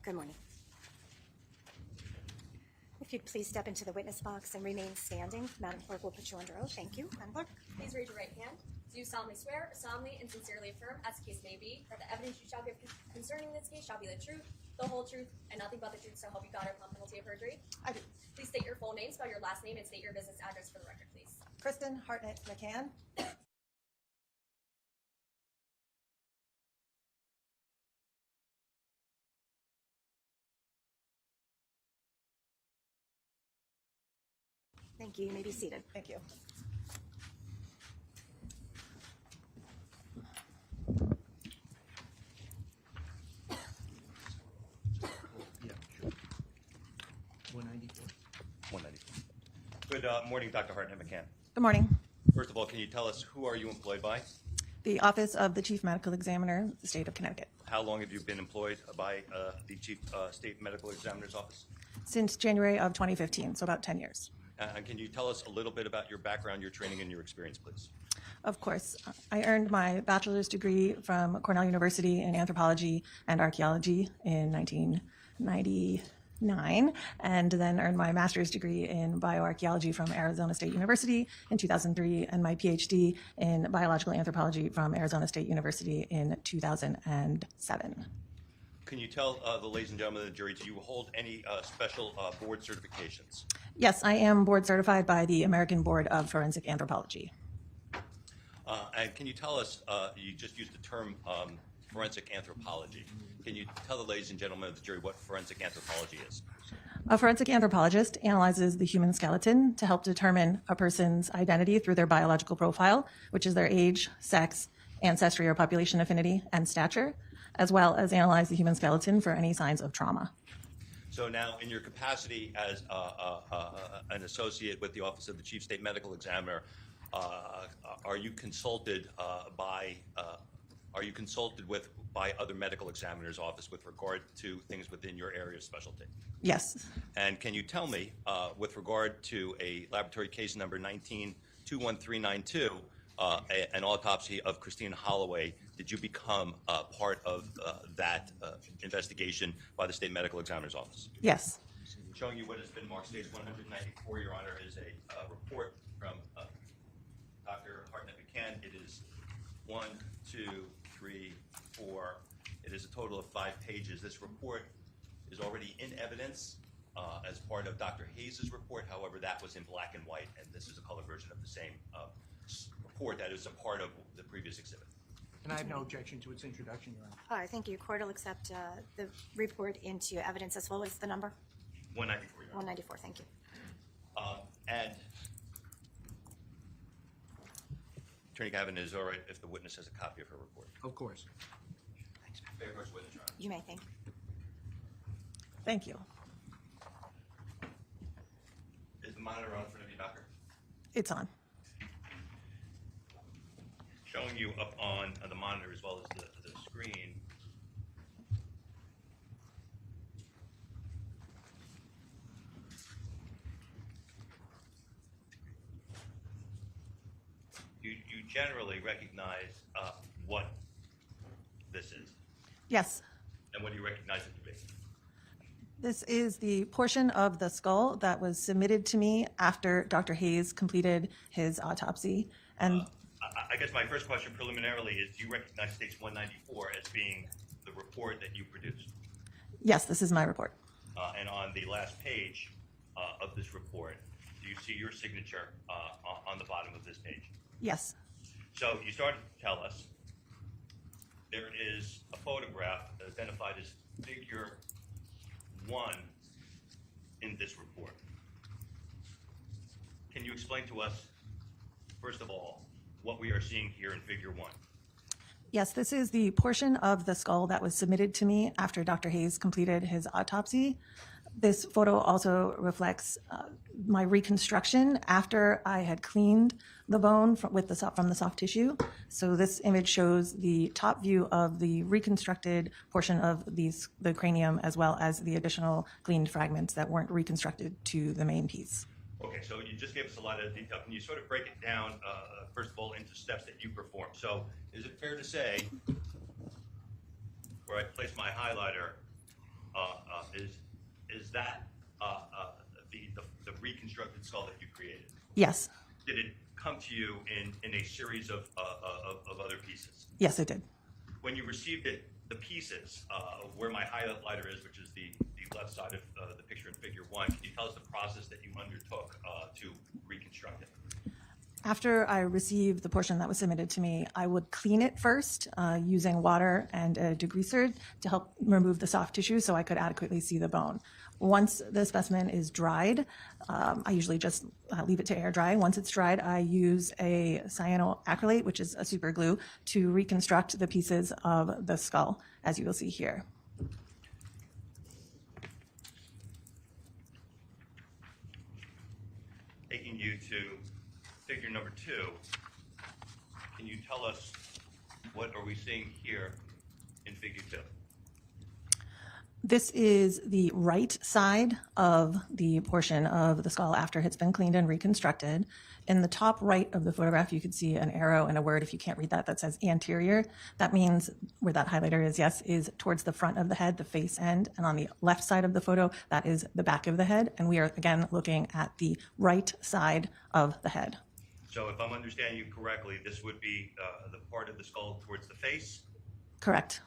Good morning. If you'd please step into the witness box and remain standing, Madam Clerk will put you under oath. Thank you. Madam Clerk. Please raise your right hand. Do you solemnly swear, or solemnly and sincerely affirm, as the case may be, that the evidence you shall give concerning this case shall be the truth, the whole truth, and nothing but the truth, so help you God, or upon penalty of perjury? I do. Please state your full name, spell your last name, and state your business address for the record, please. Kristen Hartnett McCann. Thank you. You may be seated. Thank you. Yeah, sure. 194. 194. Good morning, Dr. Hartnett McCann. Good morning. First of all, can you tell us who are you employed by? The Office of the Chief Medical Examiner, the State of Connecticut. How long have you been employed by the Chief State Medical Examiner's Office? Since January of 2015, so about 10 years. And can you tell us a little bit about your background, your training, and your experience, please? Of course. I earned my bachelor's degree from Cornell University in anthropology and archaeology in 1999, and then earned my master's degree in bioarchaeology from Arizona State University in 2003, and my PhD in biological anthropology from Arizona State University in 2007. Can you tell the ladies and gentlemen of the jury, do you hold any special board certifications? Yes, I am board certified by the American Board of Forensic Anthropology. And can you tell us, you just used the term forensic anthropology. Can you tell the ladies and gentlemen of the jury what forensic anthropology is? A forensic anthropologist analyzes the human skeleton to help determine a person's identity through their biological profile, which is their age, sex, ancestry or population affinity, and stature, as well as analyze the human skeleton for any signs of trauma. So now, in your capacity as an associate with the Office of the Chief State Medical Examiner, are you consulted by other medical examiners' office with regard to things within your area of specialty? Yes. And can you tell me, with regard to a laboratory case number 1921392, an autopsy of Christine Holloway, did you become part of that investigation by the State Medical Examiner's Office? Yes. Showing you what has been marked stage 194, Your Honor, is a report from Dr. Hartnett McCann. It is 1, 2, 3, 4. It is a total of 5 pages. This report is already in evidence as part of Dr. Hayes' report. However, that was in black and white, and this is a color version of the same report that is a part of the previous exhibit. And I have no objection to its introduction, Your Honor. All right, thank you. Court will accept the report into evidence as well as the number. 194, Your Honor. 194, thank you. And Attorney Gavin, is it all right if the witness has a copy of her report? Of course. Fair course, witness, Your Honor. You may, thank you. Thank you. Is the monitor on in front of you, Doctor? It's on. Showing you up on the monitor as well as the screen. You generally recognize what this is. Yes. And what do you recognize it to be? This is the portion of the skull that was submitted to me after Dr. Hayes completed his autopsy. And I guess my first question preliminarily is, do you recognize stage 194 as being the report that you produced? yes, this is my report. And on the last page of this report, do you see your signature on the bottom of this page? Yes. So you started to tell us there is a photograph identified as figure 1 in this report. Can you explain to us, first of all, what we are seeing here in figure 1? Yes, this is the portion of the skull that was submitted to me after Dr. Hayes completed his autopsy. This photo also reflects my reconstruction after I had cleaned the bone from the soft tissue. So this image shows the top view of the reconstructed portion of the cranium, as well as the additional cleaned fragments that weren't reconstructed to the main piece. Okay, so you just gave us a lot of detail. Can you sort of break it down, first of all, into steps that you perform? So is it fair to say, where I place my highlighter, is that the reconstructed skull that you created? Yes. Did it come to you in a series of other pieces? Yes, it did. When you received it, the pieces, where my highlighter is, which is the left side of the picture in figure 1, can you tell us the process that you undertook to reconstruct it? After I received the portion that was submitted to me, I would clean it first using water and a degreaser to help remove the soft tissue so I could adequately see the bone. Once the specimen is dried, I usually just leave it to air dry. Once it's dried, I use a cyanoacrylate, which is a super glue, to reconstruct the pieces of the skull, as you will see here. Taking you to figure number 2, can you tell us what are we seeing here in figure 2? This is the right side of the portion of the skull after it's been cleaned and reconstructed. In the top right of the photograph, you can see an arrow and a word, if you can't read that, that says anterior. That means where that highlighter is, yes, is towards the front of the head, the face end. And on the left side of the photo, that is the back of the head. And we are, again, looking at the right side of the head. So if I'm understanding you correctly, this would be the part of the skull towards the face, Correct.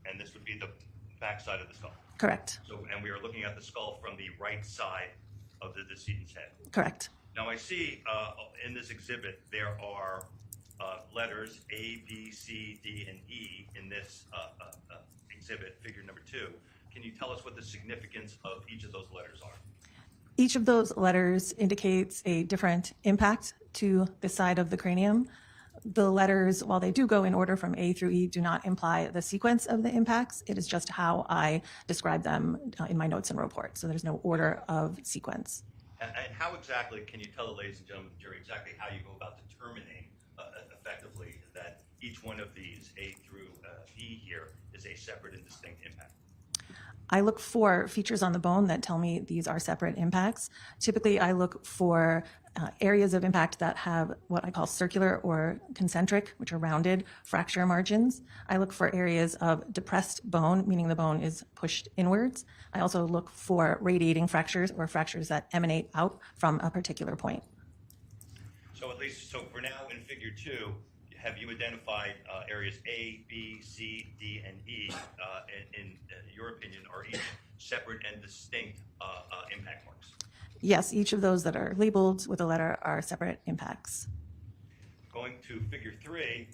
and this would be the back side of the skull. Correct. So, and we are looking at the skull from the right side of the decedent's head. Correct. Now I see in this exhibit there are letters A, B, C, D, and E in this exhibit, figure number 2. Can you tell us what the significance of each of those letters are? Each of those letters indicates a different impact to the side of the cranium. The letters, while they do go in order from A through E, do not imply the sequence of the impacts. It is just how I describe them in my notes and report. So there's no order of sequence. And how exactly, can you tell the ladies and gentlemen of the jury exactly how you go about determining effectively that each one of these, A through E here, is a separate and distinct impact? I look for features on the bone that tell me these are separate impacts. Typically, I look for areas of impact that have what I call circular or concentric, which are rounded fracture margins. I look for areas of depressed bone, meaning the bone is pushed inwards. I also look for radiating fractures or fractures that emanate out from a particular point. So at least, so for now in figure 2, have you identified areas A, B, C, D, and E, in your opinion, are each separate and distinct impact marks? Yes, each of those that are labeled with a letter are separate impacts. Going to figure 3,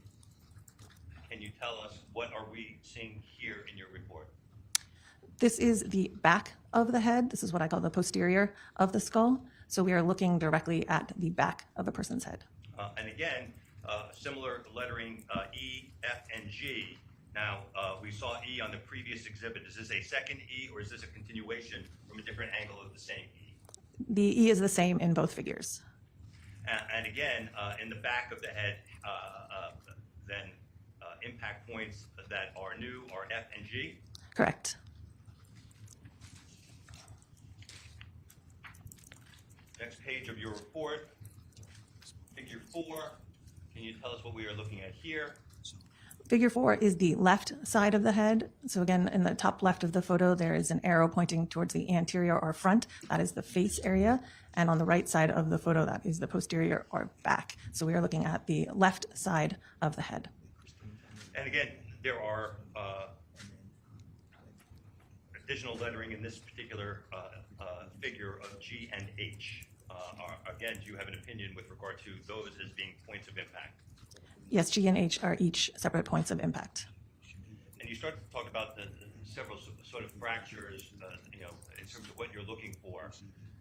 can you tell us what are we seeing here in your report? This is the back of the head. This is what I call the posterior of the skull. So we are looking directly at the back of a person's head. And again, similar lettering E, F, and G. Now, we saw E on the previous exhibit. Is this a second E, or is this a continuation from a different angle of the same E? The E is the same in both figures. And again, in the back of the head, then impact points that are new are F and G. Correct. Next page of your report, figure 4. Can you tell us what we are looking at here? Figure 4 is the left side of the head. So again, in the top left of the photo, there is an arrow pointing towards the anterior or front. That is the face area. And on the right side of the photo, that is the posterior or back. So we are looking at the left side of the head. And again, there are additional lettering in this particular figure of G and H. Again, do you have an opinion with regard to those as being points of impact? Yes, G and H are each separate points of impact. And you start to talk about the several sort of fractures, in terms of what you're looking for.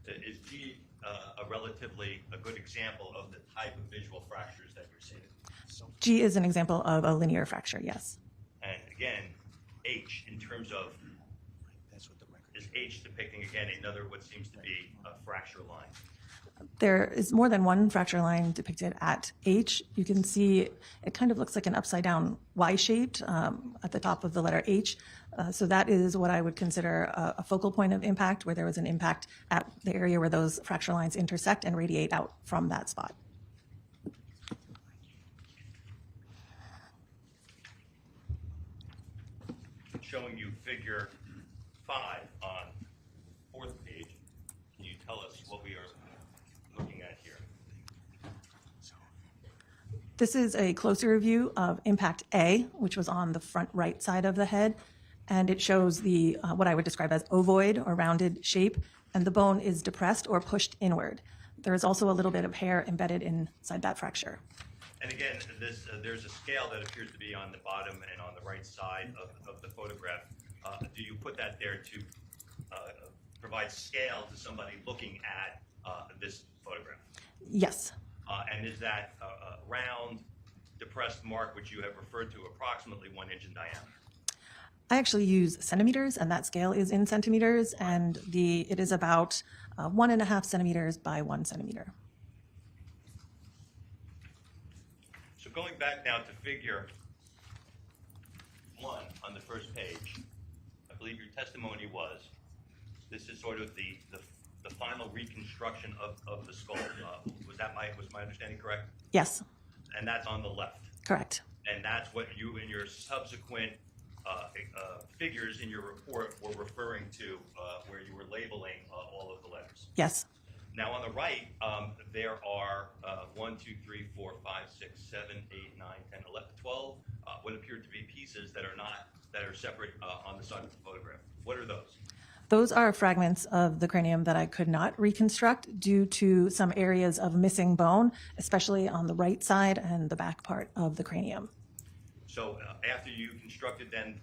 Is G a relatively good example of the type of visual fractures that you're seeing? G is an example of a linear fracture, yes. And again, H, in terms of, is H depicting, again, another what seems to be a fracture line? There is more than one fracture line depicted at H. You can see it kind of looks like an upside down Y-shaped at the top of the letter H. So that is what I would consider a focal point of impact, where there was an impact at the area where those fracture lines intersect and radiate out from that spot. Showing you figure 5 on 4th page, can you tell us what we are looking at here? This is a closer view of impact A, which was on the front right side of the head, and it shows the what I would describe as ovoid or rounded shape, and the bone is depressed or pushed inward. There is also a little bit of hair embedded inside that fracture. And again, there's a scale that appears to be on the bottom and on the right side of the photograph. Do you put that there to provide scale to somebody looking at this photograph? Yes, And is that a round, depressed mark, which you have referred to, approximately 1 inch in diameter? I actually use centimeters, and that scale is in centimeters, and it is about 1.5 centimeters by 1 centimeter. So going back now to figure 1 on the first page, I believe your testimony was this is sort of the final reconstruction of the skull. Was my understanding correct? Yes, And that's on the left. correct. And that's what you, in your subsequent figures in your report, were referring to, where you were labeling all of the letters. Yes, Now, on the right, there are 1, 2, 3, 4, 5, 6, 7, 8, 9, 10, 11, 12, what appear to be pieces that are separate on the side of the photograph. What are those? those are fragments of the cranium that I could not reconstruct due to some areas of missing bone, especially on the right side and the back part of the cranium. So after you constructed then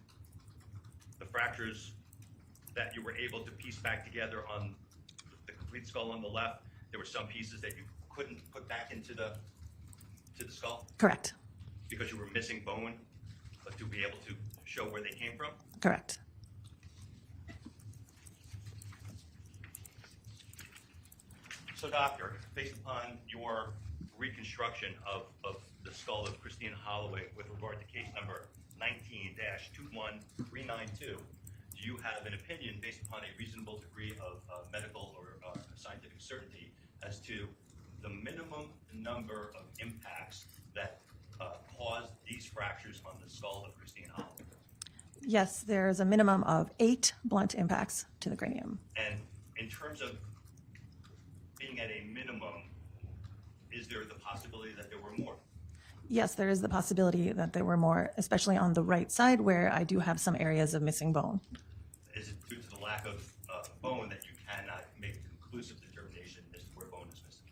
the fractures that you were able to piece back together on the complete skull on the left, there were some pieces that you couldn't put back into the skull Correct, because you were missing bone, but to be able to show where they came from? correct. So, doctor, based upon your reconstruction of the skull of Christine Holloway with regard to case number 19-21392, do you have an opinion based upon a reasonable degree of medical or scientific certainty as to the minimum number of impacts that caused these fractures on the skull of Christine Holloway? Yes, there's a minimum of 8 blunt impacts to the cranium. And in terms of being at a minimum, is there the possibility that there were more? Yes, there is the possibility that there were more, especially on the right side where I do have some areas of missing bone. Is it due to the lack of bone that you cannot make a conclusive determination as to where bone is missing?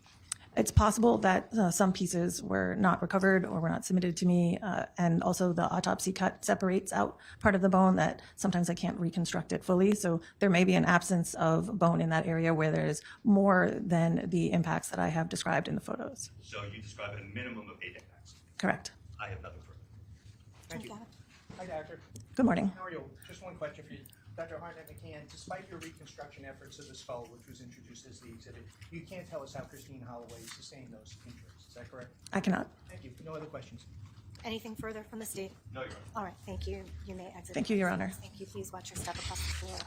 It's possible that some pieces were not recovered or were not submitted to me, and also the autopsy cut separates out part of the bone that sometimes I can't reconstruct it fully. So there may be an absence of bone in that area where there's more than the impacts that I have described in the photos. So you describe a minimum of 8 impacts. Correct. I have nothing further. Thank you. Hi, Doctor. Good morning. How are you? Just one question for you. Dr. Hartnett-McCann, despite your reconstruction efforts of the skull, which was introduced as the exhibit, you can't tell us how Christine Holloway sustained those injuries. Is that correct? I cannot. Thank you. No other questions? Anything further from the state? No, Your Honor. All right, thank you. You may exit. Thank you, Your Honor. Thank you. Please watch your step across the floor.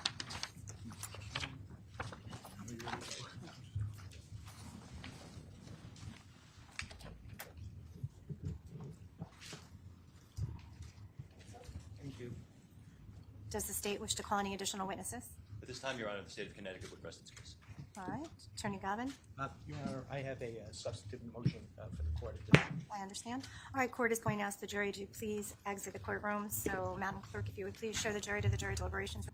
Thank you. Does the state wish to call any additional witnesses? At this time, Your Honor, the state of Connecticut would rest its case. All right, Attorney Gavin, Your Honor, I have a substantive motion for the court at this time. I understand. All right, court is going to ask the jury to please exit the courtroom. So, Madam Clerk, if you would please show the jury to the jury deliberations.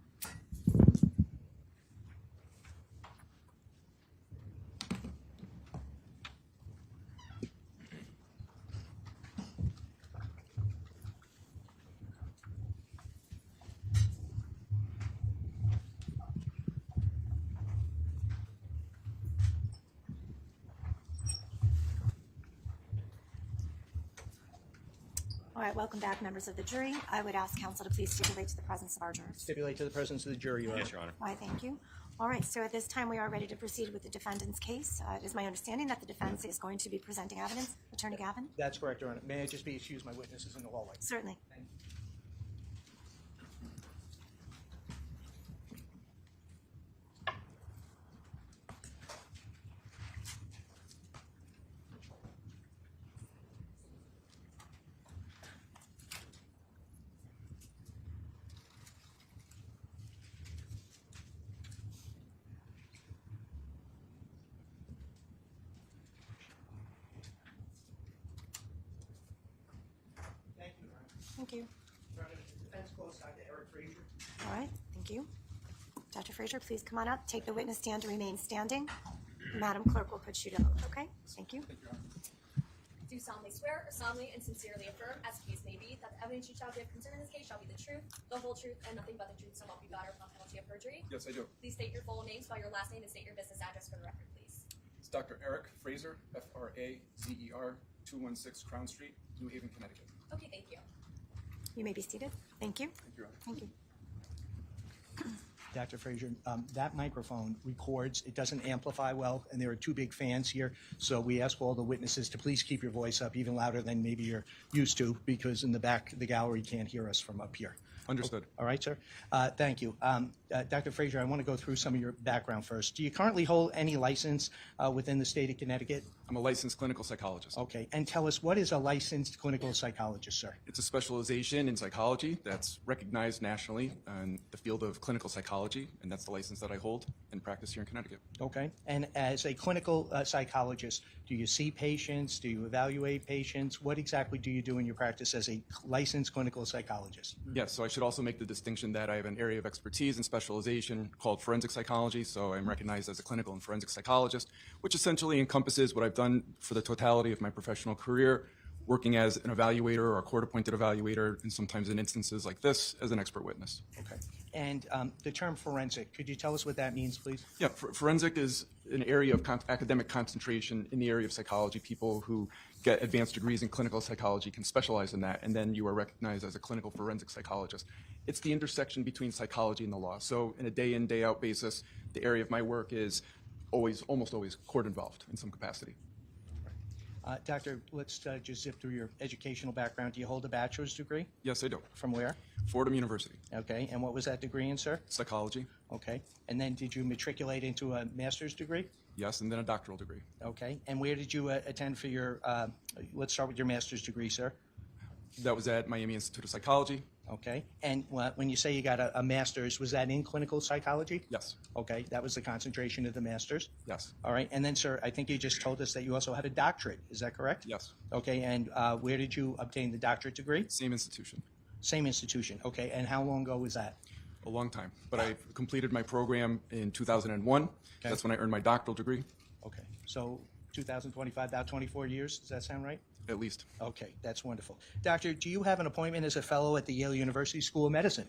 All right, welcome back, members of the jury. I would ask counsel to please stipulate to the presence of our jurors. Stipulate to the presence of the jury, Your Honor. Yes, Your Honor. All right, thank you. All right, so at this time, we are ready to proceed with the defendant's case. It is my understanding that the defense is going to be presenting evidence. Attorney Gavin? That's correct, Your Honor. May I just be excused? My witnesses in the hallway. Certainly. Thank you. Thank you. Your Honor, the defense calls Dr. Eric Frazier. All right, thank you. Dr. Frazier, please come on up, take the witness stand to remain standing. Madam Clerk will put you to oath, okay? Thank you. Do solemnly swear or solemnly and sincerely affirm, as the case may be, that the evidence you shall give concerning this case shall be the truth, the whole truth, and nothing but the truth, so help you God, or upon penalty of perjury? Yes, I do. Please state your full name, spell your last name, and state your business address for the record, please. It's Dr. Eric Fraser, F-R-A-Z-E-R, 216 Crown Street, New Haven, Connecticut. Okay, thank you. You may be seated. Thank you. Thank you, Your Honor. Thank you. Dr. Frazier, that microphone records, it doesn't amplify well, and there are two big fans here, so we ask all the witnesses to please keep your voice up even louder than maybe you're used to, because in the back, the gallery can't hear us from up here. Understood. All right, sir. Thank you. Dr. Frazier, I want to go through some of your background first. Do you currently hold any license within the state of Connecticut? I'm a licensed clinical psychologist. Okay, and tell us, what is a licensed clinical psychologist, sir? It's a specialization in psychology that's recognized nationally in the field of clinical psychology, and that's the license that I hold and practice here in Connecticut. Okay, and as a clinical psychologist, do you see patients? Do you evaluate patients? What exactly do you do in your practice as a licensed clinical psychologist? Yes, so I should also make the distinction that I have an area of expertise and specialization called forensic psychology, so I'm recognized as a clinical and forensic psychologist, which essentially encompasses what I've done for the totality of my professional career, working as an evaluator or a court-appointed evaluator, and sometimes in instances like this, as an expert witness. Okay, and the term forensic, could you tell us what that means, please? Yeah, forensic is an area of academic concentration in the area of psychology. People who get advanced degrees in clinical psychology can specialize in that, and then you are recognized as a clinical forensic psychologist. It's the intersection between psychology and the law. So in a day-in, day-out basis, the area of my work is almost always court-involved in some capacity. Doctor, let's just zip through your educational background. Do you hold a bachelor's degree? Yes, I do. From where? Fordham University. Okay, and what was that degree in, sir? Psychology. Okay, and then did you matriculate into a master's degree? Yes, and then a doctoral degree. Okay, and where did you attend for your, let's start with your master's degree, sir. That was at Miami Institute of Psychology. Okay, and when you say you got a master's, was that in clinical psychology? Yes. Okay, that was the concentration of the master's? Yes. All right, and then, sir, I think you just told us that you also had a doctorate. Is that correct? Yes. Okay, and where did you obtain the doctorate degree? Same institution. Same institution. Okay, and how long ago was that? A long time. But I completed my program in 2001. That's when I earned my doctoral degree, Okay, so 2025, about 24 years. Does that sound right? at least. Okay, that's wonderful. Doctor, do you have an appointment as a fellow at the Yale University School of Medicine?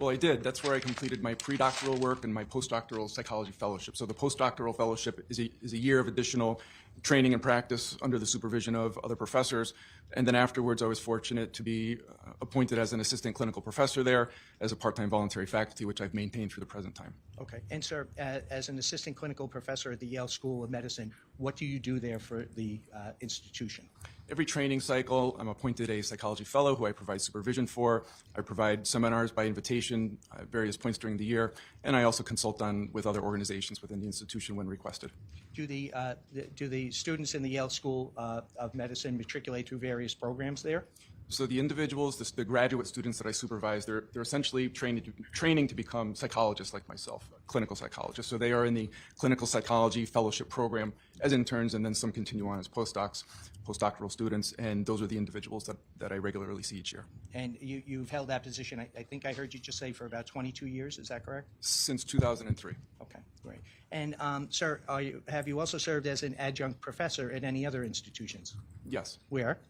Well, I did. That's where I completed my pre-doctoral work and my postdoctoral psychology fellowship. So the postdoctoral fellowship is a year of additional training and practice under the supervision of other professors. And then afterwards, I was fortunate to be appointed as an assistant clinical professor there as a part-time voluntary faculty, which I've maintained through the present time. Okay. And, sir, as an assistant clinical professor at the Yale School of Medicine, what do you do there for the institution? Every training cycle, I'm appointed a psychology fellow who I provide supervision for. I provide seminars by invitation at various points during the year, and I also consult with other organizations within the institution when requested. Do the students in the Yale School of Medicine matriculate through various programs there? So the individuals, the graduate students that I supervise, they're essentially training to become psychologists like myself, clinical psychologists. So they are in the clinical psychology fellowship program as interns, and then some continue on as postdoctoral students, and those are the individuals that I regularly see each year. And you've held that position, I think I heard you just say, for about 22 years, is that correct? Since 2003. Okay, great. And, sir, have you also served as an adjunct professor at any other institutions? Yes. Where?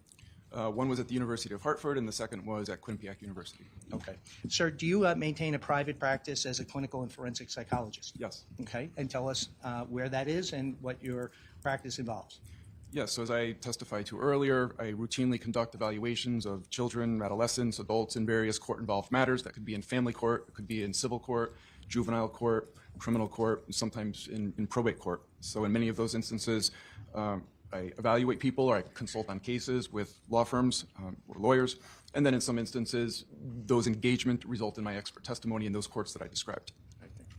One was at the University of Hartford, and the second was at Quinnipiac University. Okay. Sir, do you maintain a private practice as a clinical and forensic psychologist? Yes. Okay, and tell us where that is and what your practice involves. Yes, so as I testified to earlier, I routinely conduct evaluations of children, adolescents, adults in various court-involved matters. That could be in family court, it could be in civil court, juvenile court, criminal court, and sometimes in probate court. So in many of those instances, I evaluate people or I consult on cases with law firms or lawyers, and then in some instances, those engagement result in my expert testimony in those courts that I described.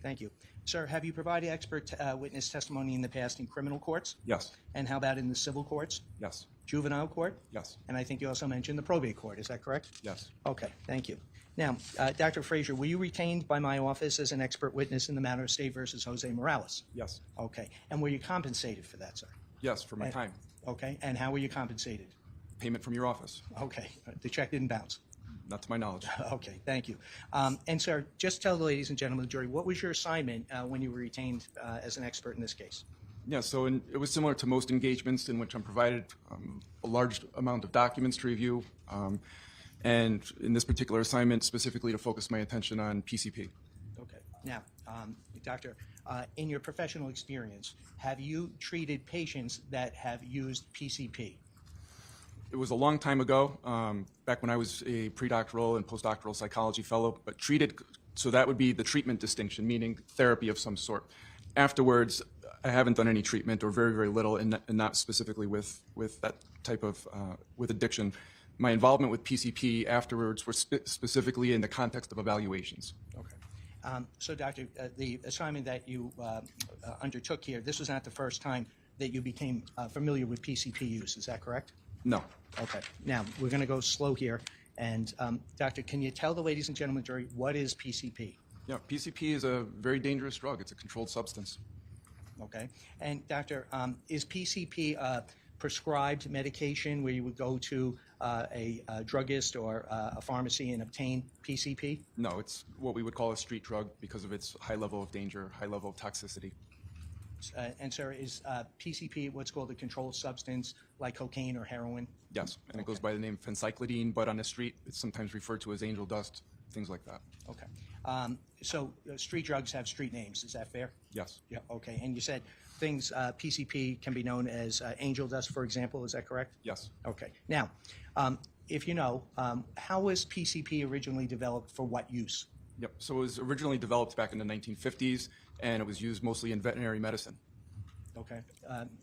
Thank you. Sir, have you provided expert witness testimony in the past in criminal courts? Yes. And how about in the civil courts? Yes. Juvenile court? Yes. And I think you also mentioned the probate court. Is that correct? Yes. Okay, thank you. Now, Dr. Frazier, were you retained by my office as an expert witness in the matter of State versus Jose Morales? Yes. Okay. And were you compensated for that, sir? Yes, for my time. Okay. And how were you compensated? Payment from your office. Okay. The check didn't bounce. Not to my knowledge. Okay, thank you. And sir, just tell the ladies and gentlemen of the jury, what was your assignment when you were retained as an expert in this case? Yeah, so it was similar to most engagements in which I'm provided a large amount of documents to review, and in this particular assignment, specifically to focus my attention on PCP. Okay. Now, doctor, in your professional experience, have you treated patients that have used PCP? It was a long time ago, back when I was a predoctoral and postdoctoral psychology fellow, but treated, so that would be the treatment distinction, meaning therapy of some sort. Afterwards, I haven't done any treatment, or very, very little, and not specifically with that type of, with addiction. My involvement with PCP afterwards were specifically in the context of evaluations. Okay. So, doctor, the assignment that you undertook here, this was not the first time that you became familiar with PCP use, is that correct? No. Okay. Now, we're going to go slow here. And, doctor, can you tell the ladies and gentlemen of the jury, what is PCP? Yeah, PCP is a very dangerous drug. It's a controlled substance. Okay. And, doctor, is PCP a prescribed medication where you would go to a druggist or a pharmacy and obtain PCP? No, it's what we would call a street drug because of its high level of danger, high level of toxicity. And, sir, is PCP what's called a controlled substance like cocaine or heroin? Yes, and it goes by the name phencyclidine, but on the street, it's sometimes referred to as angel dust, things like that. Okay. So street drugs have street names. Is that fair? Yes. Yeah. Okay. And you said things, PCP can be known as angel dust, for example. Is that correct? Yes. Okay. Now, if you know, how was PCP originally developed for what use? Yep. So it was originally developed back in the 1950s, and it was used mostly in veterinary medicine. Okay.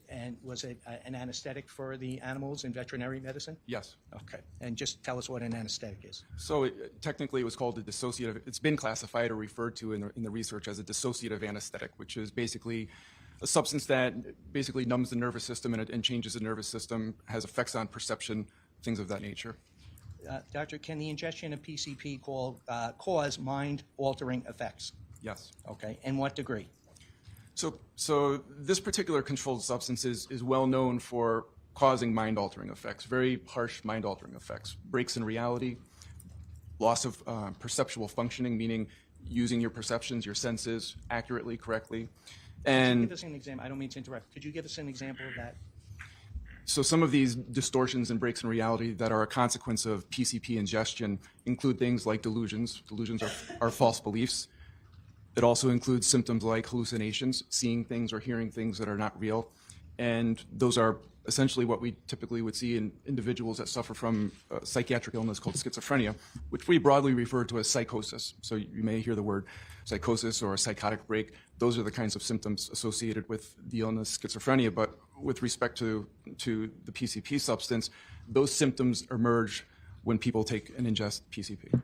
And was it an anesthetic for the animals in veterinary medicine? Yes. Okay. And just tell us what an anesthetic is. So technically it was called a dissociative, it's been classified or referred to in the research as a dissociative anesthetic, which is basically a substance that basically numbs the nervous system and changes the nervous system, has effects on perception, things of that nature. Doctor, can the ingestion of PCP cause mind-altering effects? Yes. Okay. In what degree? So this particular controlled substance is well known for causing mind-altering effects, very harsh mind-altering effects. Breaks in reality, loss of perceptual functioning, meaning using your perceptions, your senses accurately, correctly. And give us an example. I don't mean to interrupt. Could you give us an example of that? So some of these distortions and breaks in reality that are a consequence of PCP ingestion include things like delusions. Delusions are false beliefs. It also includes symptoms like hallucinations, seeing things or hearing things that are not real. And those are essentially what we typically would see in individuals that suffer from a psychiatric illness called schizophrenia, which we broadly refer to as psychosis. So you may hear the word psychosis or a psychotic break. Those are the kinds of symptoms associated with the illness schizophrenia. But with respect to the PCP substance, those symptoms emerge when people take and ingest PCP.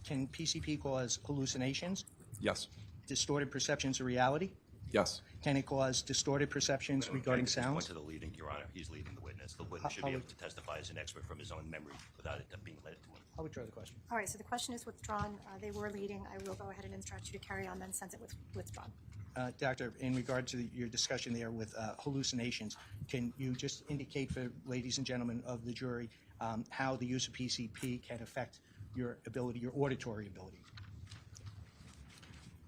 Can PCP cause hallucinations? Yes. Distorted perceptions of reality? Yes. Can it cause distorted perceptions regarding Just went sounds? to the leading, Your Honor. He's leading the witness. The witness should be able to testify as an expert from his own memory without it being led to him. I'll withdraw the question. All right, so the question is withdrawn. They were leading. I will go ahead and instruct you to carry on then since it was withdrawn. Doctor, in regard to your discussion there with hallucinations, can you just indicate for ladies and gentlemen of the jury how the use of PCP can affect your ability, your auditory ability?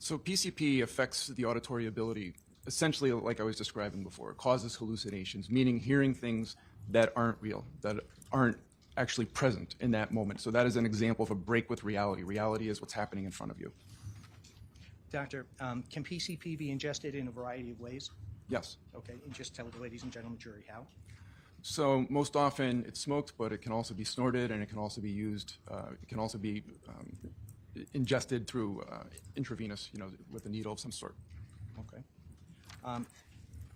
So PCP affects the auditory ability, essentially like I was describing before. It causes hallucinations, meaning hearing things that aren't real, that aren't actually present in that moment. So that is an example of a break with reality. Reality is what's happening in front of you. Doctor, can PCP be ingested in a variety of ways? Yes. Okay, and just tell the ladies and gentlemen of the jury how. So most often it's smoked, but it can also be snorted, and it can also be used, it can also be ingested through intravenous, with a needle of some sort. Okay.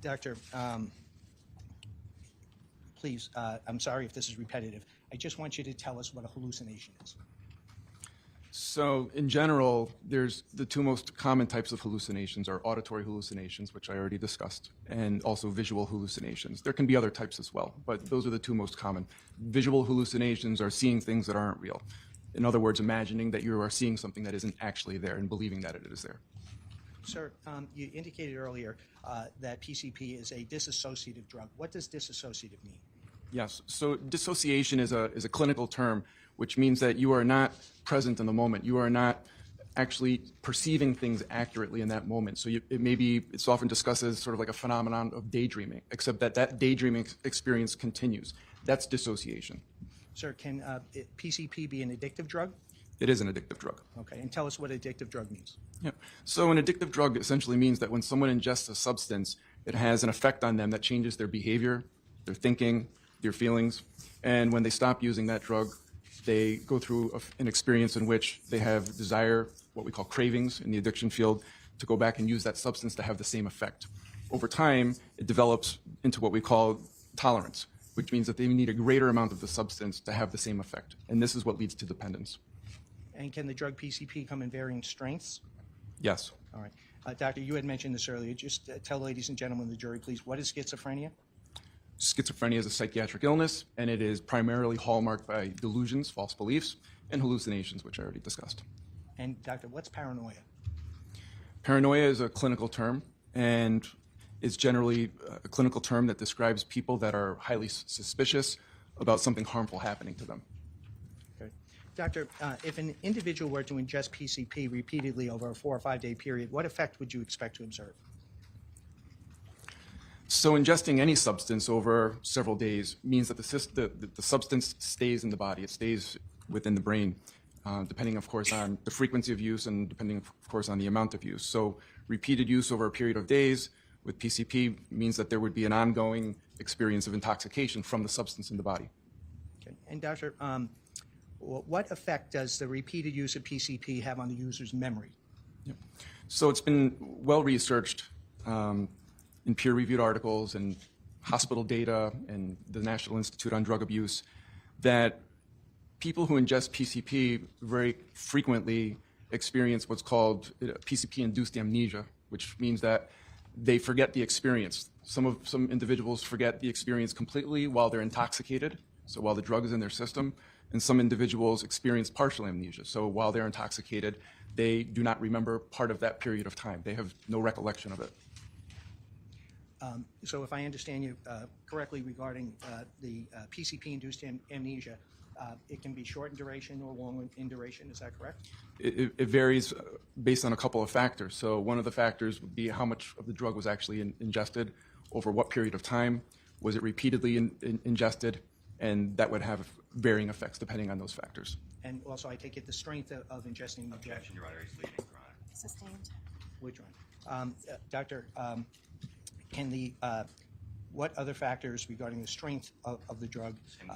Doctor, please, I'm sorry if this is repetitive. I just want you to tell us what a hallucination is. So in general, there's the two most common types of hallucinations are auditory hallucinations, which I already discussed, and also visual hallucinations. There can be other types as well, but those are the two most common. Visual hallucinations are seeing things that aren't real. In other words, imagining that you are seeing something that isn't actually there and believing that it is there. Sir, you indicated earlier that PCP is a dissociative drug. What does dissociative mean? Yes. So dissociation is a clinical term which means that you are not present in the moment. You are not actually perceiving things accurately in that moment. So it's often discussed as sort of like a phenomenon of daydreaming, except that daydreaming experience continues. That's dissociation. Sir, can PCP be an addictive drug? It is an addictive drug. Okay, and tell us what addictive drug means. Yeah. So an addictive drug essentially means that when someone ingests a substance, it has an effect on them that changes their behavior, their thinking, their feelings. And when they stop using that drug, they go through an experience in which they have desire, what we call cravings in the addiction field, to go back and use that substance to have the same effect. Over time, it develops into what we call tolerance, which means that they need a greater amount of the substance to have the same effect. And this is what leads to dependence. And can the drug PCP come in varying strengths? Yes. All right. Doctor, you had mentioned this earlier. Just tell ladies and gentlemen of the jury, please, what is schizophrenia? Schizophrenia is a psychiatric illness, and it is primarily hallmarked by delusions, false beliefs, and hallucinations, which I already discussed. And doctor, what's paranoia? Paranoia is a clinical term, and is generally a clinical term that describes people that are highly suspicious about something harmful happening to them. Okay. Doctor, if an individual were to ingest PCP repeatedly over a 4 or 5 day period, what effect would you expect to observe? So ingesting any substance over several days means that the substance stays in the body. It stays within the brain, depending, of course, on the frequency of use and depending, of course, on the amount of use. So repeated use over a period of days with PCP means that there would be an ongoing experience of intoxication from the substance in the body. Okay. And doctor, what effect does the repeated use of PCP have on the user's memory? Yep. So it's been well researched in peer-reviewed articles and hospital data and the National Institute on Drug Abuse that people who ingest PCP very frequently experience what's called PCP-induced amnesia, which means that they forget the experience. Some individuals forget the experience completely while they're intoxicated, so while the drug is in their system, and some individuals experience partial amnesia. So while they're intoxicated, they do not remember part of that period of time. They have no recollection of it. So if I understand you correctly regarding the PCP-induced amnesia, it can be short in duration or long in duration, is that correct? It varies based on a couple of factors. So one of the factors would be how much of the drug was actually ingested, over what period of time, was it repeatedly ingested, and that would have varying effects depending on those factors. And also, I take it the strength of ingesting the drug. Objection, Your Honor, is leading, Your Honor. Sustained. Which one? Doctor, can what other factors regarding the strength of the drug? Same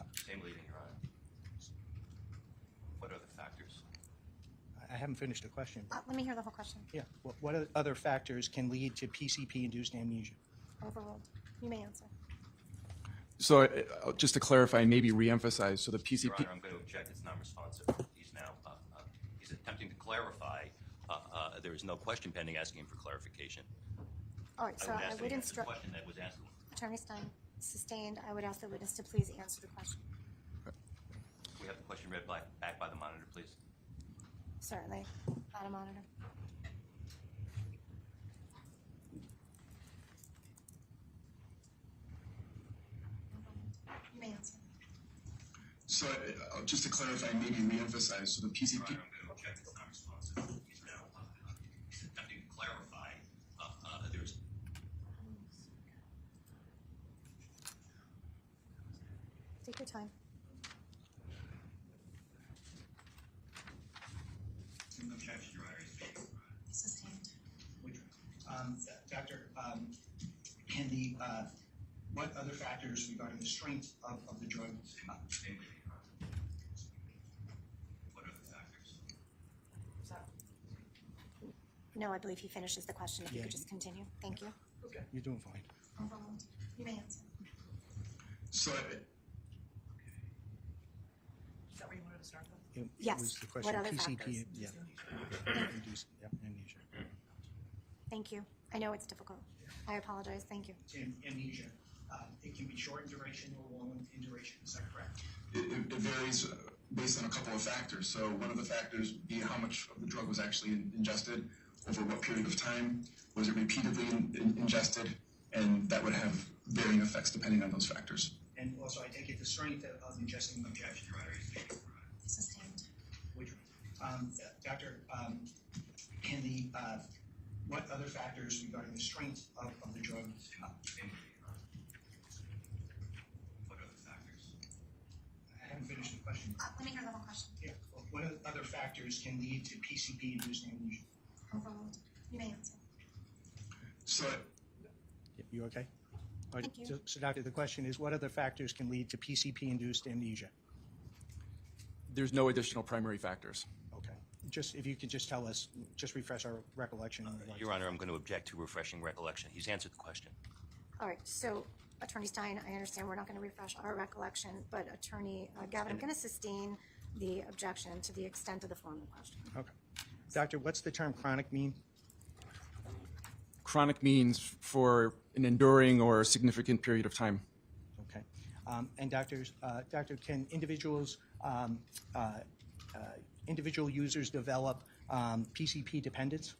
leading, Your Honor. What are the factors? I haven't finished the question. Let me hear the whole question. Yeah. What other factors can lead to PCP-induced amnesia? Overruled. You may answer. So just to clarify and maybe reemphasize, so the PCP... Your Honor, I'm going to object. It's non-responsive. He's now he's attempting to clarify. There is no question pending asking him for clarification. All right, so I would the instruct question that was asked. Attorney Stein, sustained. I would ask the witness to please answer the question. We have the question read back by the monitor, please. Certainly. Madam Monitor. You may answer. So just to clarify, maybe reemphasize, so the PCP... Your Honor, I'm going to object. It's non-responsive. He's now attempting to clarify. There's Take your time. objection, Your Honor, is leading. Sustained. Doctor, can what other factors regarding the strength of the drug? Same leading, Your Honor. What are the factors? No, I believe he finishes the question. If you Yeah. could just continue. Thank you. Okay. You're doing fine. Overruled. You may answer. So Is that where you wanted to start with? It Yes. was the What question, other PCP, factors? yeah. Induced, yep, amnesia. Thank you. I know it's difficult. I apologize. Thank you. Amnesia, it can be short in duration or long in duration, is that correct? it varies based on a couple of factors. So one of the factors would be how much of the drug was actually ingested, over what period of time, was it repeatedly ingested, and that would have varying effects depending on those factors. And also, I take it the strength of ingesting the Objection, Your Honor, is leading. Doctor, can the what other factors regarding the strength of the drug? What other factors? I haven't finished the question. Let me hear the whole question. Yeah. What other factors can lead to PCP-induced amnesia? Overruled. You may answer. So You okay? All right, Thank you. So, doctor, the question is, what other factors can lead to PCP-induced amnesia? there's no additional primary factors. Okay. Just if you could just tell us, just refresh our recollection. in regards Your Honor, I'm going to object to refreshing recollection. He's answered the question. All right, so Attorney Stein, I understand we're not going to refresh our recollection, but Attorney Gavin, I'm going to sustain the objection to the extent of the formal question. Okay. Doctor, what's the term chronic mean? Chronic means for an enduring or significant period of time. Okay. And doctor, can individual users develop PCP dependence?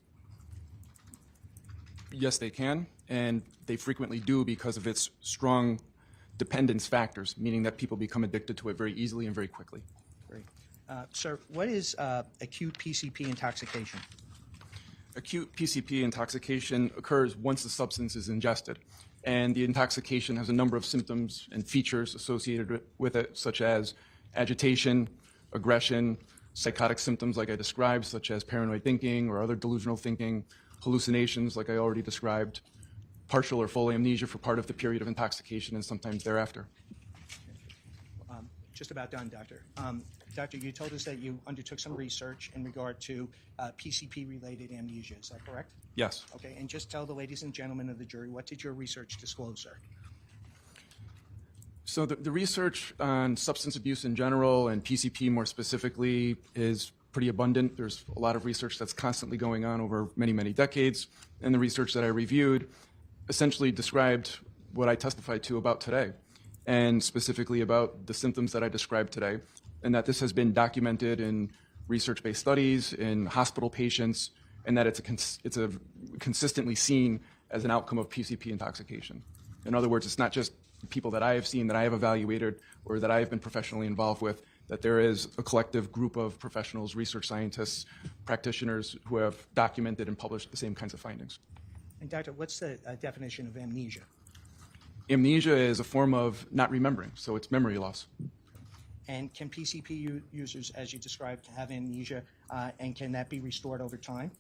Yes, they can, and they frequently do because of its strong dependence factors, meaning that people become addicted to it very easily and very quickly. Great. Sir, what is acute PCP intoxication? Acute PCP intoxication occurs once the substance is ingested, and the intoxication has a number of symptoms and features associated with it, such as agitation, aggression, psychotic symptoms like I described, such as paranoid thinking or other delusional thinking, hallucinations like I already described, partial or full amnesia for part of the period of intoxication and sometimes thereafter. Just about done, doctor. Doctor, you told us that you undertook some research in regard to PCP-related amnesia. Is that correct? Yes. Okay, and just tell the ladies and gentlemen of the jury, what did your research disclose, sir? So the research on substance abuse in general and PCP more specifically is pretty abundant. There's a lot of research that's constantly going on over many, many decades. And the research that I reviewed essentially described what I testified to about today, and specifically about the symptoms that I described today, and that this has been documented in research-based studies, in hospital patients, and that it's consistently seen as an outcome of PCP intoxication. In other words, it's not just people that I have seen, that I have evaluated, or that I have been professionally involved with, that there is a collective group of professionals, research scientists, practitioners who have documented and published the same kinds of findings. And doctor, what's the definition of amnesia? Amnesia is a form of not remembering, so it's memory loss. And can PCP users, as you described, have amnesia, and can that be restored over time?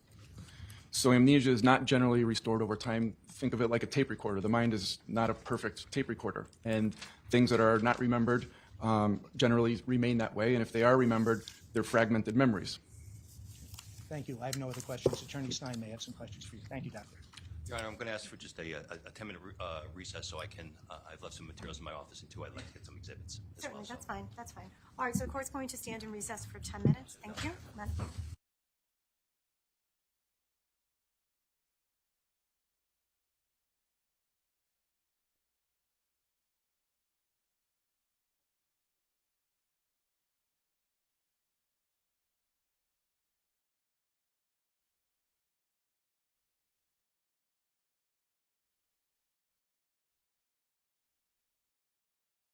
So amnesia is not generally restored over time. Think of it like a tape recorder. The mind is not a perfect tape recorder, and things that are not remembered generally remain that way, and if they are remembered, they're fragmented memories. Thank you. I have no other questions. Attorney Stein may have some questions for you. Thank you, doctor. Your Honor, I'm going to ask for just a 10-minute recess so I can, I've left some materials in my office, and too, I'd like to get some exhibits as Certainly, well. that's fine, that's fine. All right, so the court's going to stand in recess for 10 minutes. Thank you.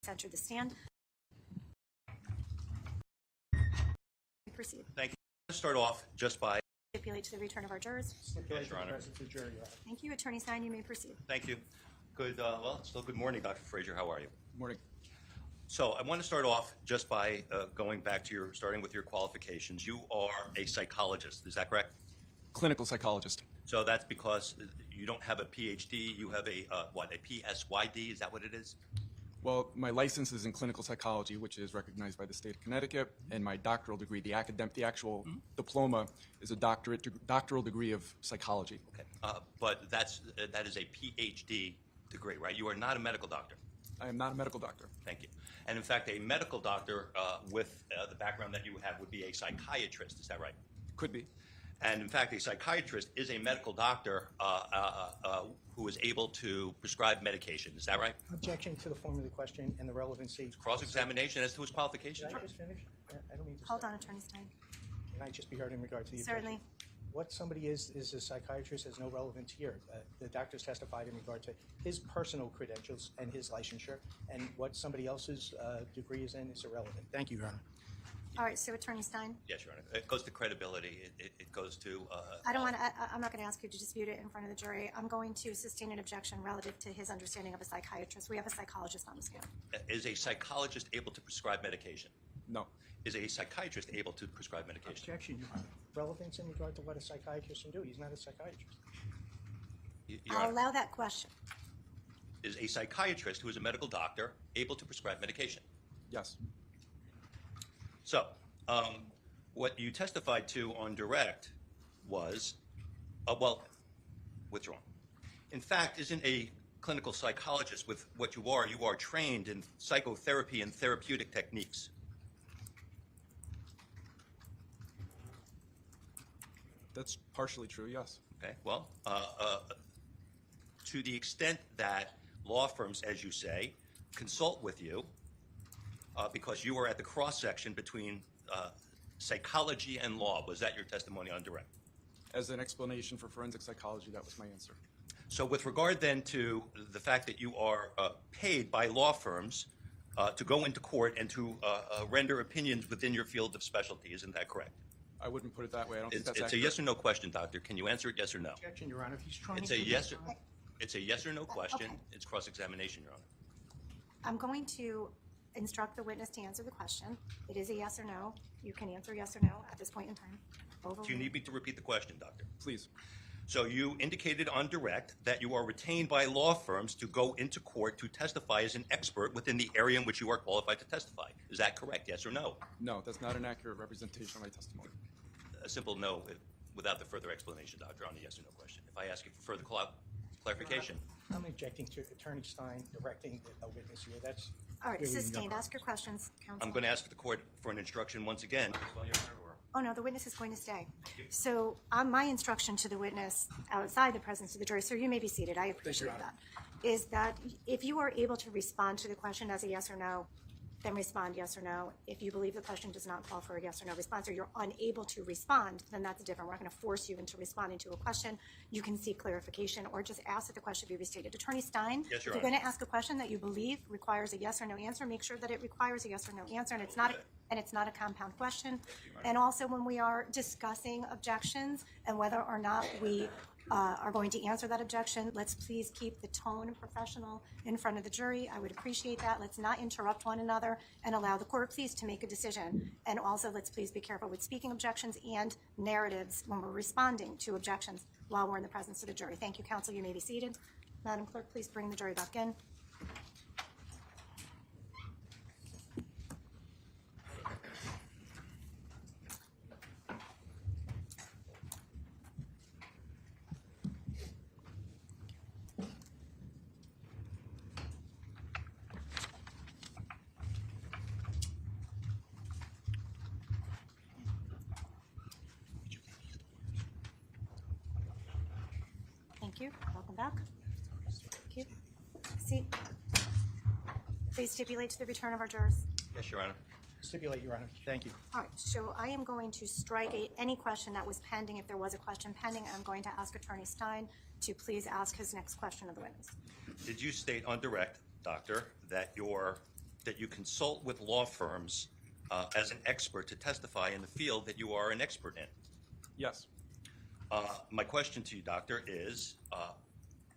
Enter the stand. Proceed. Thank you. I'm going to start off just by, Stipulate to the return of our jurors. Stipulate Your Honor. the presence of jury. Thank you. Attorney Stein, you may proceed. thank you. Good, well, still good morning, Dr. Frazier. How are you? Morning. So I want to start off just by going back to starting with your qualifications. You are a psychologist, is that correct? Clinical psychologist. So that's because you don't have a PhD, you have a PSYD, is that what it is? Well, my license is in clinical psychology, which is recognized by the state of Connecticut, and my doctoral degree, the actual diploma, is a doctoral degree of psychology. Okay, but that is a PhD degree, right? You are not a medical doctor. I am not a medical doctor. Thank you. And in fact, a medical doctor with the background that you have would be a psychiatrist, is that right? Could be. And in fact, a psychiatrist is a medical doctor who is able to prescribe medication, is that right? Objection to the form of the question and the relevancy. Cross-examination as to his qualifications? Can I just finish? I don't mean to. Hold stop. on, Attorney Stein. Can I just be heard in regard to the objection? Certainly. What somebody is a psychiatrist has no relevance here. The doctors testified in regard to his personal credentials and his licensure, and what somebody else's degree is in is irrelevant. Thank you, Your Honor. All right, so Attorney Stein, Yes, Your Honor. It goes to credibility. It goes to. I'm not going to ask you to dispute it in front of the jury. I'm going to sustain an objection relative to his understanding of a psychiatrist. We have a psychologist on the stand. Is a psychologist able to prescribe medication? No. Is a psychiatrist able to prescribe medication? Objection, Your Honor. Relevance in regard to what a psychiatrist can do. He's not a psychiatrist. Your I'll Honor, allow that question. is a psychiatrist who is a medical doctor able to prescribe medication? Yes. So, what you testified to on direct was, withdrawn. In fact, isn't a clinical psychologist with what you are trained in psychotherapy and therapeutic techniques? That's partially true, yes. Okay, well, to the extent that law firms, as you say, consult with you, because you are at the cross-section between psychology and law. Was that your testimony on direct? As an explanation for forensic psychology, that was my answer. So with regard then to the fact that you are paid by law firms to go into court and to render opinions within your field of specialty, isn't that correct? I wouldn't put it that way. I don't think It's that's a accurate. yes or no question, doctor. Can you answer it yes or no? Objection, Your Honor. If he's trying It's to. a yes or, it's a yes or no question. Okay. It's cross-examination, Your Honor. I'm going to instruct the witness to answer the question. It is a yes or no. You can answer yes or no at this point in time. Do you need me to repeat the question, doctor? Please. So you indicated on direct that you are retained by law firms to go into court to testify as an expert within the area in which you are qualified to testify. Is that correct, yes or no? No, that's not an accurate representation of my testimony. A simple no without the further explanation, doctor, on the yes or no question. If I ask you for further clarification. I'm objecting to Attorney Stein directing a witness here. That's. All right, really sustained. no- Ask your questions, counsel. I'm going to ask the court for an instruction once again. Well, Your Honor, or- Oh, no, the witness is going to stay. So my instruction to the witness outside the presence of the jury, sir, you may be seated, I appreciate that, is that if you are able to respond to the question as a yes or no, then respond yes or no. If you believe the question does not call for a yes or no response, or you're unable to respond, then that's different. We're not going to force you into responding to a question. You can seek clarification or just ask that the question be restated. Attorney Stein, Yes, Your if you're going to ask a question that you believe requires a yes or no answer, make sure that it requires a yes or no answer, and it's not a compound question. And also, when we are discussing objections and whether or not we are going to answer that objection, let's please keep the tone professional in front of the jury. I would appreciate that. Let's not interrupt one another and allow the court please to make a decision. And also, let's please be careful with speaking objections and narratives when we're responding to objections while we're in the presence of the jury. Thank you, counsel. You may be seated. Madam Clerk, please bring the jury back in. Thank you. Welcome back. Thank you. Seat. Please stipulate to the return of our jurors. Yes, Your Honor. Stipulate, Your Honor. Thank you. All right, so I am going to strike any question that was pending. If there was a question pending, I'm going to ask Attorney Stein to please ask his next question of the witness. Did you state on direct, doctor, that you consult with law firms as an expert to testify in the field that you are an expert in? Yes. My question to you, doctor, is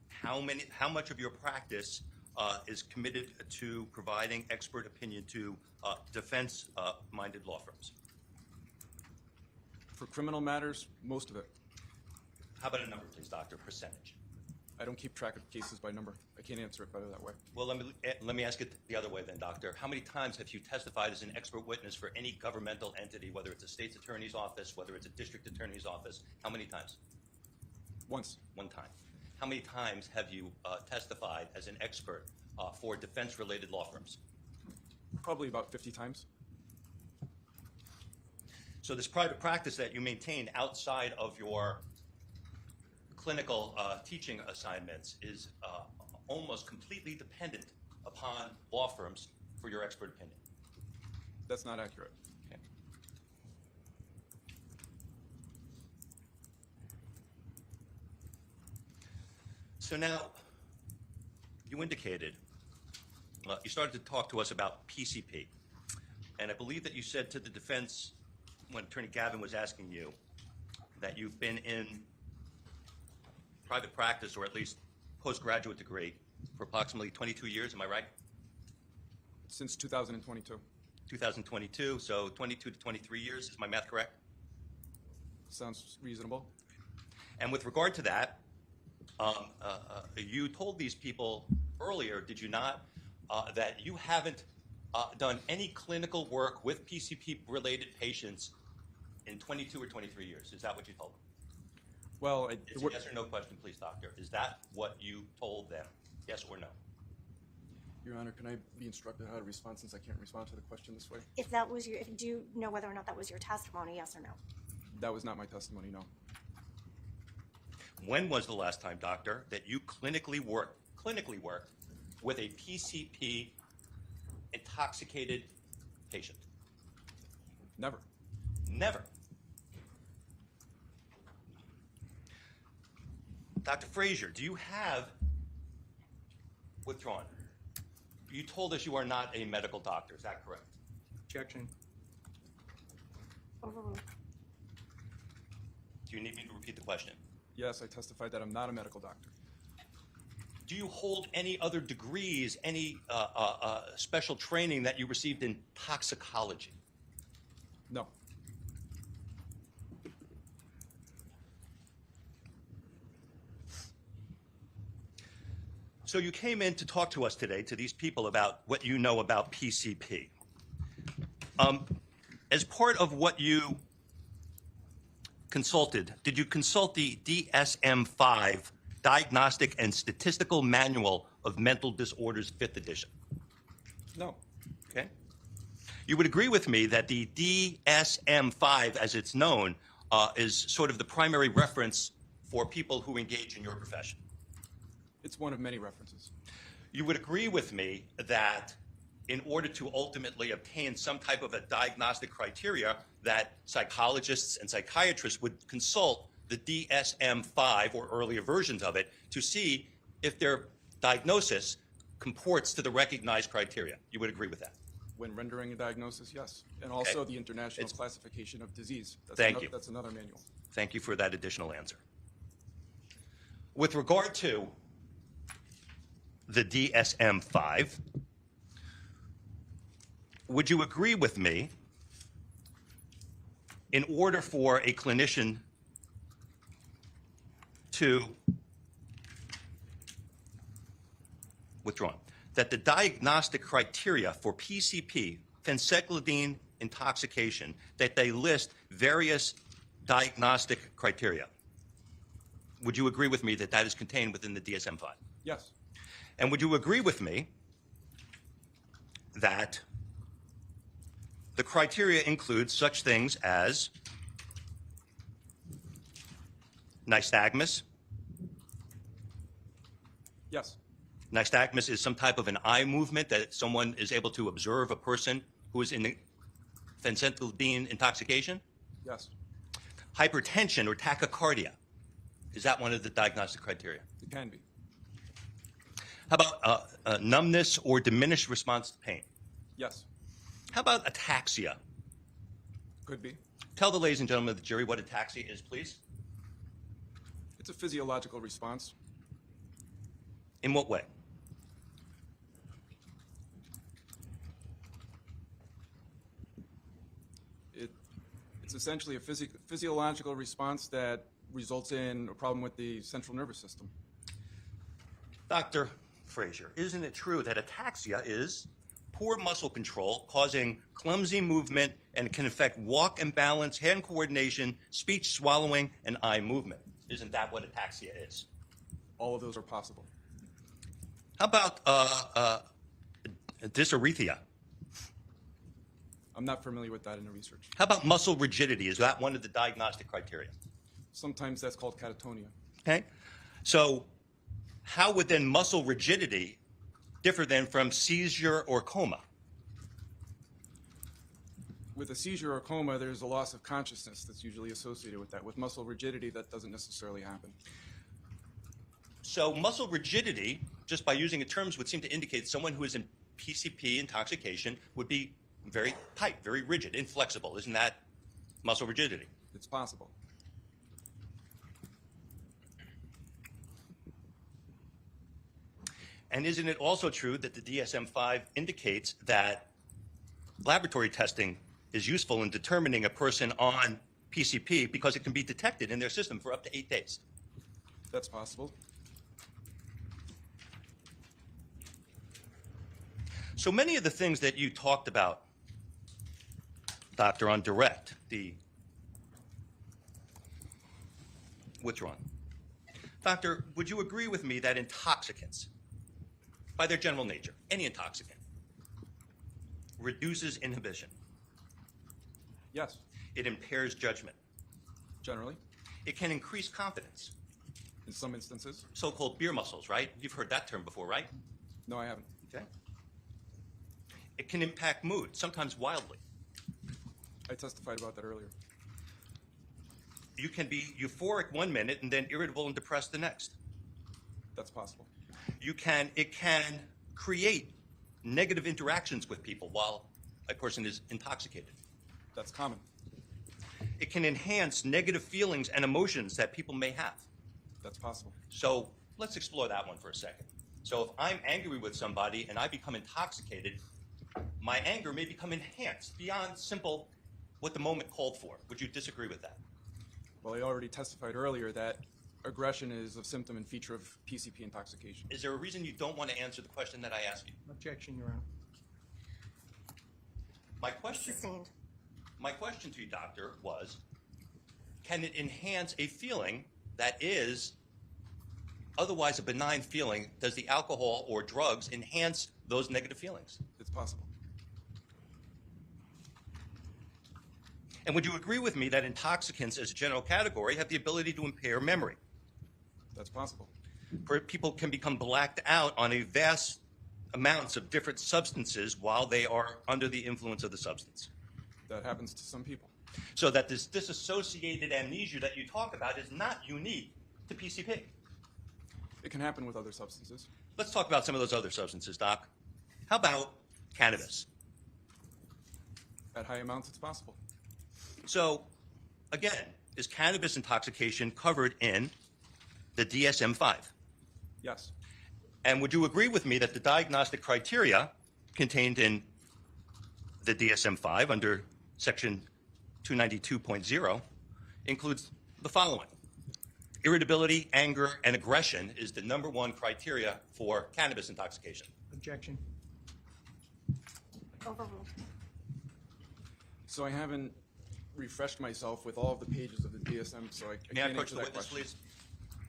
how much of your practice is committed to providing expert opinion to defense-minded law firms? For criminal matters, most of it. How about a number, please, doctor? Percentage. I don't keep track of cases by number. I can't answer it better that way. Well, let me ask it the other way then, doctor. How many times have you testified as an expert witness for any governmental entity, whether it's a state's attorney's office, whether it's a district attorney's office? How many times? Once. One time. How many times have you testified as an expert for defense-related law firms? Probably about 50 times. So this private practice that you maintain outside of your clinical teaching assignments is almost completely dependent upon law firms for your expert opinion. That's not accurate. Okay. So now, you indicated, you started to talk to us about PCP. And I believe that you said to the defense, when Attorney Gavin was asking you, that you've been in private practice, or at least postgraduate degree, for approximately 22 years. Am I right? Since 2022. 2022, so 22 to 23 years. Is my math correct? Sounds reasonable. And with regard to that, you told these people earlier, did you not, that you haven't done any clinical work with PCP-related patients in 22 or 23 years. Is that what you told them? Well, It's a yes or no question, please, doctor. Is that what you told them? Yes or no? Your Honor, can I be instructed how to respond since I can't respond to the question this way? If that was your, do you know whether or not that was your testimony, yes or no? That was not my testimony, no. When was the last time, doctor, that you clinically worked with a PCP intoxicated patient? Never. Never. Dr. Frazier, do you have withdrawn? You told us you are not a medical doctor, is that correct? Objection. Overruled. Do you need me to repeat the question? Yes, I testified that I'm not a medical doctor. Do you hold any other degrees, any special training that you received in toxicology? No. So you came in to talk to us today, to these people, about what you know about PCP. As part of what you consulted, did you consult the DSM-5 Diagnostic and Statistical Manual of Mental Disorders, 5th edition? No. Okay. You would agree with me that the DSM-5, as it's known, is sort of the primary reference for people who engage in your profession. It's one of many references. You would agree with me that in order to ultimately obtain some type of a diagnostic criteria, that psychologists and psychiatrists would consult the DSM-5 or earlier versions of it to see if their diagnosis comports to the recognized criteria. You would agree with that? When rendering a diagnosis, yes. And also the International Classification of Disease. Thank you. That's another manual. Thank you for that additional answer. With regard to the DSM-5, would you agree with me, in order for a clinician to withdraw, that the diagnostic criteria for PCP, phencyclidine intoxication, that they list various diagnostic criteria? Would you agree with me that that is contained within the DSM-5? Yes. And would you agree with me that the criteria include such things as nystagmus? Yes. Nystagmus is some type of an eye movement that someone is able to observe a person who is in phencyclidine intoxication? Yes. Hypertension or tachycardia, is that one of the diagnostic criteria? It can be. How about numbness or diminished response to pain? Yes. How about ataxia? Could be. Tell the ladies and gentlemen of the jury what ataxia is, please. It's a physiological response. In what way? It's essentially a physiological response that results in a problem with the central nervous system. Dr. Frazier, isn't it true that ataxia is poor muscle control causing clumsy movement and can affect walk and balance, hand coordination, speech, swallowing, and eye movement? Isn't that what ataxia is? All of those are possible. How about dysarthria? I'm not familiar with that in the research. How about muscle rigidity? Is that one of the diagnostic criteria? Sometimes that's called catatonia. Okay. So how would then muscle rigidity differ then from seizure or coma? With a seizure or coma, there's a loss of consciousness that's usually associated with that. With muscle rigidity, that doesn't necessarily happen. So muscle rigidity, just by using the terms, would seem to indicate someone who is in PCP intoxication would be very tight, very rigid, inflexible. Isn't that muscle rigidity? It's possible. And isn't it also true that the DSM-5 indicates that laboratory testing is useful in determining a person on PCP because it can be detected in their system for up to 8 days? That's possible. So many of the things that you talked about, Doctor, on direct, the withdrawn. Doctor, would you agree with me that intoxicants, by their general nature, any intoxicant, reduces inhibition? Yes, It impairs judgment. generally. It can increase confidence. In some instances. So-called beer muscles, right? You've heard that term before, right? No, I haven't. Okay. It can impact mood, sometimes wildly. I testified about that earlier. You can be euphoric 1 minute and then irritable and depressed the next. That's possible. It can create negative interactions with people while a person is intoxicated. That's common. It can enhance negative feelings and emotions that people may have. That's possible. So let's explore that one for a second. So if I'm angry with somebody and I become intoxicated, my anger may become enhanced beyond simple what the moment called for. Would you disagree with that? Well, I already testified earlier that aggression is a symptom and feature of PCP intoxication. Is there a reason you don't want to answer the question that I asked you? Objection, Your Honor. My question to you, Doctor, was, can it enhance a feeling that is otherwise a benign feeling? Does the alcohol or drugs enhance those negative feelings? It's possible. And would you agree with me that intoxicants as a general category have the ability to impair memory? That's possible. People can become blacked out on a vast amounts of different substances while they are under the influence of the substance. That happens to some people. So that this disassociated amnesia that you talk about is not unique to PCP. It can happen with other substances. Let's talk about some of those other substances, Doc. How about cannabis? At high amounts, it's possible. So, again, is cannabis intoxication covered in the DSM-5? Yes. And would you agree with me that the diagnostic criteria contained in the DSM-5 under Section 292.0 includes the following? Irritability, anger, and aggression is the #1 criteria for cannabis intoxication. Objection. Overruled. So I haven't refreshed myself with all of the pages of the DSM, so I May I can't approach answer the that witness, question. please?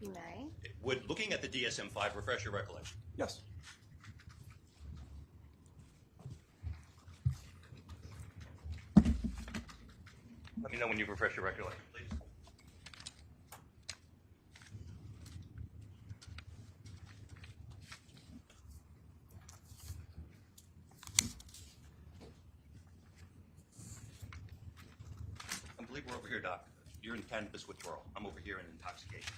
You may. Would looking at the DSM-5 refresh your recollection? Yes. Let me know when you refresh your recollection, please. I believe we're over here, Doc. You're in cannabis withdrawal. I'm over here in intoxication.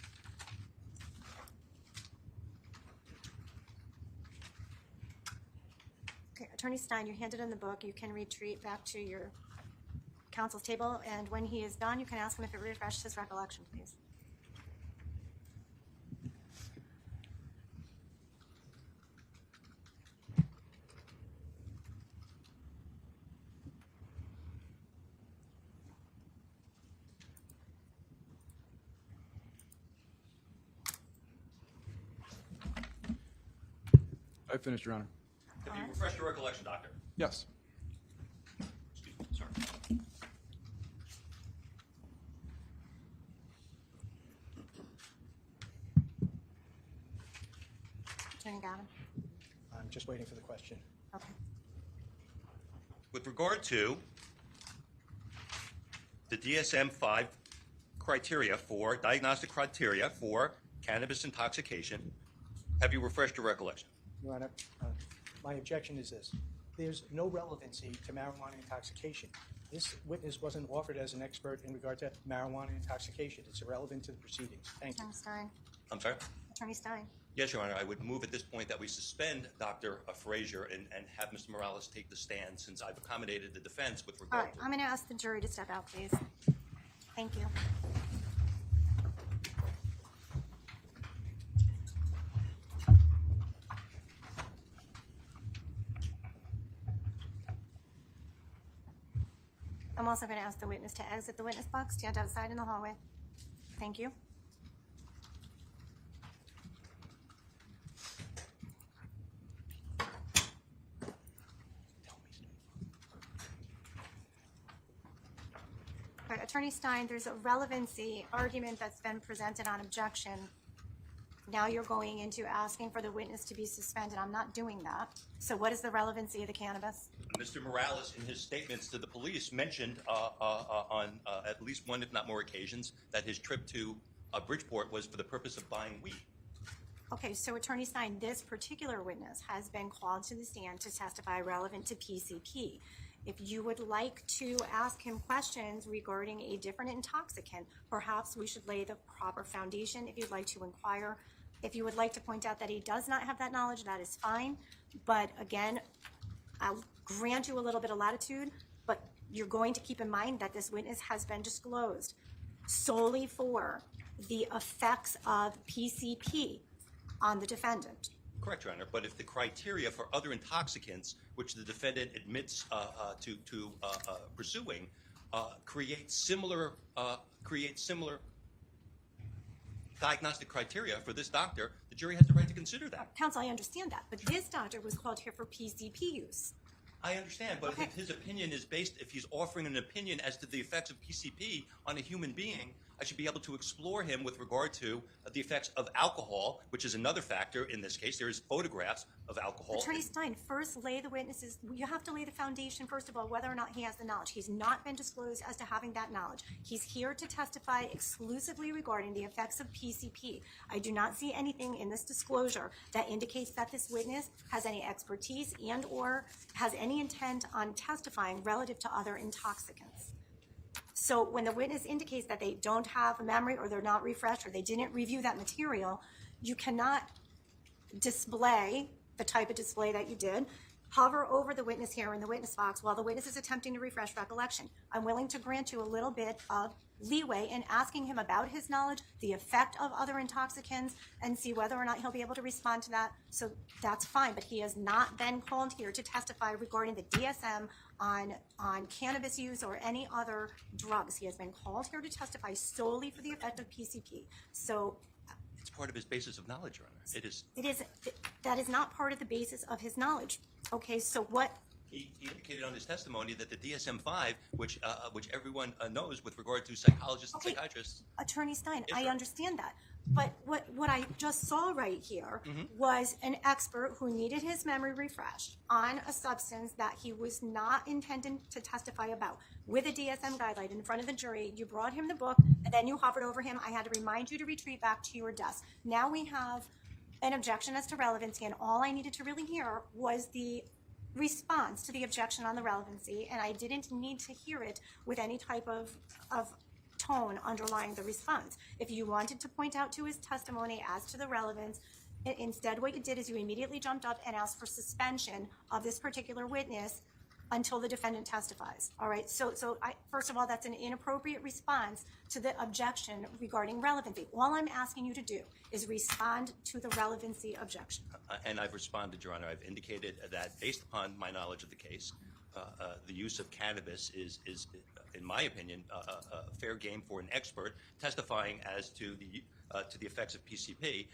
Okay, Attorney Stein, you handed in the book. You can retreat back to your counsel's table, and when he is done, you can ask him if it refreshed his recollection, please. I finished, Your Honor. Have you refreshed your recollection, Doctor? Yes. Excuse me, sorry. Attorney Gavin? I'm just waiting for the question. Okay. With regard to the DSM-5 criteria for, diagnostic criteria for cannabis intoxication, have you refreshed your recollection? Your Honor, my objection is this. There's no relevancy to marijuana intoxication. This witness wasn't offered as an expert in regard to marijuana intoxication. It's irrelevant to the proceedings. Thank you. Attorney Stein? I'm sorry? Attorney Stein. Yes, Your Honor. I would move at this point that we suspend Dr. Frazier and have Mr. Morales take the stand, since I've accommodated the defense with All regard right, to. I'm going to ask the jury to step out, please. Thank you. I'm also going to ask the witness to exit the witness box, stand outside in the hallway. Thank you. All right, Attorney Stein, there's a relevancy argument that's been presented on objection. Now you're going into asking for the witness to be suspended. I'm not doing that. So what is the relevancy of the cannabis? Mr. Morales, in his statements to the police, mentioned on at least one, if not more occasions, that his trip to Bridgeport was for the purpose of buying weed. Okay, so Attorney Stein, this particular witness has been called to the stand to testify relevant to PCP. If you would like to ask him questions regarding a different intoxicant, perhaps we should lay the proper foundation if you'd like to inquire. If you would like to point out that he does not have that knowledge, that is fine. But again, I'll grant you a little bit of latitude, but you're going to keep in mind that this witness has been disclosed solely for the effects of PCP on the defendant. Correct, Your Honor. But if the criteria for other intoxicants, which the defendant admits to pursuing, create similar diagnostic criteria for this doctor, the jury has the right to consider that. Counsel, I understand that, but this doctor was called here for PCP use. I understand, but Okay. if his opinion is based, if he's offering an opinion as to the effects of PCP on a human being, I should be able to explore him with regard to the effects of alcohol, which is another factor in this case. There is photographs of alcohol. Attorney Stein, first lay the witnesses, you have to lay the foundation, first of all, whether or not he has the knowledge. He's not been disclosed as to having that knowledge. He's here to testify exclusively regarding the effects of PCP. I do not see anything in this disclosure that indicates that this witness has any expertise and or has any intent on testifying relative to other intoxicants. So when the witness indicates that they don't have a memory or they're not refreshed or they didn't review that material, you cannot display the type of display that you did. Hover over the witness here in the witness box while the witness is attempting to refresh recollection. I'm willing to grant you a little bit of leeway in asking him about his knowledge, the effect of other intoxicants, and see whether or not he'll be able to respond to that. So that's fine, but he has not been called here to testify regarding the DSM on cannabis use or any other drugs. He has been called here to testify solely for the effect of PCP. So It's part of his basis of knowledge, Your Honor. It is. that is not part of the basis of his knowledge. Okay, so what? He indicated on his testimony that the DSM-5, which everyone knows with regard to psychologists and Okay. psychiatrists. Attorney Stein, Yes, I sir. understand that. But what I just saw right here was an expert who needed his memory refreshed on a substance that he was not intending to testify about. With a DSM guideline in front of the jury, you brought him the book, and then you hovered over him. I had to remind you to retreat back to your desk. Now we have an objection as to relevancy, and all I needed to really hear was the response to the objection on the relevancy, and I didn't need to hear it with any type of tone underlying the response. If you wanted to point out to his testimony as to the relevance, instead what you did is you immediately jumped up and asked for suspension of this particular witness until the defendant testifies. All right, so first of all, that's an inappropriate response to the objection regarding relevancy. All I'm asking you to do is respond to the relevancy objection. And I've responded, Your Honor. I've indicated that based upon my knowledge of the case, the use of cannabis is in my opinion, fair game for an expert testifying as to the effects of PCP,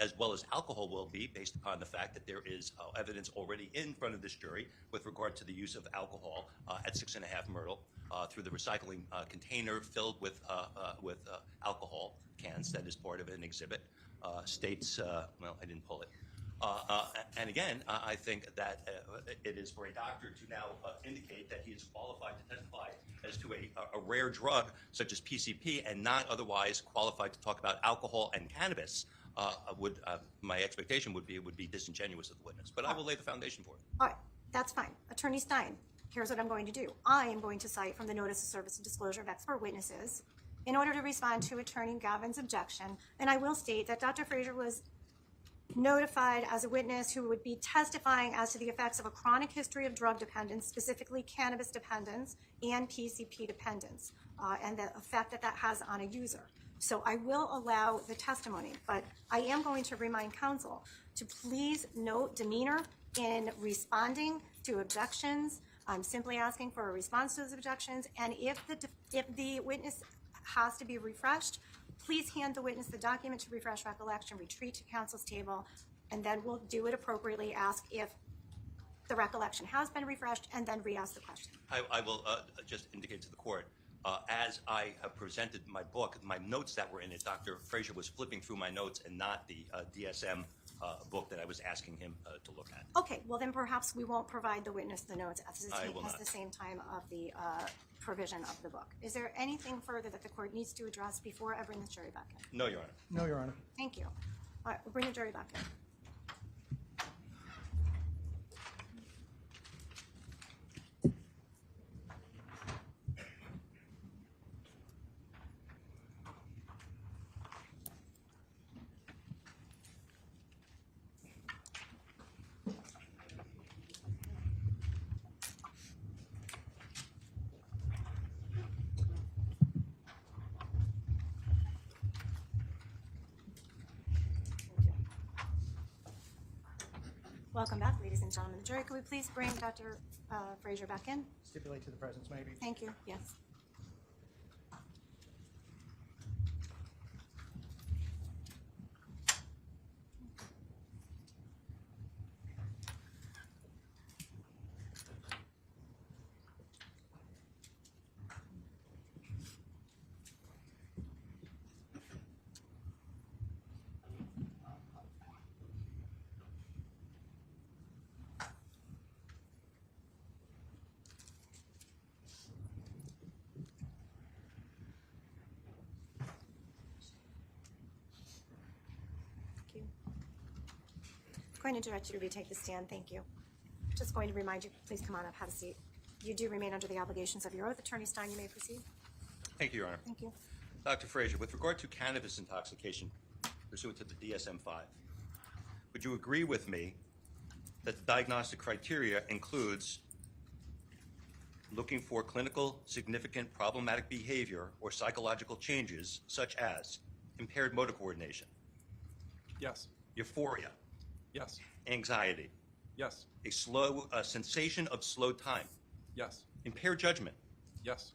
as well as alcohol will be, based upon the fact that there is evidence already in front of this jury with regard to the use of alcohol at 6.5 Myrtle through the recycling container filled with alcohol cans that is part of an exhibit. States, well, I didn't pull it. And again, I think that it is for a doctor to now indicate that he is qualified to testify as to a rare drug such as PCP and not otherwise qualified to talk about alcohol and cannabis. My expectation would be it would be disingenuous of the witness. But I will lay the foundation for it. All right, that's fine. Attorney Stein, here's what I'm going to do. I am going to cite from the Notice of Service and Disclosure of Expert Witnesses in order to respond to Attorney Gavin's objection. And I will state that Dr. Frazier was notified as a witness who would be testifying as to the effects of a chronic history of drug dependence, specifically cannabis dependence and PCP dependence, and the effect that that has on a user. So I will allow the testimony, but I am going to remind counsel to please note demeanor in responding to objections. I'm simply asking for a response to those objections, and if the witness has to be refreshed, please hand the witness the document to refresh recollection, retreat to counsel's table, and then we'll do it appropriately, ask if the recollection has been refreshed, and then re-ask the question. I will just indicate to the court, as I have presented my book, my notes that were in it, Dr. Frazier was flipping through my notes and not the DSM book that I was asking him to look at. Okay, well then perhaps we won't provide the witness the notes at the same time of the provision of the book. Is there anything further that the court needs to address before I bring the jury back in? No, Your Honor. No, Your Honor. Thank you. All right, we'll bring the jury back in. Welcome back, ladies and gentlemen. The jury, could we please bring Dr. Frazier back in? Stipulate to the presence, maybe. Thank you. Yes. I'm going to direct you to retake the stand. Thank you. Just going to remind you, please come on up, have a seat. You do remain under the obligations of your oath. Attorney Stein, you may proceed. Thank you, Your Honor. Thank you. Dr. Frazier, with regard to cannabis intoxication pursuant to the DSM-5, would you agree with me that the diagnostic criteria includes looking for clinical significant problematic behavior or psychological changes such as impaired motor coordination, Yes. euphoria, Yes. anxiety, Yes. a sensation of slow time, Yes. impaired judgment, Yes.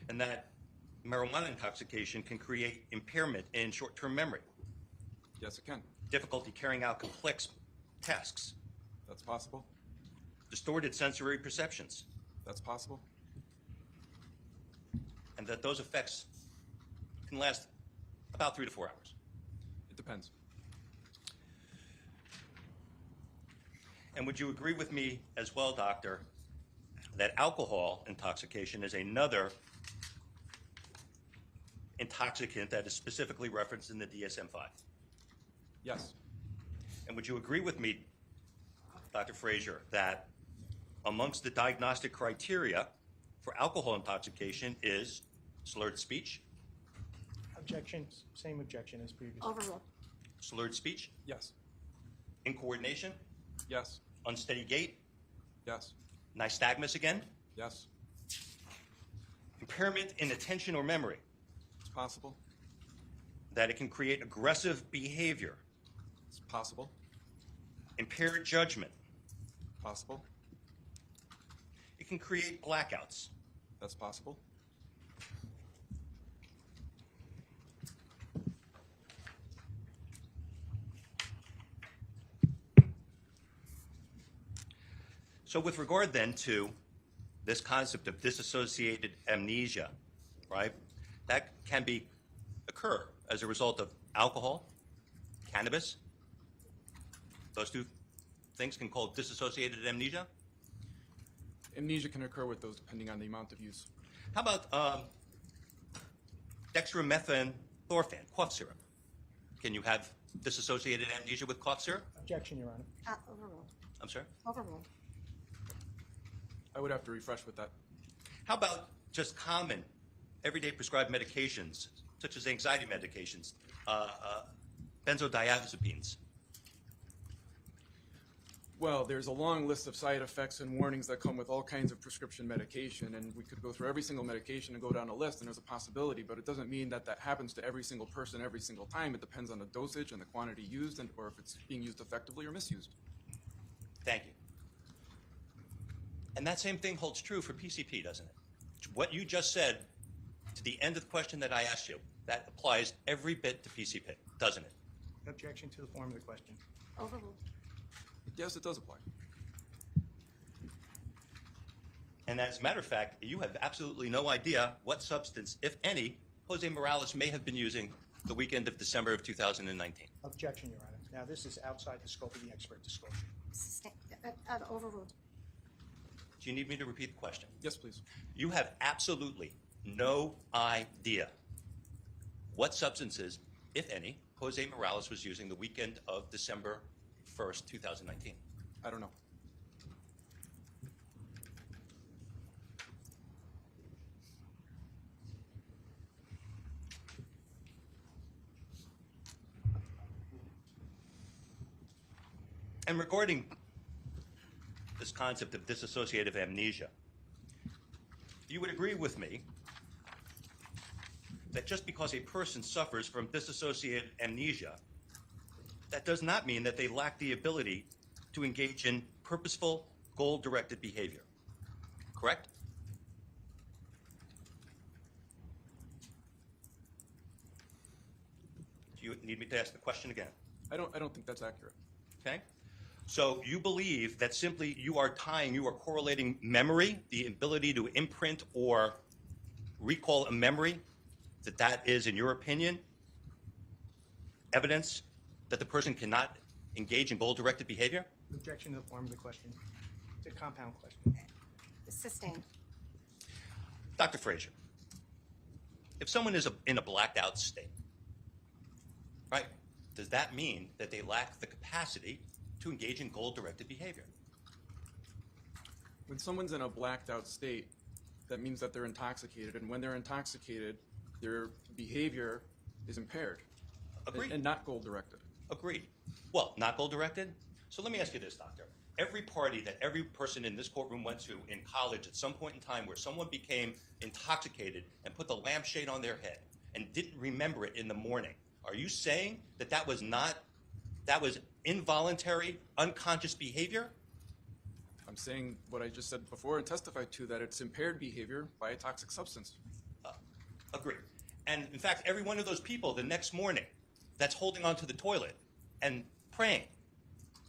and that marijuana intoxication can create impairment in short-term memory, Yes, it can. difficulty carrying out complex tasks, That's possible. distorted sensory perceptions, That's possible. and that those effects can last about 3 to 4 hours. It depends. And would you agree with me as well, doctor, that alcohol intoxication is another intoxicant that is specifically referenced in the DSM-5? Yes. And would you agree with me, Dr. Frazier, that amongst the diagnostic criteria for alcohol intoxication is slurred speech, Objection, same objection as previous. Overruled. slurred speech, Yes. incoordination, Yes. unsteady gait, Yes. nystagmus again, Yes. impairment in attention or memory, It's possible. that it can create aggressive behavior, It's possible. impaired judgment, Possible. it can create blackouts, That's possible. So with regard then to this concept of disassociated amnesia, right, that can occur as a result of alcohol, cannabis. Those two things can call disassociated amnesia. Amnesia can occur with those depending on the amount of use. How about dextromethorphan, cough syrup? Can you have disassociated amnesia with cough syrup? Objection, Your Honor. Overruled. I'm sorry? Overruled. I would have to refresh with that. How about just common, everyday prescribed medications, such as anxiety medications, benzodiazepines? Well, there's a long list of side effects and warnings that come with all kinds of prescription medication, and we could go through every single medication and go down a list, and there's a possibility, but it doesn't mean that that happens to every single person every single time. It depends on the dosage and the quantity used, and or if it's being used effectively or misused. Thank you. And that same thing holds true for PCP, doesn't it? What you just said to the end of the question that I asked you, that applies every bit to PCP, doesn't it? Objection to the form of the question. Overruled. Yes, it does apply. And as a matter of fact, you have absolutely no idea what substance, if any, Jose Morales may have been using the weekend of December of 2019. Objection, Your Honor. Now, this is outside the scope of the expert disclosure. Overruled. Do you need me to repeat the question? Yes, please. You have absolutely no idea what substances, if any, Jose Morales was using the weekend of December 1st, 2019. I don't know. And regarding this concept of dissociative amnesia, you would agree with me that just because a person suffers from dissociative amnesia, that does not mean that they lack the ability to engage in purposeful, goal-directed behavior. Correct? Do you need me to ask the question again? I don't think that's accurate. Okay? So you believe that simply you are correlating memory, the ability to imprint or recall a memory, that is, in your opinion, evidence that the person cannot engage in goal-directed behavior? Objection to the form of the question. It's a compound question. Sustained. Dr. Frazier, if someone is in a blacked out state, right, does that mean that they lack the capacity to engage in goal-directed behavior? When someone's in a blacked out state, that means that they're intoxicated, and when they're intoxicated, their behavior is impaired. Agreed. And not goal-directed. Agreed. Well, not goal-directed? So let me ask you this, doctor. Every party that every person in this courtroom went to in college at some point in time where someone became intoxicated and put the lampshade on their head and didn't remember it in the morning, are you saying that that was involuntary, unconscious behavior? I'm saying what I just said before and testified to, that it's impaired behavior by a toxic substance. Agreed. And in fact, every one of those people the next morning that's holding onto the toilet and praying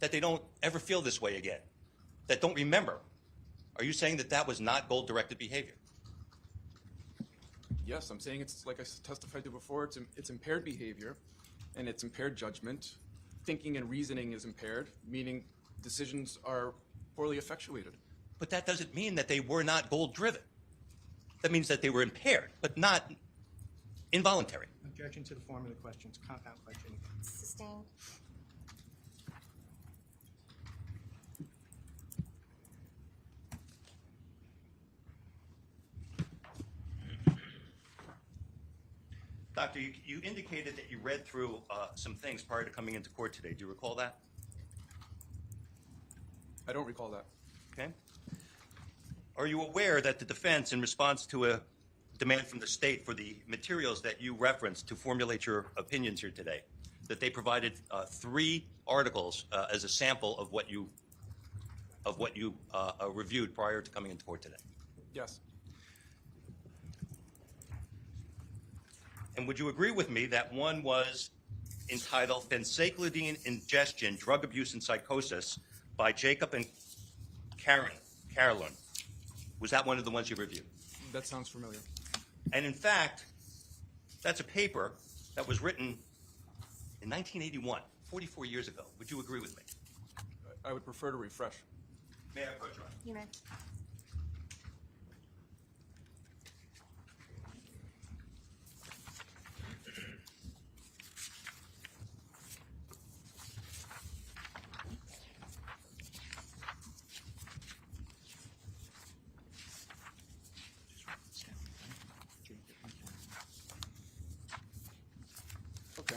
that they don't ever feel this way again, that don't remember, are you saying that that was not goal-directed behavior? Yes, I'm saying it's, like I testified to before, it's impaired behavior and it's impaired judgment. Thinking and reasoning is impaired, meaning decisions are poorly effectuated. But that doesn't mean that they were not goal-driven. That means that they were impaired, but not involuntary. Objection to the form of the question. It's a compound question. Sustained. Doctor, you indicated that you read through some things prior to coming into court today. Do you recall that? I don't recall that. Okay. Are you aware that the defense, in response to a demand from the state for the materials that you referenced to formulate your opinions here today, that they provided 3 articles as a sample of what you reviewed prior to coming into court today? Yes. And would you agree with me that one was entitled Benzaclidine Ingestion, Drug Abuse and Psychosis by Jacob and Carolyn? Was that one of the ones you reviewed? That sounds familiar. And in fact, that's a paper that was written in 1981, 44 years ago. Would you agree with me? I would prefer to refresh. May I approach you? You may.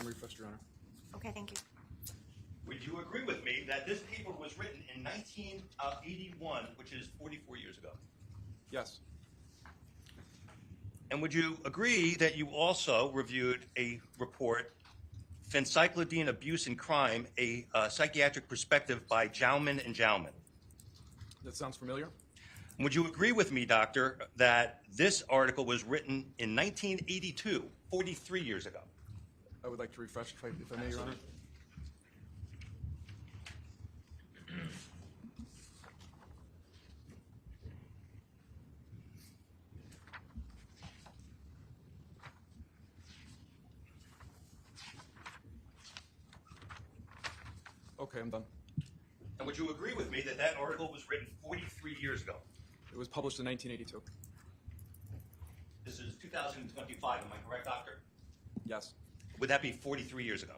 I'm refreshed, Your Honor. Okay, thank you. Would you agree with me that this paper was written in 1981, which is 44 years ago? Yes. And would you agree that you also reviewed a report, Phencyclidine Abuse and Crime, a psychiatric perspective by Jauman and Jauman? That sounds familiar? Would you agree with me, Doctor, that this article was written in 1982, 43 years ago? I would like to refresh if I may, Your Honor. Okay, I'm done. And would you agree with me that that article was written 43 years ago? It was published in 1982. This is 2025, am I correct, Doctor? Yes. Would that be 43 years ago?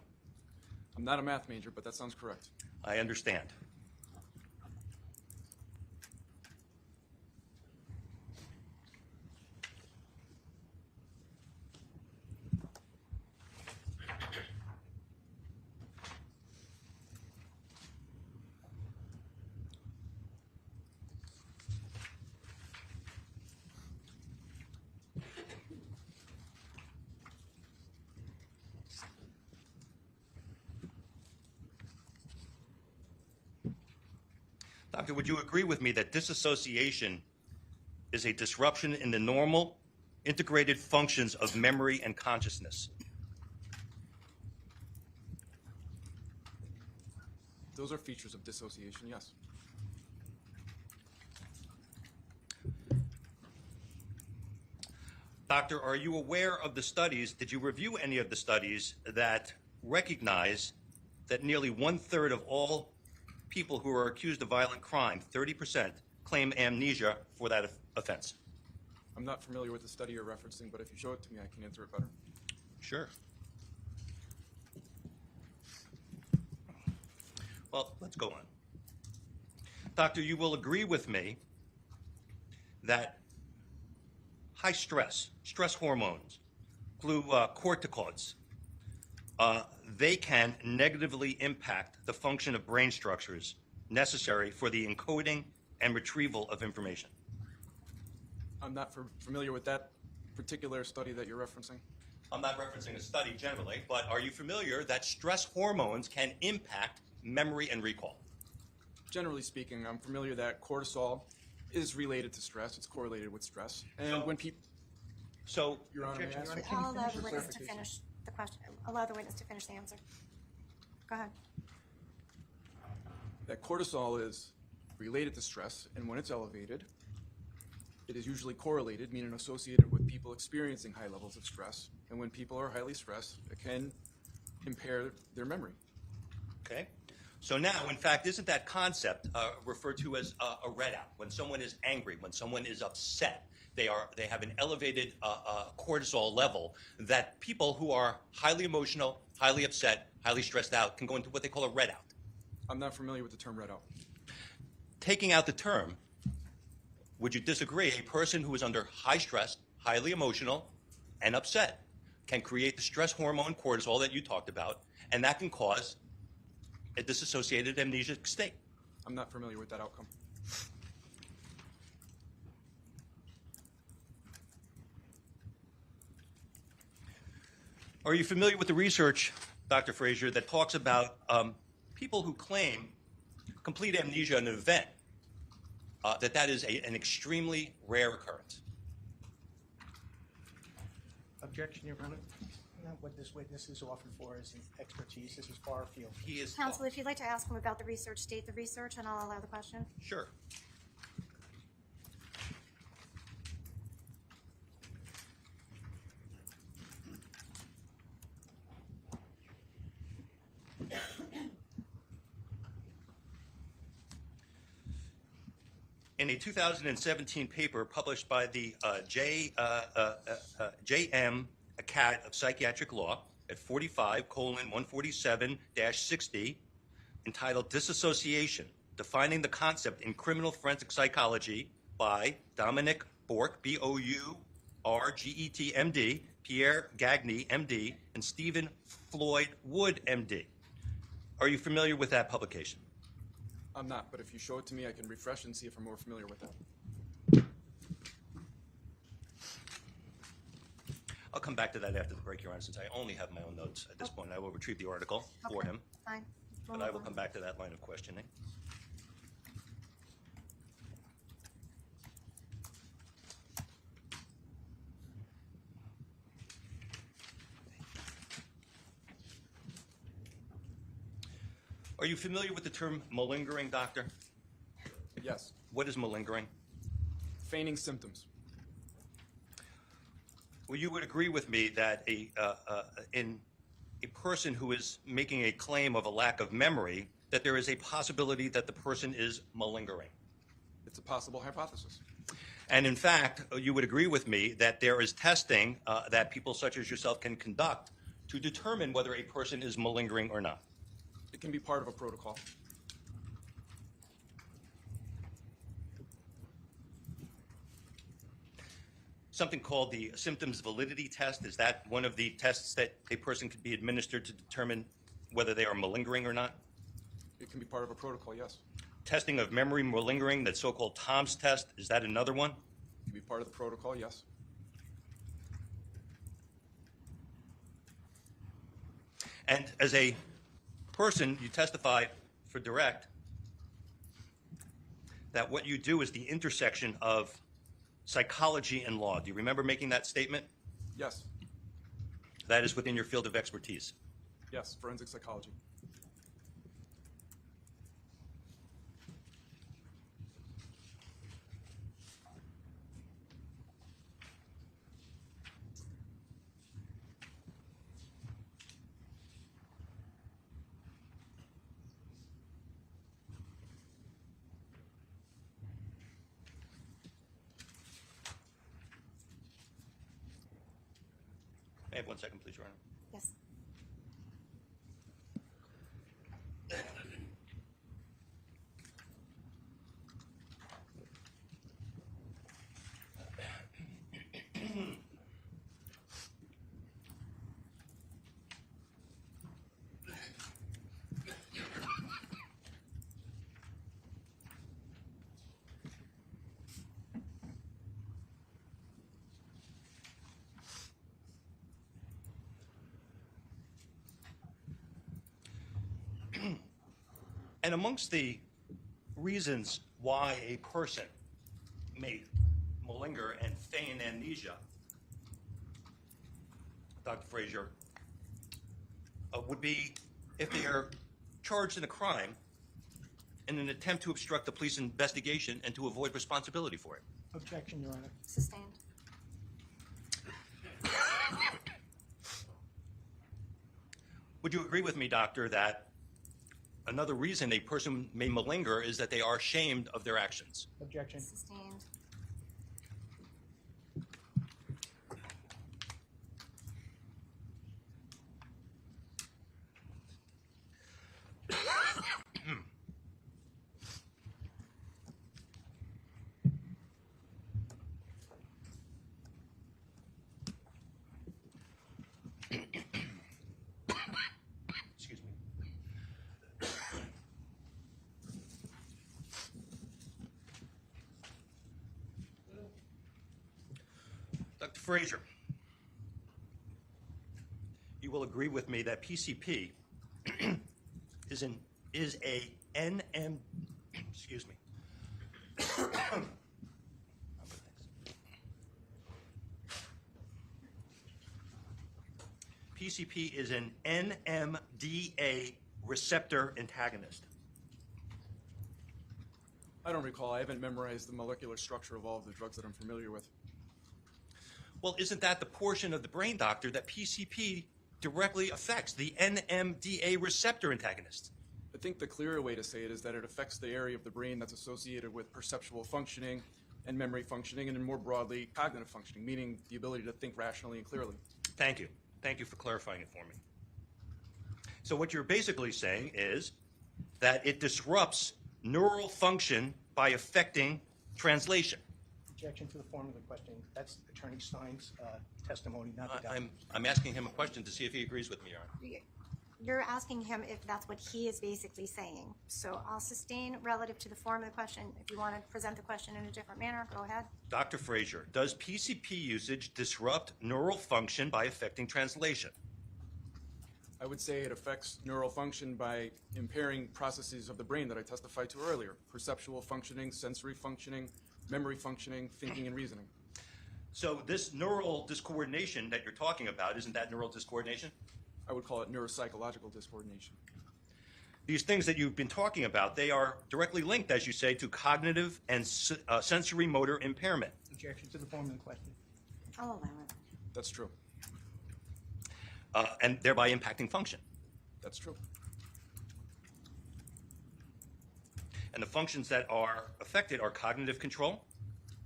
I'm not a math major, but that sounds correct. I understand. Doctor, would you agree with me that disassociation is a disruption in the normal, integrated functions of memory and consciousness? Those are features of dissociation, yes. Doctor, are you aware of the studies, did you review any of the studies that recognize that nearly 1/3 of all people who are accused of violent crime, 30%, claim amnesia for that offense? I'm not familiar with the study you're referencing, but if you show it to me, I can answer it better. Sure. Well, let's go on. Doctor, you will agree with me that high stress hormones, corticoids, they can negatively impact the function of brain structures necessary for the encoding and retrieval of information. I'm not familiar with that particular study that you're referencing. I'm not referencing a study generally, but are you familiar that stress hormones can impact memory and recall? Generally speaking, I'm familiar that cortisol is related to stress. It's correlated with stress. And when people... So, Your Honor, may I ask you- I'll allow the for witness to clarification? finish the question. Allow the witness to finish the answer. Go ahead. That cortisol is related to stress, and when it's elevated, it is usually correlated, meaning associated with people experiencing high levels of stress. And when people are highly stressed, it can impair their memory. okay. So now, in fact, isn't that concept referred to as a readout? When someone is angry, when someone is upset, they have an elevated cortisol level that people who are highly emotional, highly upset, highly stressed out can go into what they call a readout. I'm not familiar with the term readout. Taking out the term, would you disagree a person who is under high stress, highly emotional, and upset can create the stress hormone cortisol that you talked about, and that can cause a disassociated amnesic state? I'm not familiar with that outcome. Are you familiar with the research, Dr. Frazier, that talks about people who claim complete amnesia in an event, that is an extremely rare occurrence? Objection, Your Honor. Not what this witness is offered for is expertise. This is far afield. He is Counsel, if you'd like to ask him about the research, state the research, and I'll allow the question. Sure. In a 2017 paper published by the J.M. Acad of Psychiatric Law at 45:147-60, entitled Disassociation, Defining the Concept in Criminal Forensic Psychology by Dominic Bork, B-O-U-R-G-E-T-M-D, Pierre Gagny, MD, and Stephen Floyd Wood, MD. Are you familiar with that publication? I'm not, but if you show it to me, I can refresh and see if I'm more familiar with that. I'll come back to that after the break, Your Honor, since I only have my own notes at this point. I will retrieve the article for Okay, him, Fine. but I will come back to that line of questioning. Are you familiar with the term malingering, doctor? Yes. What is malingering? Feigning symptoms. Well, you would agree with me that in a person who is making a claim of a lack of memory, that there is a possibility that the person is malingering. It's a possible hypothesis. And in fact, you would agree with me that there is testing that people such as yourself can conduct to determine whether a person is malingering or not. It can be part of a protocol. Something called the symptoms validity test, is that one of the tests that a person could be administered to determine whether they are malingering or not? It can be part of a protocol, yes. Testing of memory malingering, that so-called Tom's test, is that another one? It can be part of the protocol, yes. And as a person, you testify for direct that what you do is the intersection of psychology and law. Do you remember making that statement? Yes. That is within your field of expertise. Yes, forensic psychology. May I have 1 second, please, Your Honor? Yes. And amongst the reasons why a person may malinger and feign amnesia, Dr. Frazier, would be if they are charged in a crime in an attempt to obstruct the police investigation and to avoid responsibility for it. Objection, Your Honor. Sustained. Would you agree with me, Doctor, that another reason a person may malinger is that they are ashamed of their actions? Objection. Sustained. Excuse me. Dr. Frazier, you will agree with me that PCP is a NM, excuse me. PCP is an NMDA receptor antagonist. I don't recall. I haven't memorized the molecular structure of all of the drugs that I'm familiar with. Well, isn't that the portion of the brain, doctor, that PCP directly affects, the NMDA receptor antagonist? I think the clearer way to say it is that it affects the area of the brain that's associated with perceptual functioning and memory functioning, and then more broadly, cognitive functioning, meaning the ability to think rationally and clearly. Thank you. Thank you for clarifying it for me. So what you're basically saying is that it disrupts neural function by affecting translation. Objection to the form of the questioning. That's Attorney Stein's testimony, not the document. I'm asking him a question to see if he agrees with me, Your Honor. You're asking him if that's what he is basically saying. So I'll sustain relative to the form of the question. If you want to present the question in a different manner, go ahead. Dr. Frazier, does PCP usage disrupt neural function by affecting translation? I would say it affects neural function by impairing processes of the brain that I testified to earlier: perceptual functioning, sensory functioning, memory functioning, thinking and reasoning. So this neural discoordination that you're talking about, isn't that neural discoordination? I would call it neuropsychological discoordination. These things that you've been talking about, they are directly linked, as you say, to cognitive and sensory motor impairment. Objection to the form of the question. I'll allow it. That's true. And thereby impacting function. That's true. And the functions that are affected are cognitive control,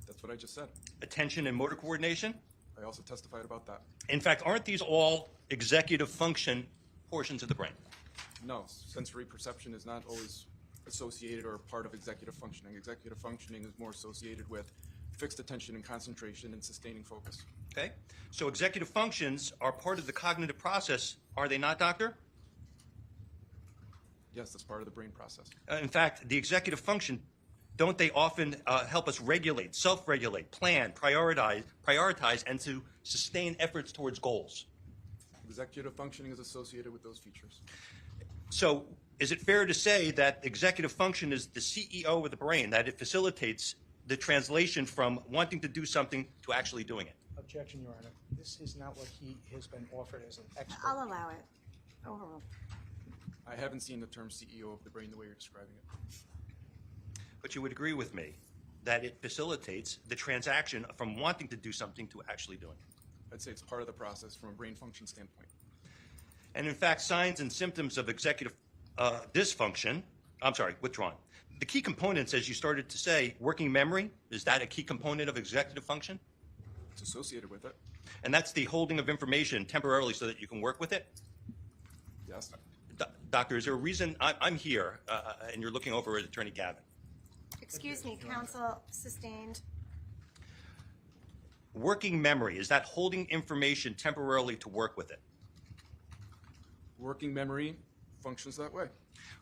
That's what I just said. attention and motor coordination. I also testified about that. In fact, aren't these all executive function portions of the brain? No, sensory perception is not always associated or part of executive functioning. Executive functioning is more associated with fixed attention and concentration and sustaining focus. Okay? So executive functions are part of the cognitive process, are they not, doctor? Yes, that's part of the brain process. In fact, the executive function, don't they often help us regulate, self-regulate, plan, prioritize, and to sustain efforts towards goals? Executive functioning is associated with those features. So is it fair to say that executive function is the CEO of the brain, that it facilitates the translation from wanting to do something to actually doing it? Objection, Your Honor. This is not what he has been offered as an expert. I'll allow it. Overruled. I haven't seen the term CEO of the brain the way you're describing it. But you would agree with me that it facilitates the transaction from wanting to do something to actually doing it. I'd say it's part of the process from a brain function standpoint. And in fact, signs and symptoms of executive dysfunction, withdrawn. The key components, as you started to say, working memory, is that a key component of executive function? It's associated with it. And that's the holding of information temporarily so that you can work with it? Yes. Doctor, is there a reason I'm here and you're looking over at Attorney Gavin? Excuse me, counsel sustained. Working memory, is that holding information temporarily to work with it? Working memory functions that way.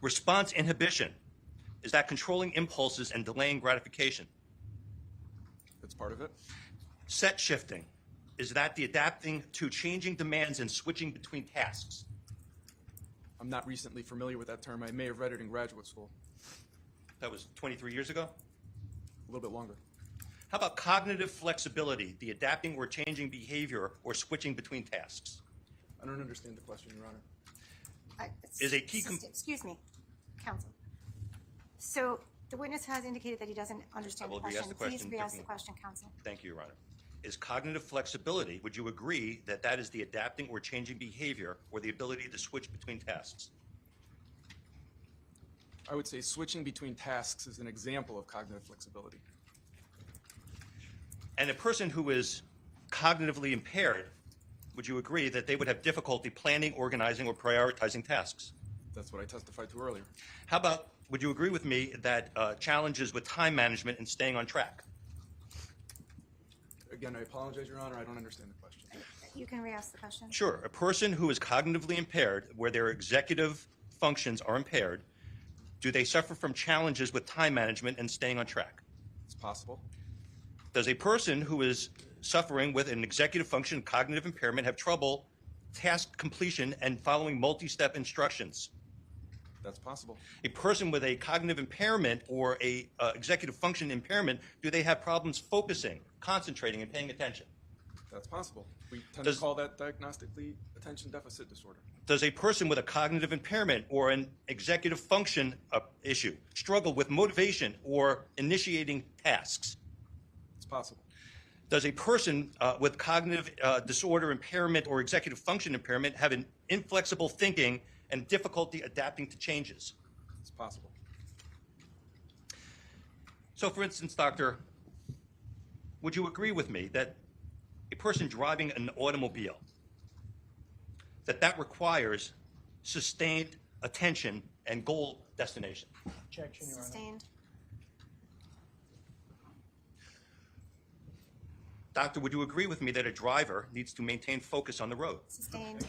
Response inhibition, is that controlling impulses and delaying gratification? That's part of it. Set shifting, is that the adapting to changing demands and switching between tasks? I'm not recently familiar with that term. I may have read it in graduate school. That was 23 years ago? A little bit longer. How about cognitive flexibility, the adapting or changing behavior or switching between tasks? I don't understand the question, Your Honor. Is a key Excuse me, counsel. So the witness has indicated that he doesn't understand I will the re-ask question. the Please question re-ask the differently. question, counsel. Thank you, Your Honor. Is cognitive flexibility, would you agree that that is the adapting or changing behavior or the ability to switch between tasks? I would say switching between tasks is an example of cognitive flexibility. And a person who is cognitively impaired, would you agree that they would have difficulty planning, organizing, or prioritizing tasks? That's what I testified to earlier. How about, would you agree with me that challenges with time management and staying on track? Again, I apologize, Your Honor. I don't understand the question. You can re-ask the question. Sure. A person who is cognitively impaired, where their executive functions are impaired, do they suffer from challenges with time management and staying on track? It's possible. Does a person who is suffering with an executive function cognitive impairment have trouble task completion and following multi-step instructions? That's possible. A person with a cognitive impairment or a executive function impairment, do they have problems focusing, concentrating, and paying attention? That's possible. We tend Does- to call that diagnostically attention deficit disorder. Does a person with a cognitive impairment or an executive function issue struggle with motivation or initiating tasks? It's possible. Does a person with cognitive disorder impairment or executive function impairment have an inflexible thinking and difficulty adapting to changes? It's possible. So, for instance, doctor, would you agree with me that a person driving an automobile, that requires sustained attention and goal destination? Objection, Your Honor. Sustained. Doctor, would you agree with me that a driver needs to maintain focus on the road? Sustained.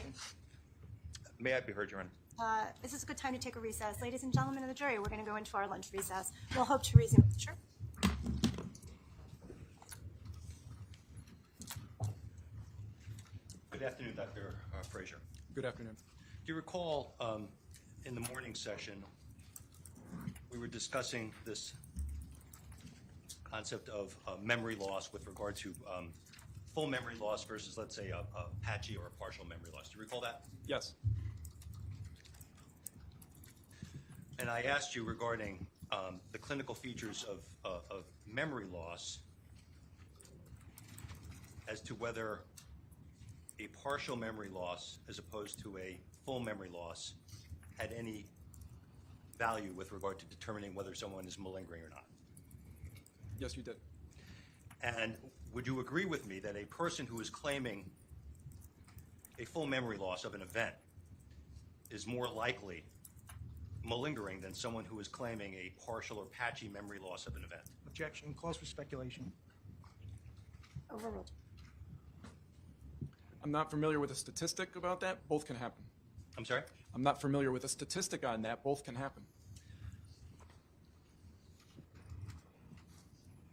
May I be heard, Your Honor? This is a good time to take a recess. Ladies and gentlemen of the jury, we're going to go into our lunch recess. We'll hope to resume. Sure. Good afternoon, Dr. Frazier. Good afternoon. Do you recall in the morning session, we were discussing this concept of memory loss with regard to full memory loss versus, let's say, a patchy or a partial memory loss. Do you recall that? Yes. And I asked you regarding the clinical features of memory loss as to whether a partial memory loss as opposed to a full memory loss had any value with regard to determining whether someone is malingering or not. Yes, you did. And would you agree with me that a person who is claiming a full memory loss of an event is more likely malingering than someone who is claiming a partial or patchy memory loss of an event? Objection, calls for speculation. Overruled. I'm not familiar with a statistic about that. Both can happen. I'm sorry? I'm not familiar with a statistic on that. Both can happen.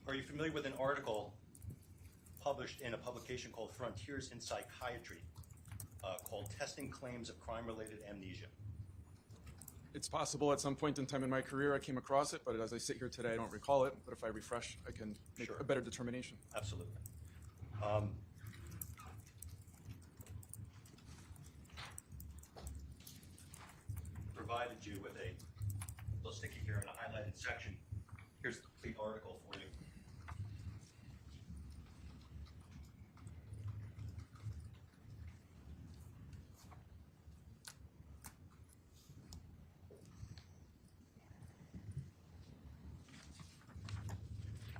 Are you familiar with an article published in a publication called Frontiers in Psychiatry called Testing Claims of Crime-Related Amnesia? It's possible at some point in time in my career I came across it, but as I sit here today, I don't recall it. But if I refresh, I can make Sure. a better determination. Absolutely. Provided you with a little sticky here in a highlighted section. Here's the complete article for you.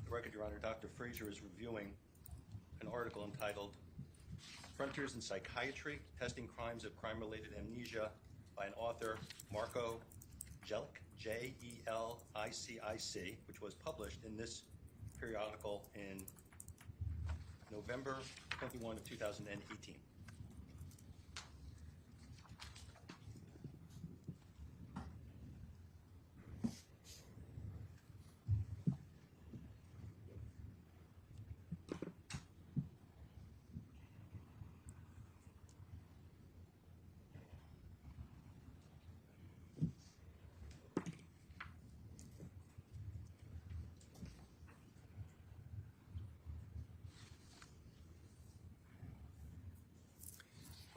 The record, Your Honor, Dr. Frazier is reviewing an article entitled Frontiers in Psychiatry, Testing Crimes of Crime-Related Amnesia by an author, Marco Jelic, J-E-L-I-C-I-C, which was published in this periodical in November 21 of 2018.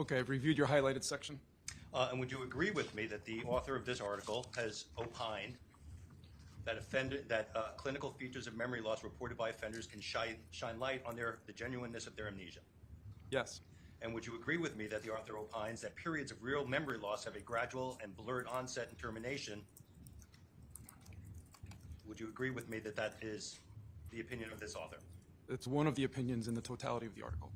Okay, I've reviewed your highlighted section. And would you agree with me that the author of this article has opined that clinical features of memory loss reported by offenders can shine light on the genuineness of their amnesia? Yes. And would you agree with me that the author opines that periods of real memory loss have a gradual and blurred onset and termination? Would you agree with me that that is the opinion of this author? It's one of the opinions in the totality of the article.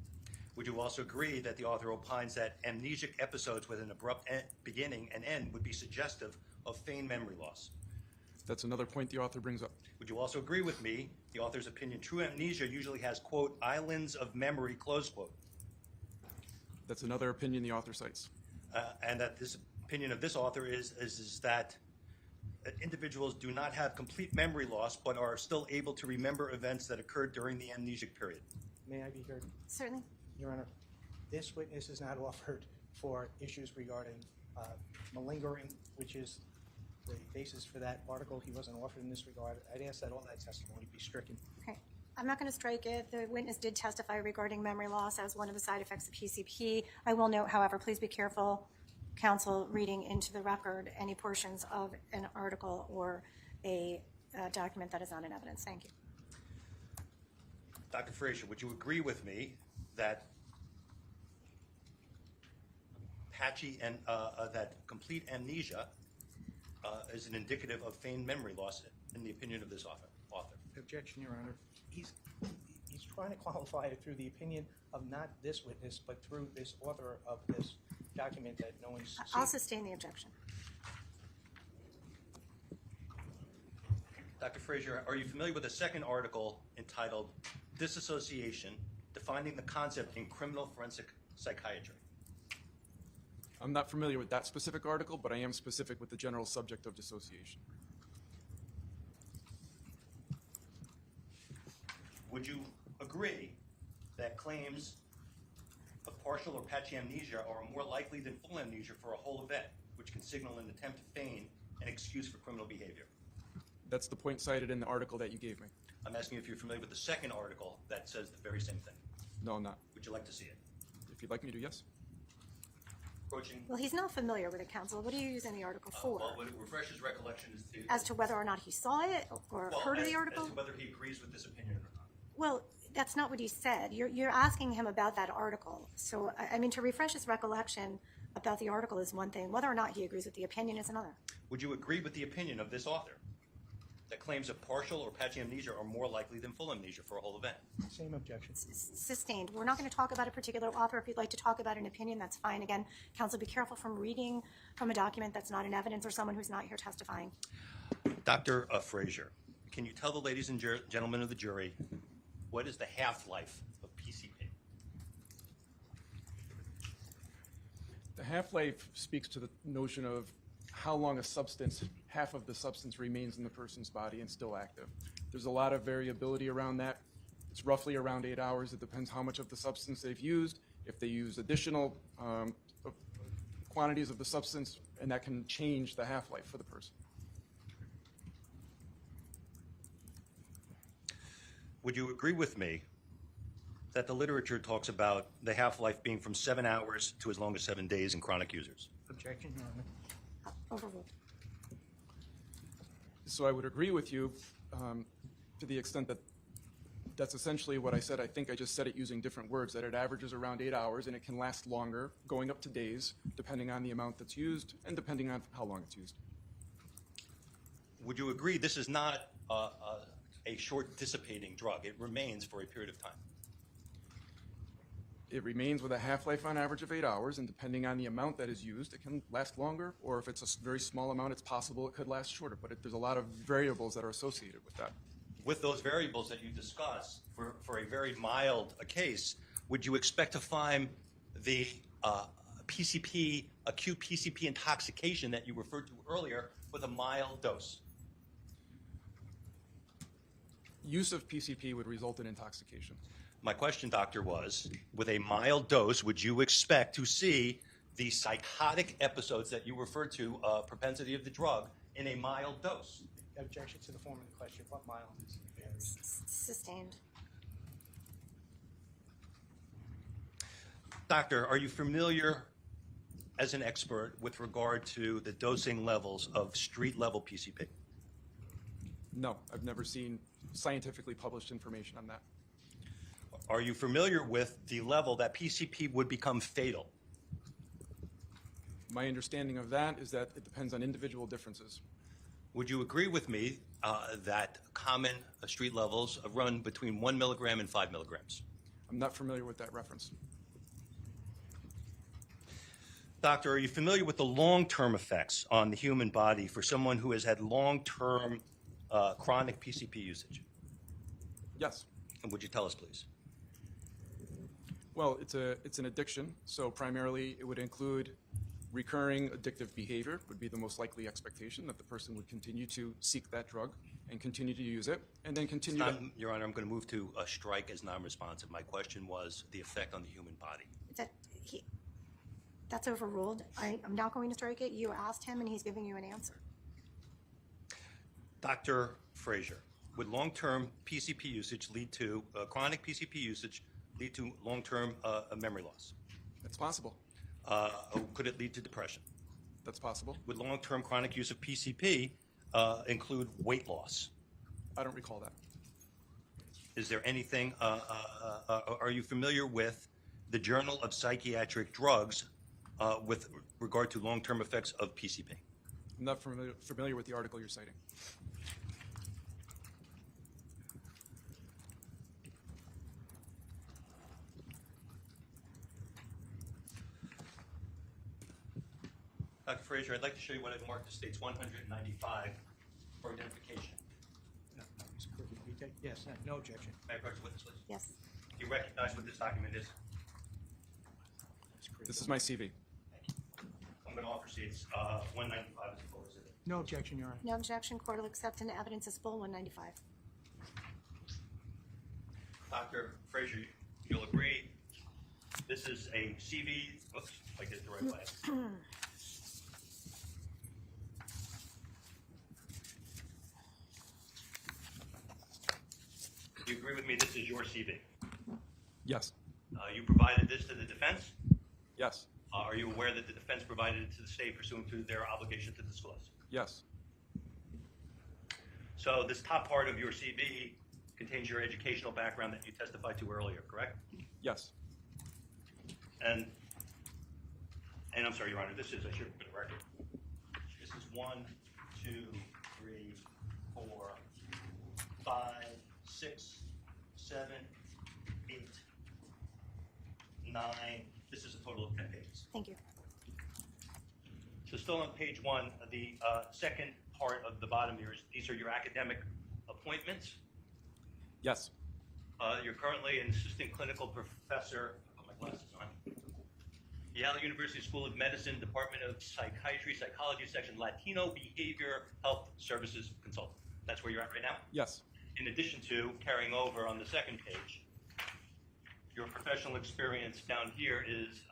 Would you also agree that the author opines that amnesic episodes with an abrupt beginning and end would be suggestive of feigned memory loss? That's another point the author brings up. Would you also agree with me, the author's opinion, true amnesia usually has, quote, islands of memory, close quote? That's another opinion the author cites. And that this opinion of this author is that individuals do not have complete memory loss but are still able to remember events that occurred during the amnesic period. May I be heard? Certainly. Your Honor, this witness is not offered for issues regarding malingering, which is the basis for that article. He wasn't offered in this regard. I'd ask that all that testimony be stricken. Okay. I'm not going to strike it. The witness did testify regarding memory loss as one of the side effects of PCP. I will note, however, please be careful, counsel, reading into the record any portions of an article or a document that is not in evidence. Thank you. Dr. Frazier, would you agree with me that patchy and that complete amnesia is an indicative of feigned memory loss in the opinion of this author? Objection, Your Honor. He's trying to qualify it through the opinion of not this witness, but through this author of this document that no one's seen. I'll sustain the objection. Dr. Frazier, are you familiar with a second article entitled Disassociation, defining the concept in criminal forensic psychiatry? I'm not familiar with that specific article, but I am specific with the general subject of dissociation. Would you agree that claims of partial or patchy amnesia are more likely than full amnesia for a whole event, which can signal an attempt to feign an excuse for criminal behavior? That's the point cited in the article that you gave me. I'm asking if you're familiar with the second article that says the very same thing. No, I'm not. Would you like to see it? If you'd like me to, yes. Approaching. Well, he's not familiar with it, counsel. What are you using the article for? Well, what it refreshes recollection is As to whether or not he saw it or heard of the article? As to whether he agrees with this opinion or not. Well, that's not what he said. You're asking him about that article. So, I mean, to refresh his recollection about the article is one thing. Whether or not he agrees with the opinion is another. Would you agree with the opinion of this author that claims of partial or patchy amnesia are more likely than full amnesia for a whole event? Same objection. Sustained. We're not going to talk about a particular author. If you'd like to talk about an opinion, that's fine. Again, counsel, be careful from reading from a document that's not in evidence or someone who's not here testifying. Dr. Frazier, can you tell the ladies and gentlemen of the jury what is the half-life of PCP? The half-life speaks to the notion of how long a substance, half of the substance remains in the person's body and still active. There's a lot of variability around that. It's roughly around 8 hours. It depends how much of the substance they've used, if they use additional quantities of the substance, and that can change the half-life for the person. Would you agree with me that the literature talks about the half-life being from 7 hours to as long as 7 days in chronic users? Objection, Your Honor. Overruled. So I would agree with you to the extent that that's essentially what I said. I think I just said it using different words, that it averages around 8 hours and it can last longer, going up to days, depending on the amount that's used and depending on how long it's used. Would you agree this is not a short dissipating drug? It remains for a period of time. It remains with a half-life on average of 8 hours, and depending on the amount that is used, it can last longer, or if it's a very small amount, it's possible it could last shorter, but there's a lot of variables that are associated with that. With those variables that you discuss, for a very mild case, would you expect to find the PCP, acute PCP intoxication that you referred to earlier with a mild dose? Use of PCP would result in intoxication. My question, doctor, was, with a mild dose, would you expect to see the psychotic episodes that you referred to, propensity of the drug, in a mild dose? Objection to the form of the question. What mild is very? Sustained. Doctor, are you familiar as an expert with regard to the dosing levels of street-level PCP? No, I've never seen scientifically published information on that. Are you familiar with the level that PCP would become fatal? My understanding of that is that it depends on individual differences. Would you agree with me that common street levels run between 1 milligram and 5 milligrams? I'm not familiar with that reference. Doctor, are you familiar with the long-term effects on the human body for someone who has had long-term chronic PCP usage? Yes. And would you tell us, please? Well, it's an addiction, so primarily it would include recurring addictive behavior would be the most likely expectation, that the person would continue to seek that drug and continue to use it, and then continue to... Your Honor, I'm going to move to a strike as non-responsive. My question was the effect on the human body. That's overruled. I'm not going to strike it. You asked him, and he's giving you an answer. Dr. Frazier, would long-term PCP usage lead to, chronic PCP usage lead to long-term memory loss? It's possible. Could it lead to depression? That's possible. Would long-term chronic use of PCP include weight loss? I don't recall that. Is there anything, are you familiar with the Journal of Psychiatric Drugs with regard to long-term effects of PCP? I'm not familiar with the article you're citing. Dr. Frazier, I'd like to show you what I've marked as states 195 for identification. No, it's crooked. Yes, no objection. May I approach the witness, please? Yes. you recognize what this document is? This is my CV. I'm going to offer seats 195 as a full exhibit. No objection, Your Honor. No objection, court will accept into evidence as full 195. Dr. Frazier, you'll agree, this is a CV. Oops, if I get it the right way. You agree with me, this is your CV? Yes. You provided this to the defense? Yes. Are you aware that the defense provided it to the state pursuant to their obligation to disclose? Yes. So this top part of your CV contains your educational background that you testified to earlier, correct? Yes. And I'm sorry, Your Honor, this is, I should have put a record. This is 1, 2, 3, 4, 5, 6, 7, 8, 9. This is a total of 10 pages. Thank you. So still on page 1, the second part of the bottom here is these are your academic appointments. Yes. You're currently an assistant clinical professor. I'll put my glasses on. Yale University School of Medicine, Department of Psychiatry, Psychology Section, Latino Behavior Health Services Consultant. That's where you're at right now? Yes. In addition to carrying over on the second page, your professional experience down here is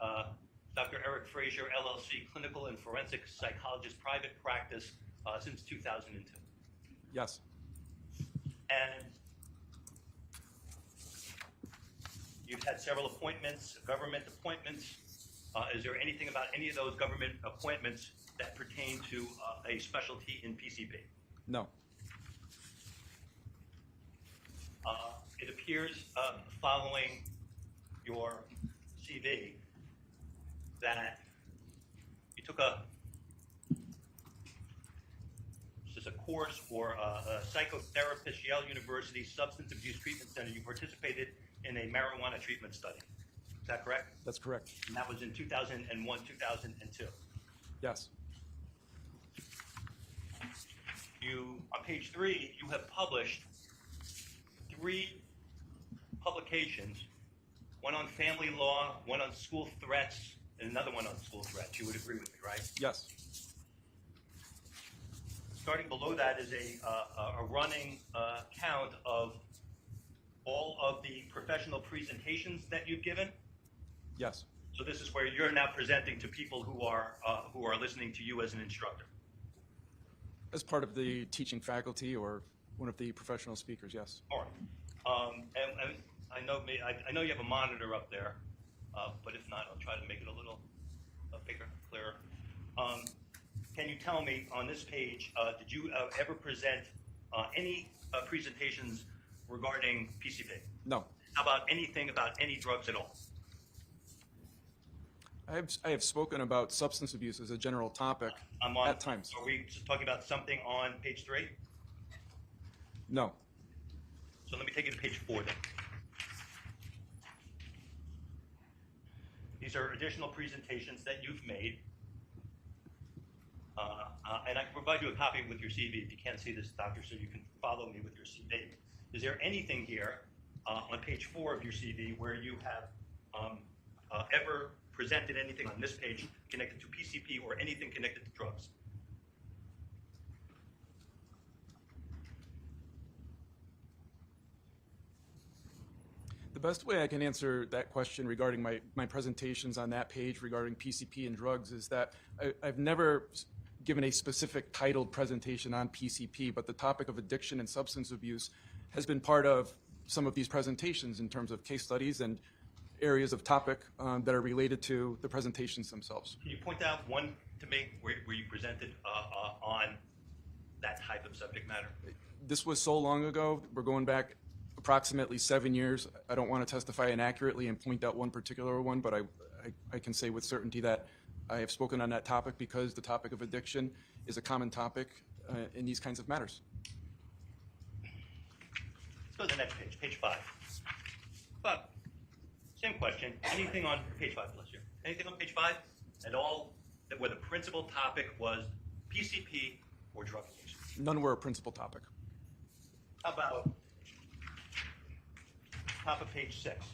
Dr. Eric Frazier, LLC, clinical and forensic psychologist, private practice since 2002. Yes. And you've had several appointments, government appointments. Is there anything about any of those government appointments that pertain to a specialty in PCP? No. It appears following your CV that you took a course for a psychotherapist, Yale University Substance Abuse Treatment Center. You participated in a marijuana treatment study. Is that correct? That's correct. And that was in 2001, 2002. Yes. On page 3, you have published 3 publications, one on family law, one on school threats, and another one on school threats. You would agree with me, right? Yes. Starting below that is a running count of all of the professional presentations that you've given. Yes. So this is where you're now presenting to people who are listening to you as an instructor. As part of the teaching faculty or one of the professional speakers, yes. All right. And I know you have a monitor up there, but if not, I'll try to make it a little bigger, clearer. Can you tell me on this page, did you ever present any presentations regarding PCP? No. How about anything about any drugs at all? I have spoken about substance abuse as a general topic at times. Are we talking about something on page 3? No. So let me take you to page 4 then. These are additional presentations that you've made. And I can provide you a copy with your CV if you can't see this, doctor, so you can follow me with your CV. Is there anything here on page 4 of your CV where you have ever presented anything on this page connected to PCP or anything connected to drugs? The best way I can answer that question regarding my presentations on that page regarding PCP and drugs is that I've never given a specific titled presentation on PCP, but the topic of addiction and substance abuse has been part of some of these presentations in terms of case studies and areas of topic that are related to the presentations themselves. Can you point out one to me where you presented on that type of subject matter? This was so long ago. We're going back approximately 7 years. I don't want to testify inaccurately and point out one particular one, but I can say with certainty that I have spoken on that topic because the topic of addiction is a common topic in these kinds of matters. Let's go to the next page, page 5. But same question. Anything on page 5, bless you? Anything on page 5 at all where the principal topic was PCP or drug use? None were a principal topic. How about top of page 6?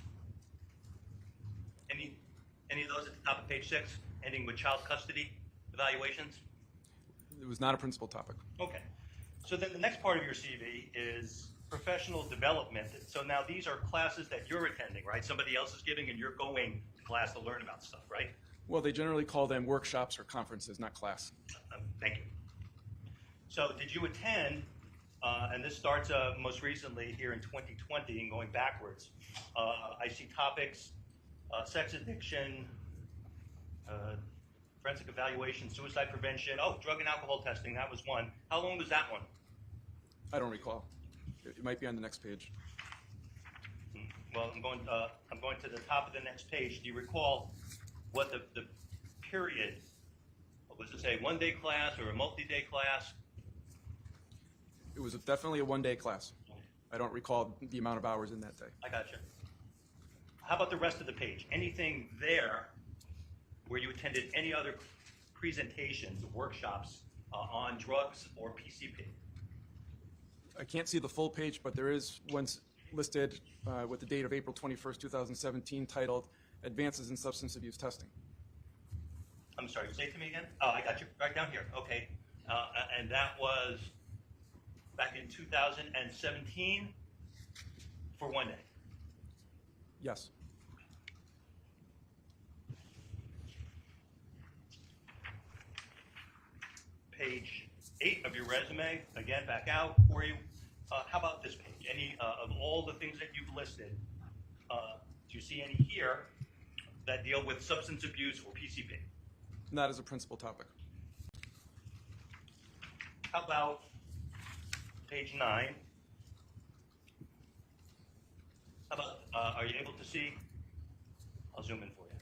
Any of those at the top of page 6, ending with child custody evaluations? It was not a principal topic. Okay. So then the next part of your CV is professional development. So now these are classes that you're attending, right? Somebody else is giving and you're going to class to learn about stuff, right? Well, they generally call them workshops or conferences, not class. Thank you. So did you attend, and this starts most recently here in 2020 and going backwards, I see topics, sex addiction, forensic evaluation, suicide prevention, drug and alcohol testing, that was one. How long was that one? I don't recall. It might be on the next page. Well, I'm going to the top of the next page. Do you recall what the period, what was it say, one-day class or a multi-day class? It was definitely a one-day class. I don't recall the amount of hours in that day. I got you. How about the rest of the page? Anything there where you attended any other presentations, workshops on drugs or PCP? I can't see the full page, but there is one listed with the date of April 21st, 2017, titled Advances in Substance Abuse Testing. I'm sorry, say it to me again? Oh, I got you. Right down here. Okay. And that was back in 2017 for one day. Yes. Page 8 of your resume, again, back out for you. How about this page? Any of all the things that you've listed, do you see any here that deal with substance abuse or PCP? Not as a principal topic. How about page 9? How about, are you able to see? I'll zoom in for you.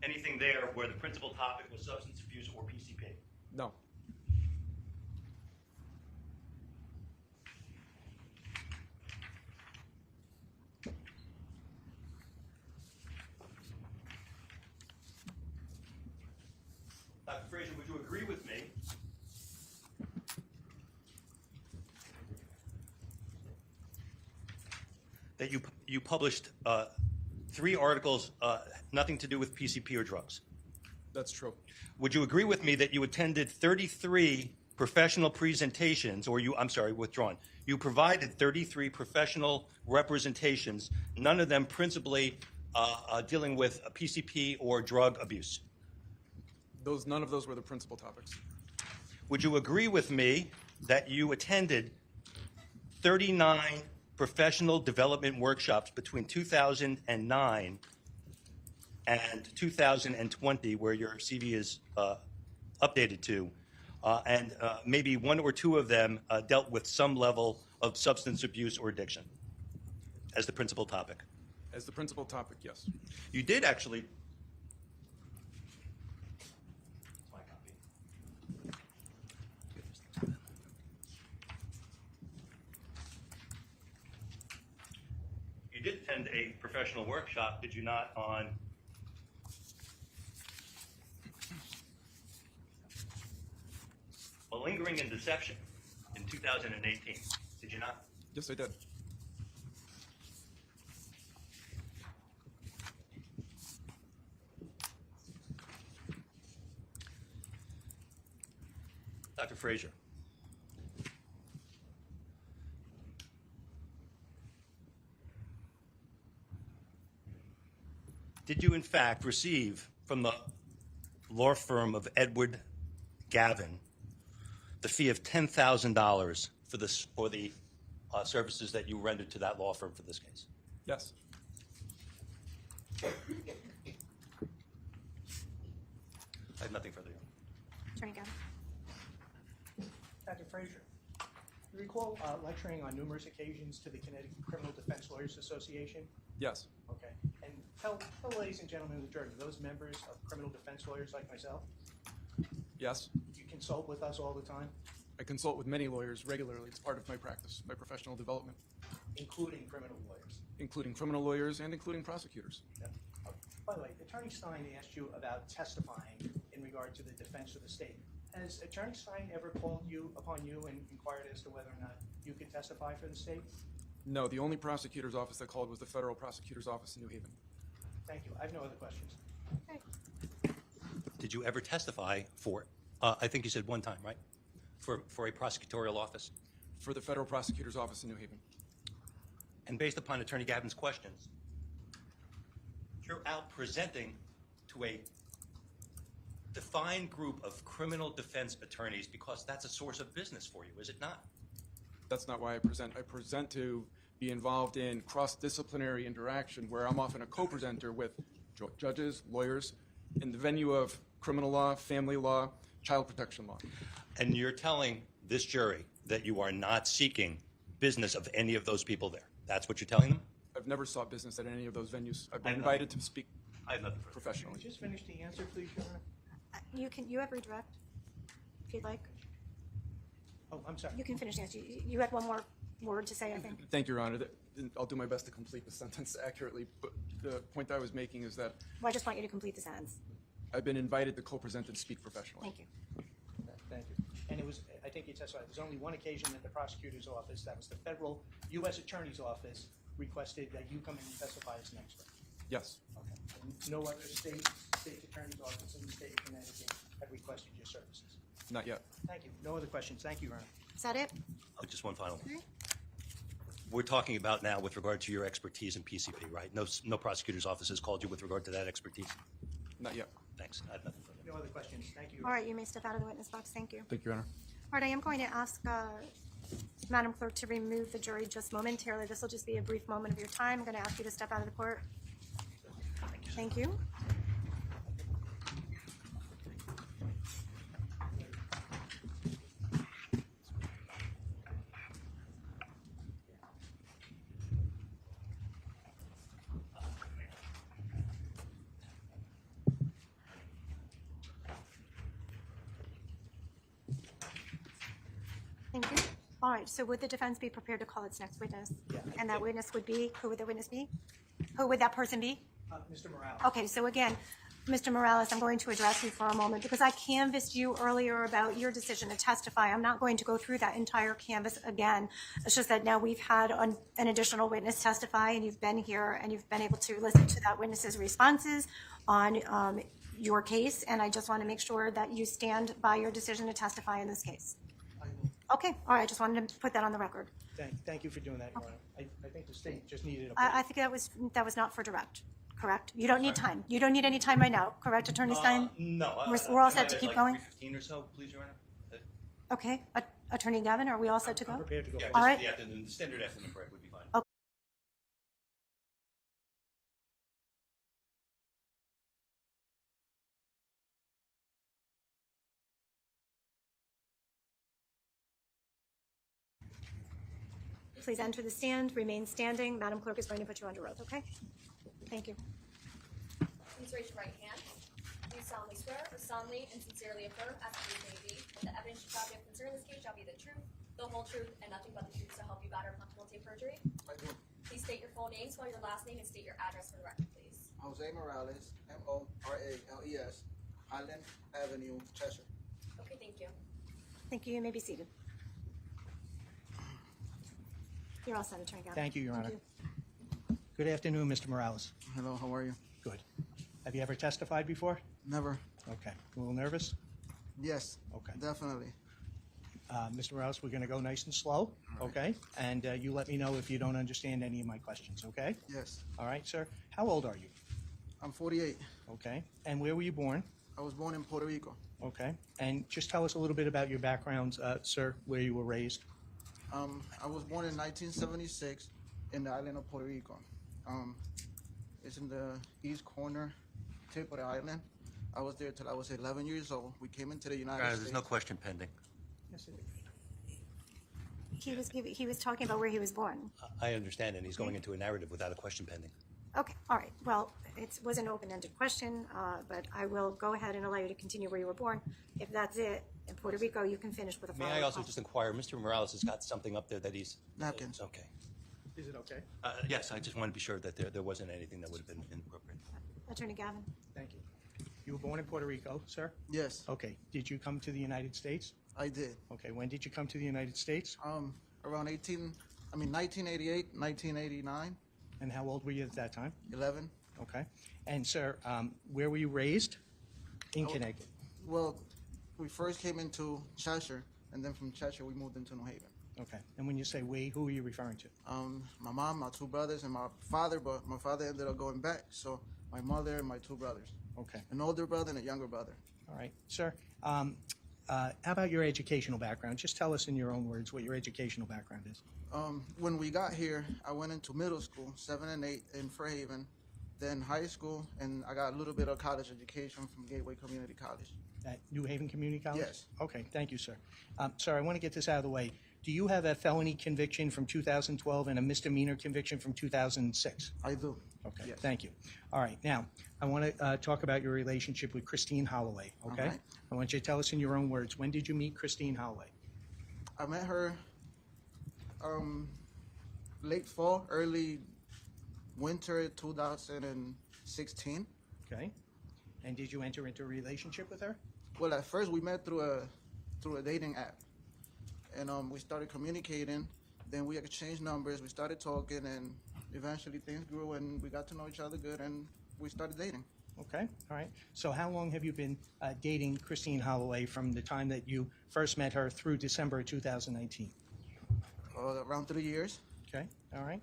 Anything there where the principal topic was substance abuse or PCP? No. Dr. Frazier, would you agree with me that you published 3 articles, nothing to do with PCP or drugs? That's true. Would you agree with me that you attended 33 professional presentations, or withdrawn. You provided 33 professional representations, none of them principally dealing with PCP or drug abuse? None of those were the principal topics. Would you agree with me that you attended 39 professional development workshops between 2009 and 2020, where your CV is updated to, and maybe 1 or 2 of them dealt with some level of substance abuse or addiction as the principal topic? As the principal topic, yes. You did actually. My copy. You did attend a professional workshop, did you not, on malingering and deception in 2018? Did you not? Yes, I did. Dr. Frazier. Did you, in fact, receive from the law firm of Edward Gavin the fee of $10,000 for the services that you rendered to that law firm for this case? Yes. I have nothing further. Attorney Gavin. Dr. Frazier, you recall lecturing on numerous occasions to the Connecticut Criminal Defense Lawyers Association? Yes. Okay. And tell ladies and gentlemen of the jury, are those members of criminal defense lawyers like myself? Yes. You consult with us all the time, I consult with many lawyers regularly. It's part of my practice, my professional development, including criminal lawyers. including criminal lawyers and including prosecutors. Yeah. By the way, Attorney Stein asked you about testifying in regard to the defense of the state. Has Attorney Stein ever called upon you and inquired as to whether or not you could testify for the state? No, the only prosecutor's office that called was the federal prosecutor's office in New Haven. Thank you. I have no other questions. Did you ever testify for, I think you said one time, right? For a prosecutorial office? For the federal prosecutor's office in New Haven. And based upon Attorney Gavin's questions, you're out presenting to a defined group of criminal defense attorneys because that's a source of business for you, is it not? That's not why I present. I present to be involved in cross-disciplinary interaction where I'm often a co-presenter with judges, lawyers, in the venue of criminal law, family law, child protection law. And you're telling this jury that you are not seeking business of any of those people there. That's what you're telling them? I've never sought business at any of those venues. I've been I have invited to speak I have nothing further. professionally. Just finish the answer, please, Your Honor. You have redirect, if you'd like. Oh, I'm sorry. You can finish the answer. You had one more word to say, I think. Thank you, Your Honor. I'll do my best to complete the sentence accurately, but the point I was making is that Well, I just want you to complete the sentence. I've been invited to co-present and speak professionally. Thank you. Thank you. And it was, I think you testified, it was only one occasion that the prosecutor's office, that was the federal U.S. Attorney's Office, requested that you come in and testify as an expert. Yes. Okay. And no other state attorney's office in the state of Connecticut had requested your services. Not yet. Thank you. No other questions. Thank you, Your Honor. Is that it? Oh, just one final. Okay. We're talking about now with regard to your expertise in PCP, right? No prosecutor's office has called you with regard to that expertise? Not yet. Thanks. I have nothing further. No other questions. Thank you. Your All Honor. right, you may step out of the witness box. Thank you. Thank you, Your Honor. All right, I am going to ask Madam Clerk to remove the jury just momentarily. This will just be a brief moment of your time. I'm going to ask you to step out of the court. Thank you. Thank you. All right, so would the defense be prepared to call its next witness? Yeah. And that witness would be, who would the witness be? Who would that person be? Mr. Morales. Okay, so again, Mr. Morales, I'm going to address you for a moment because I canvassed you earlier about your decision to testify. I'm not going to go through that entire canvas again. It's just that now we've had an additional witness testify and you've been here and you've been able to listen to that witness's responses on your case. And I just want to make sure that you stand by your decision to testify in this case. I will. Okay, all right, I just wanted to put that on the record. Thank you for doing that, Your Honor. I think the state just needed a. I think that was not for direct, correct? You don't need time. You don't need any time right now, correct, Attorney Stein? No. We're all set to keep going? 3:15 or so, please, Your Honor. Okay, Attorney Gavin, are we all set to go? I'm prepared to go. Yeah, All just right. the afternoon, the standard afternoon break would be fine. Okay. Please enter the stand, remain standing. Madam Clerk is going to put you under oath, okay? Thank you. Please raise your right hand. Do you solemnly swear or solemnly and sincerely affirm, as the case may be, that the evidence you shall give concerning this case shall be the truth, the whole truth, and nothing but the truth, so help you God or upon penalty of perjury? I do. Please state your full name, spell your last name, and state your address for the record, please. Jose Morales, Morales, Highland Avenue, Cheshire. Okay, thank you. Thank you. You may be seated. You're all set, Attorney Gavin. Thank you, Your Honor. Good afternoon, Mr. Morales. Hello, how are you? Good. Have you ever testified before? Never. Okay. A little nervous? Yes. Okay. Definitely. Mr. Morales, we're going to go nice and slow, okay? And you let me know if you don't understand any of my questions, okay? Yes. All right, sir. How old are you? I'm 48. Okay. And where were you born? I was born in Puerto Rico. Okay. And just tell us a little bit about your background, sir, where you were raised. I was born in 1976 in the island of Puerto Rico. It's in the east corner tip of the island. I was there till I was 11 years old. We came into the United States. There's no question pending. Yes, He was talking about where he was born. I understand, and he's going into a narrative without a question pending. Okay, all right. Well, it was an open-ended question, but I will go ahead and allow you to continue where you were born. If that's it, in Puerto Rico, you can finish with a May follow-up. I also just inquire, Mr. Morales has got something up there that he's... Napkins. Okay. Is it okay? Yes, I just want to be sure that there wasn't anything that would have been inappropriate. Attorney Gavin. Thank you. You were born in Puerto Rico, sir? Yes, Okay. Did you come to the United States? I did. Okay. When did you come to the United States? Around 1988, 1989, And how old were you at that time? 11. Okay. And sir, where were you raised? In Connecticut. Well, we first came into Cheshire, and then from Cheshire we moved into New Haven. Okay. And when you say we, who are you referring to? My mom, my 2 brothers, and my father, but my father ended up going back, so my mother and my 2 brothers. Okay. An older brother and a younger brother. All right. Sir, how about your educational background? Just tell us in your own words what your educational background is. When we got here, I went into middle school, 7 and 8 in Fairhaven, then high school, and I got a little bit of college education from Gateway Community College. At New Haven Community College? Yes. Okay, thank you, sir. Sir, I want to get this out of the way. Do you have a felony conviction from 2012 and a misdemeanor conviction from 2006? I do. Okay, Yes. thank you. All right, now, I want to talk about your relationship with Christine Holloway, okay? All right. I want you to tell us in your own words, when did you meet Christine Holloway? I met her late fall, early winter 2016. Okay? And did you enter into a relationship with her? Well, at first we met through a dating app, and we started communicating. Then we exchanged numbers. We started talking, and eventually things grew, and we got to know each other good, and we started dating. Okay, all right. So how long have you been dating Christine Holloway from the time that you first met her through December of 2019? Around 3 years. Okay, all right.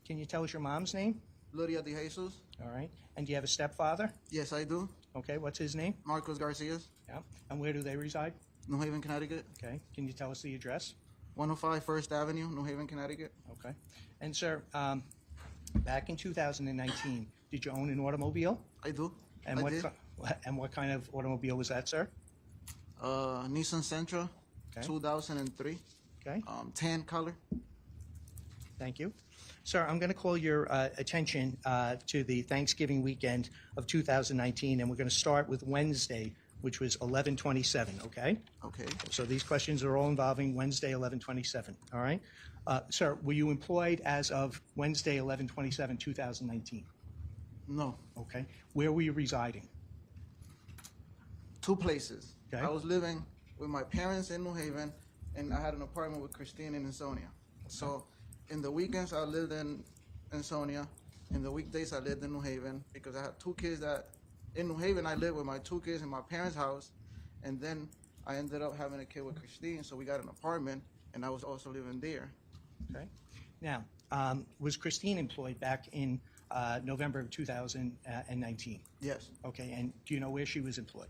Can you tell us your mom's name? Lydia de Jesus. All right. And do you have a stepfather? Yes, I do. Okay, what's his name? Marcos Garcia, Yeah. And where do they reside? New Haven, Connecticut. Okay. Can you tell us the address? 105 First Avenue, New Haven, Connecticut. Okay. And sir, back in 2019, did you own an automobile? I do. And I what did. and what kind of automobile was that, sir? Nissan Sentra, Okay. 2003. Okay. Tan color. Thank you. Sir, I'm going to call your attention to the Thanksgiving weekend of 2019, and we're going to start with Wednesday, which was 11/27, okay? Okay. So these questions are all involving Wednesday, 11/27, all right? Sir, were you employed as of Wednesday, 11/27, 2019? No. Okay. Where were you residing? 2 places. Okay. I was living with my parents in New Haven, and I had an apartment with Christine in Ansonia. So in the weekends, I lived in Ansonia. In the weekdays, I lived in New Haven because I had 2 kids that, in New Haven, I lived with my 2 kids in my parents' house. And then I ended up having a kid with Christine, so we got an apartment, and I was also living there. Okay. Now, was Christine employed back in November of 2019? Yes. Okay. And do you know where she was employed?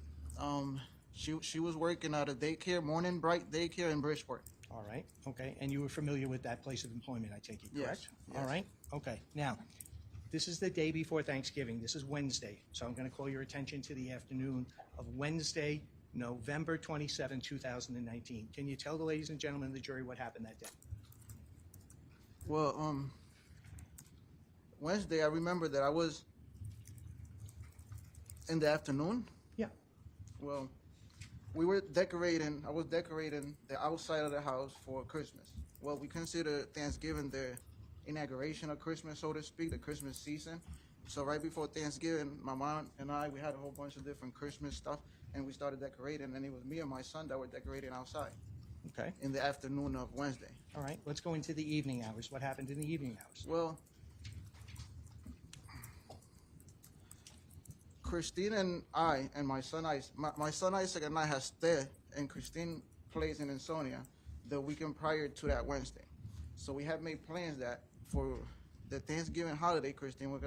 She was working at a daycare, Morning Bright Daycare in Bridgeport. All right. Okay. And you were familiar with that place of employment, I take it, Yes, correct? yes. All right. Okay. Now, this is the day before Thanksgiving. This is Wednesday. So I'm going to call your attention to the afternoon of Wednesday, November 27, 2019. Can you tell the ladies and gentlemen of the jury what happened that day? Well, Wednesday, I remember that I was in the afternoon. Yeah. Well, we were decorating. I was decorating the outside of the house for Christmas. Well, we consider Thanksgiving the inauguration of Christmas, so to speak, the Christmas season. So right before Thanksgiving, my mom and I, we had a whole bunch of different Christmas stuff, and we started decorating. And it was me and my son that were decorating outside Okay. in the afternoon of Wednesday. All right. Let's go into the evening hours. What happened in the evening hours? Well, Christine and I and my son Isaac and I had stayed in Christine place in Ansonia the weekend prior to that Wednesday. So we had made plans that for the Thanksgiving holiday, Christine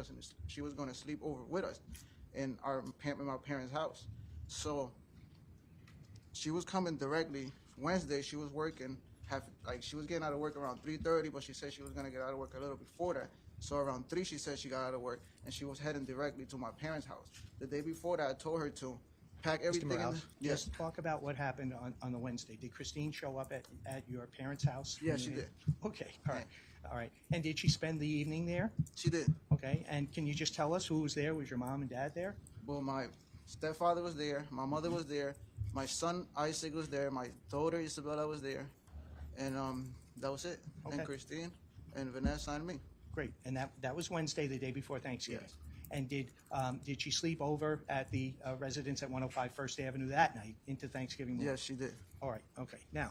she was going to sleep over with us in my parents' house. So she was coming directly. Wednesday she was working. She was getting out of work around 3:30, but she said she was going to get out of work a little before that. So around 3, she said she got out of work, and she was heading directly to my parents' house. The day before that, I told her to pack everything. Mr. Morales, Yes. let's talk about what happened on the Wednesday. Did Christine show up at your parents' house? Yes, she did. Okay, all right, all right. And did she spend the evening there? She did. Okay, and can you just tell us who was there? Was your mom and dad there? Well, my stepfather was there, my mother was there, my son Isaac was there, my daughter Isabella was there, and that was it. Okay. And Christine and Vanessa and me. Great, and that was Wednesday, the day before Thanksgiving. Yes. And did she sleep over at the residence at 105 First Avenue that night into Thanksgiving morning? Yes, she did. All right, okay. Now,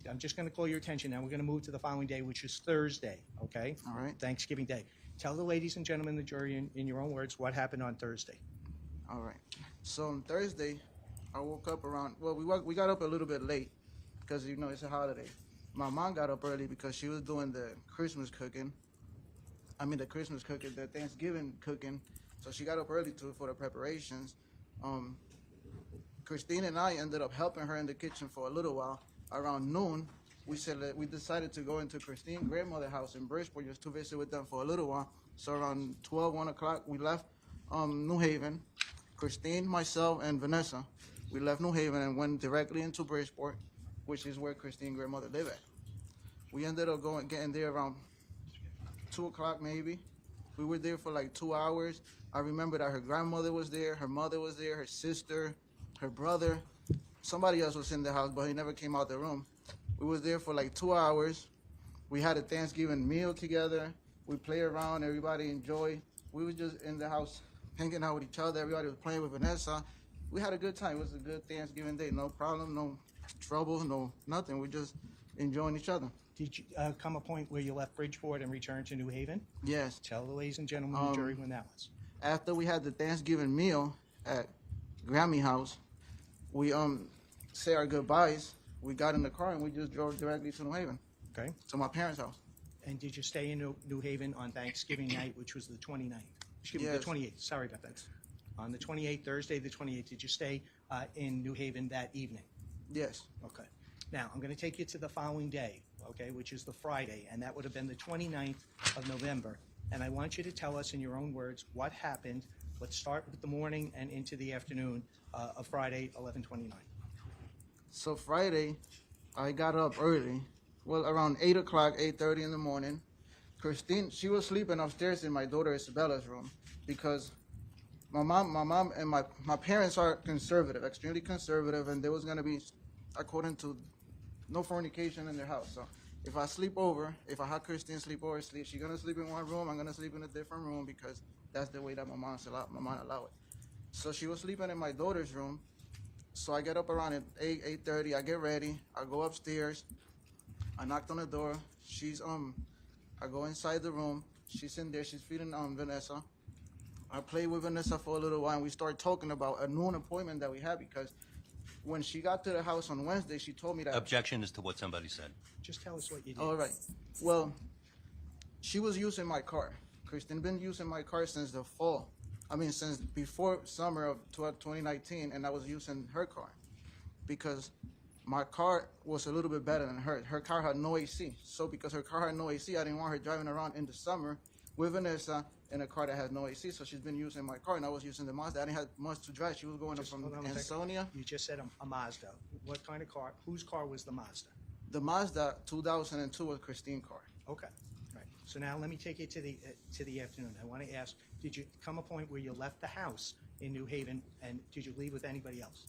I'm just going to call your attention now. We're going to move to the following day, which is Thursday, okay? All right. Thanksgiving Day. Tell the ladies and gentlemen, the jury, in your own words, what happened on Thursday. All right. So on Thursday, I woke up around, well, we got up a little bit late because, you know, it's a holiday. My mom got up early because she was doing the Christmas cooking. The Thanksgiving cooking. So she got up early for the preparations. Christine and I ended up helping her in the kitchen for a little while. Around noon, we decided to go into Christine's grandmother's house in Bridgeport just to visit with them for a little while. So around 1 o'clock, we left New Haven. Christine, myself, and Vanessa, we left New Haven and went directly into Bridgeport, which is where Christine's grandmother lived at. We ended up getting there around 2 o'clock maybe. We were there for like 2 hours. I remember that her grandmother was there, her mother was there, her sister, her brother. Somebody else was in the house, but he never came out the room. We was there for like 2 hours. We had a Thanksgiving meal together. We played around, everybody enjoyed. We was just in the house hanging out with each other. Everybody was playing with Vanessa. We had a good time. It was a good Thanksgiving day. No problem, no trouble, no nothing. We just enjoying each other. Did you come a point where you left Bridgeport and returned to New Haven? Yes. Tell the ladies and gentlemen, the jury, when that was. After we had the Thanksgiving meal at Grammy House, we say our goodbyes. We got in the car and we just drove directly to New Haven, Okay. to my parents' house. And did you stay in New Haven on Thanksgiving night, which was the 29th? Excuse me, the Yes. 28th. Sorry about that. On the 28th, Thursday the 28th, did you stay in New Haven that evening? Yes. Okay. Now, I'm going to take you to the following day, okay, which is the Friday, and that would have been the 29th of November. And I want you to tell us in your own words what happened. Let's start with the morning and into the afternoon of Friday, 11/29. So Friday, I got up early, well, around 8 o'clock, 8:30 in the morning. Christine, she was sleeping upstairs in my daughter Isabella's room because my mom and my parents are conservative, extremely conservative, and there was going to be, according to, no fornication in their house. So if I sleep over, if I have Christine sleep over, she's going to sleep in one room, I'm going to sleep in a different room because that's the way that my mom allowed it. So she was sleeping in my daughter's room. So I get up around at 8:30, I get ready, I go upstairs, I knocked on the door, I go inside the room, she's in there, she's feeding Vanessa. I play with Vanessa for a little while and we start talking about a noon appointment that we had because when she got to the house on Wednesday, she told me that. Objection as to what somebody said. Just tell us what you did. All right. Well, she was using my car. Kristen been using my car since the fall. Since before summer of 2019, and I was using her car because my car was a little bit better than hers. Her car had no AC. So because her car had no AC, I didn't want her driving around in the summer with Vanessa in a car that has no AC. So she's been using my car, and I was using the Mazda. I didn't have much to drive. She was going up from Hold on a second. Ansonia. You just said a Mazda. What kind of car? Whose car was the Mazda? The Mazda 2002 was Christine's car. Okay. Right. So now let me take you to the afternoon. I want to ask, did you come a point where you left the house in New Haven, and did you leave with anybody else?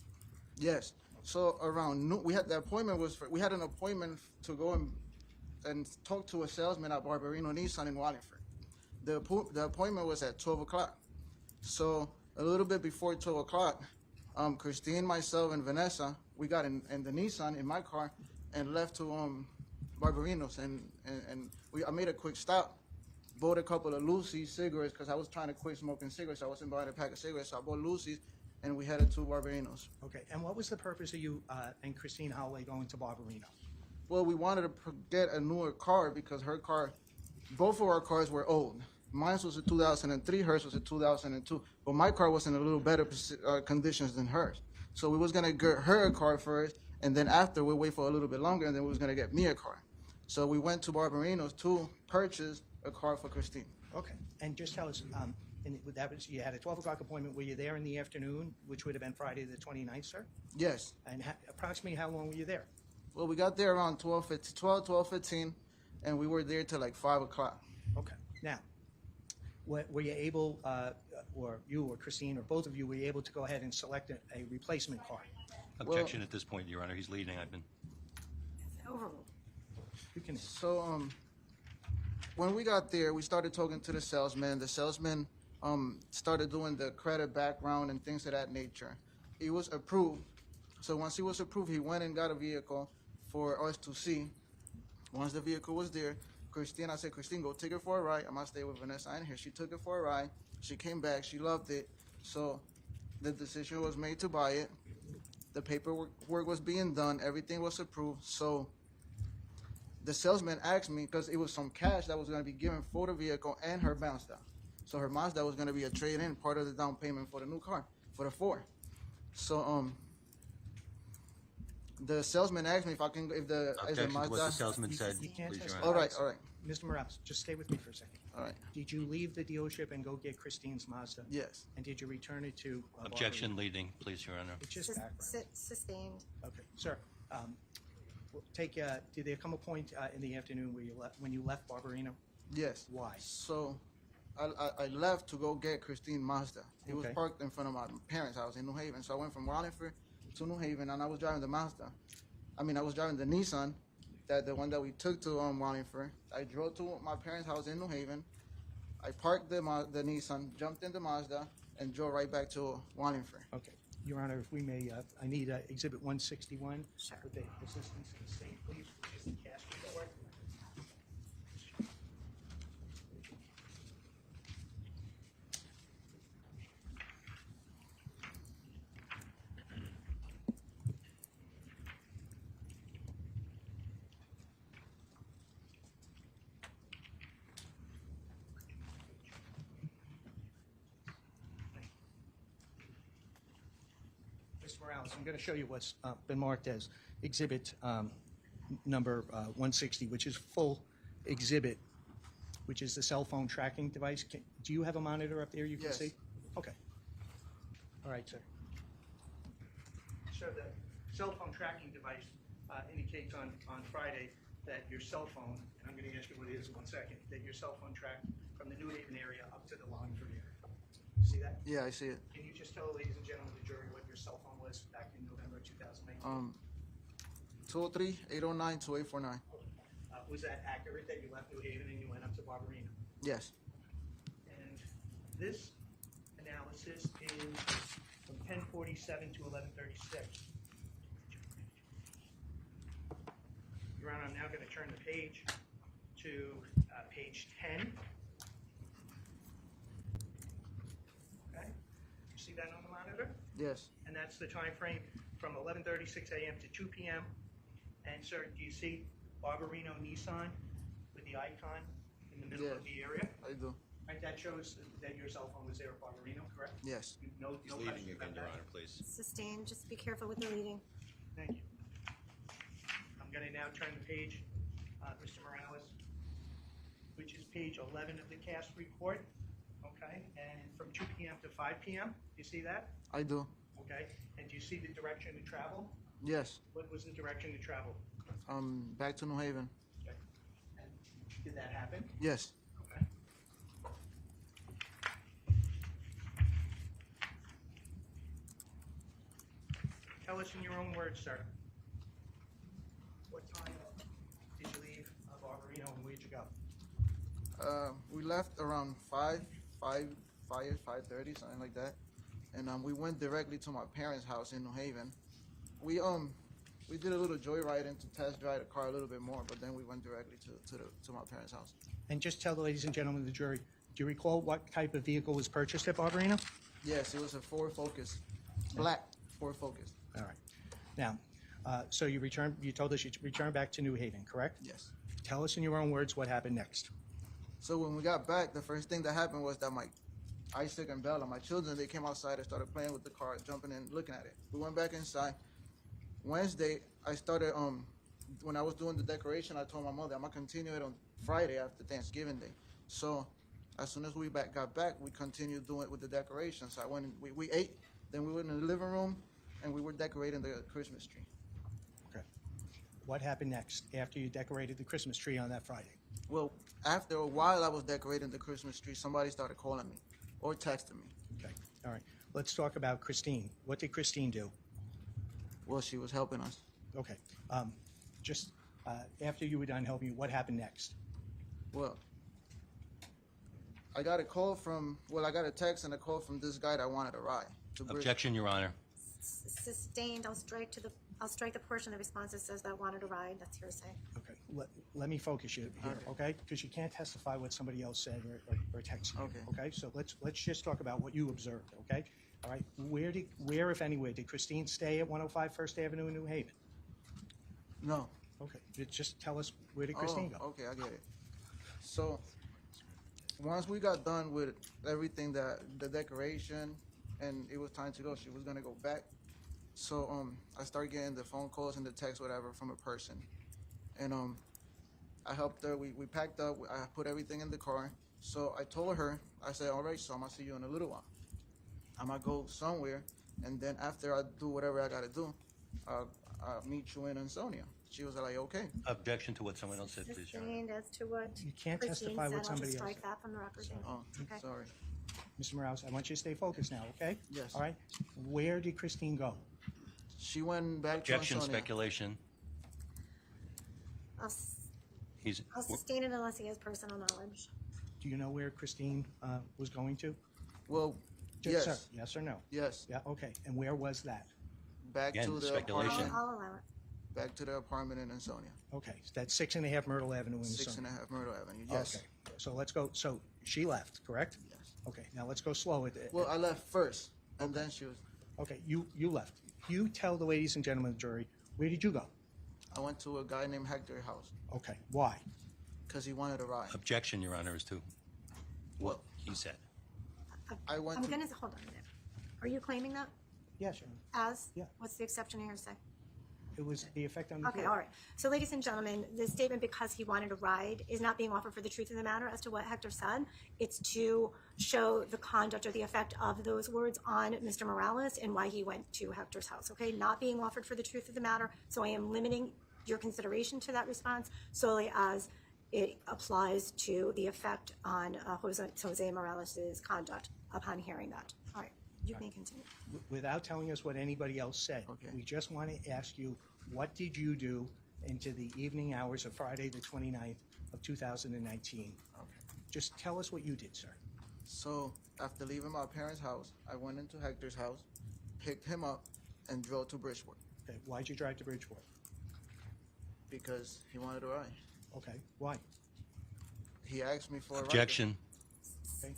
Yes. So around noon, we had an appointment to go and talk to a salesman at Barbarino Nissan in Wallingford. The appointment was at 12 o'clock. So a little bit before 12 o'clock, Christine, myself, and Vanessa, we got in the Nissan in my car and left to Barbarino's, and I made a quick stop, bought a couple of Lucy's cigarettes because I was trying to quit smoking cigarettes. I wasn't buying a pack of cigarettes, so I bought Lucy's, and we headed to Barbarino's. Okay. And what was the purpose of you and Christine Holloway going to Barbarino? Well, we wanted to get a newer car because both of our cars were old. Mine was a 2003, hers was a 2002, but my car was in a little better conditions than hers. So we was gonna get her a car first, and then after we'll wait for a little bit longer, and then we was gonna get me a car. So we went to Barbarino's to purchase a car for Christine. Okay. And just tell us, and that was, you had a 12 o'clock appointment. Were you there in the afternoon, which would have been Friday the 29th, sir? Yes. And approximately how long were you there? Well, we got there around 12:15, and we were there till like 5 o'clock. Okay. Now, were you able, or you or Christine or both of you, were you able to go ahead and select a replacement car? Objection at this point, Your Honor. He's leading. I've been. Overruled. You can. So when we got there, we started talking to the salesman. The salesman started doing the credit background and things of that nature. He was approved. So once he was approved, he went and got a vehicle for us to see. Once the vehicle was there, I said, Christine, go take her for a ride. I'm going to stay with Vanessa in here. She took it for a ride. She came back. She loved it. So the decision was made to buy it. The paperwork was being done. Everything was approved. So the salesman asked me, because it was some cash that was going to be given for the vehicle and her Mazda. So her Mazda was going to be a trade-in, part of the down payment for the new car, for the Ford. So the salesman asked me if the Objection to what the Mazda. salesman said, You can't please, Your testify. Honor. All right. Mr. Morales, just stay with me for a second. All right. Did you leave the dealership and go get Christine's Mazda? Yes. And did you return it to? Objection leading, please, Your Honor. It's just background. Sustained. Okay, sir. Did there come a point in the afternoon when you left Barberino? Yes. Why? So I left to go get Christine Mazda. It was Okay. parked in front of my parents' house in New Haven. So I went from Wallingford to New Haven, and I was driving the Mazda. I was driving the Nissan, the one that we took to Wallingford. I drove to my parents' house in New Haven. I parked the Nissan, jumped in the Mazda, and drove right back to Wallingford. Okay. Your Honor, if we may, I need Exhibit 161. Sure. With the assistance of the state, please, which is the cash report. Mr. Morales, I'm going to show you what's been marked as Exhibit number 160, which is full exhibit, which is the cell phone tracking device. Do you have a monitor up there you can Yes. see? Okay. All right, sir. So the cell phone tracking device indicates on Friday that your cell phone, and I'm going to ask you what it is in 1 second, that your cell phone tracked from the New Haven area up to the Wallingford area. See that? Yeah, I see it. Can you just tell the ladies and gentlemen of the jury what your cell phone was back in November 2019? 203-809-2849. Was that accurate that you left New Haven and you went up to Barberino? Yes. And this analysis is from 10:47 to 11:36. Your Honor, I'm now going to turn the page to page 10. Okay, you see that on the monitor? Yes. And that's the time frame from 11:36 a.m. to 2 p.m. And sir, do you see Barberino Nissan with the icon in the middle of the area? I do. Right, that shows that your cell phone was there at Barberino, correct? Yes. No, He's no leaving question again, about Your that. Honor, please. Sustained. Just be careful with the reading. Thank you. I'm going to now turn the page, Mr. Morales, which is page 11 of the cast report. Okay, and from 2 p.m. to 5 p.m. Do you see that? I do. Okay, and do you see the direction to travel? Yes. What was the direction to travel? Back to New Haven. Okay. And did that happen? Yes. Okay. Tell us in your own words, sir. What time did you leave Barberino and where'd you go? We left around 5:30, something like that, and we went directly to my parents' house in New Haven. We did a little joyriding to test drive the car a little bit more, but then we went directly to my parents' house. And just tell the ladies and gentlemen of the jury, do you recall what type of vehicle was purchased at Barberino? Yes, it was a Ford Focus, black Ford Focus. All right. Now, so you told us you returned back to New Haven, correct? Yes. Tell us in your own words what happened next. So when we got back, the first thing that happened was that my Isaac and Bella, my children, they came outside and started playing with the car, jumping in, looking at it. We went back inside. Wednesday, I started, when I was doing the decoration, I told my mother, I'm going to continue it on Friday after Thanksgiving Day. So as soon as we got back, we continued doing it with the decorations. So I went and we ate, then we went in the living room, and we were decorating the Christmas tree. Okay. What happened next after you decorated the Christmas tree on that Friday? Well, after a while I was decorating the Christmas tree, somebody started calling me or texting me. Okay. All right. Let's talk about Christine. What did Christine do? Well, she was helping us. Okay. Just after you were done helping you, what happened next? Well, I got a text and a call from this guy that wanted a ride. Objection, Your Honor. Sustained, I'll strike the portion of the response that says that wanted to ride, that's hearsay. Okay, let me focus you here, okay? Because you can't testify what somebody else said or text you, Okay. okay? So let's just talk about what you observed, okay? All right, where, if anywhere, did Christine stay at 105 First Avenue in New Haven? No. Okay, just tell us, where did Christine go? Okay, I get it. So once we got done with everything, the decoration, and it was time to go, she was gonna go back. So I started getting the phone calls and the text, whatever, from a person, and I helped her. We packed up. I put everything in the car. So I told her, I said, all right, so I'm gonna see you in a little while. I'm gonna go somewhere, and then after I do whatever I gotta do, I'll meet you in Ansonia. She was like, okay. Objection to what someone else said, please, Your Honor. Sustained as to what You can't Christine testify said, what I'll somebody just else strike said. that from the record. Oh, Okay. sorry. Mr. Morales, I want you to stay focused now, okay? Yes. All right, where did Christine go? She went back Objection, to Ansonia. speculation. He's, I'll sustain it unless he has personal knowledge. Do you know where Christine was going to? Well, Just, yes, sir, yes or no? yes. Yeah, okay, and where was that? Back Again, to the speculation. apartment. I'll allow it. Back to the apartment in Ansonia. Okay, so that's 6.5 Myrtle Avenue in the 6.5 Myrtle Avenue. Yes. Okay, so let's go, so she left, correct? Yes. Okay, now let's go slow with it. Well, I left first, and then she was. Okay, you left. You tell the ladies and gentlemen of the jury, where did you go? I went to a guy named Hector's house Okay, why? because he wanted to ride. objection, Your Honor, as to what he said. I went I'm to. gonna, hold on a minute. Are you claiming that Yes, Your Honor. as? Yeah. What's the exception to hearsay? It was the effect on the Okay, jury. all right. So ladies and gentlemen, the statement because he wanted to ride is not being offered for the truth of the matter as to what Hector said. It's to show the conduct or the effect of those words on Mr. Morales and why he went to Hector's house, okay? Not being offered for the truth of the matter. So I am limiting your consideration to that response solely as it applies to the effect on Jose Morales' conduct upon hearing that. All right, you may continue. Without telling us what anybody else said, Okay. we just want to ask you, what did you do into the evening hours of Friday, the 29th of 2019? Okay. Just tell us what you did, sir. So after leaving my parents' house, I went into Hector's house, picked him up, and drove to Bridgeport Okay, why'd you drive to Bridgeport? because he wanted to ride. Okay, why? He asked me for a ride. Objection. Okay.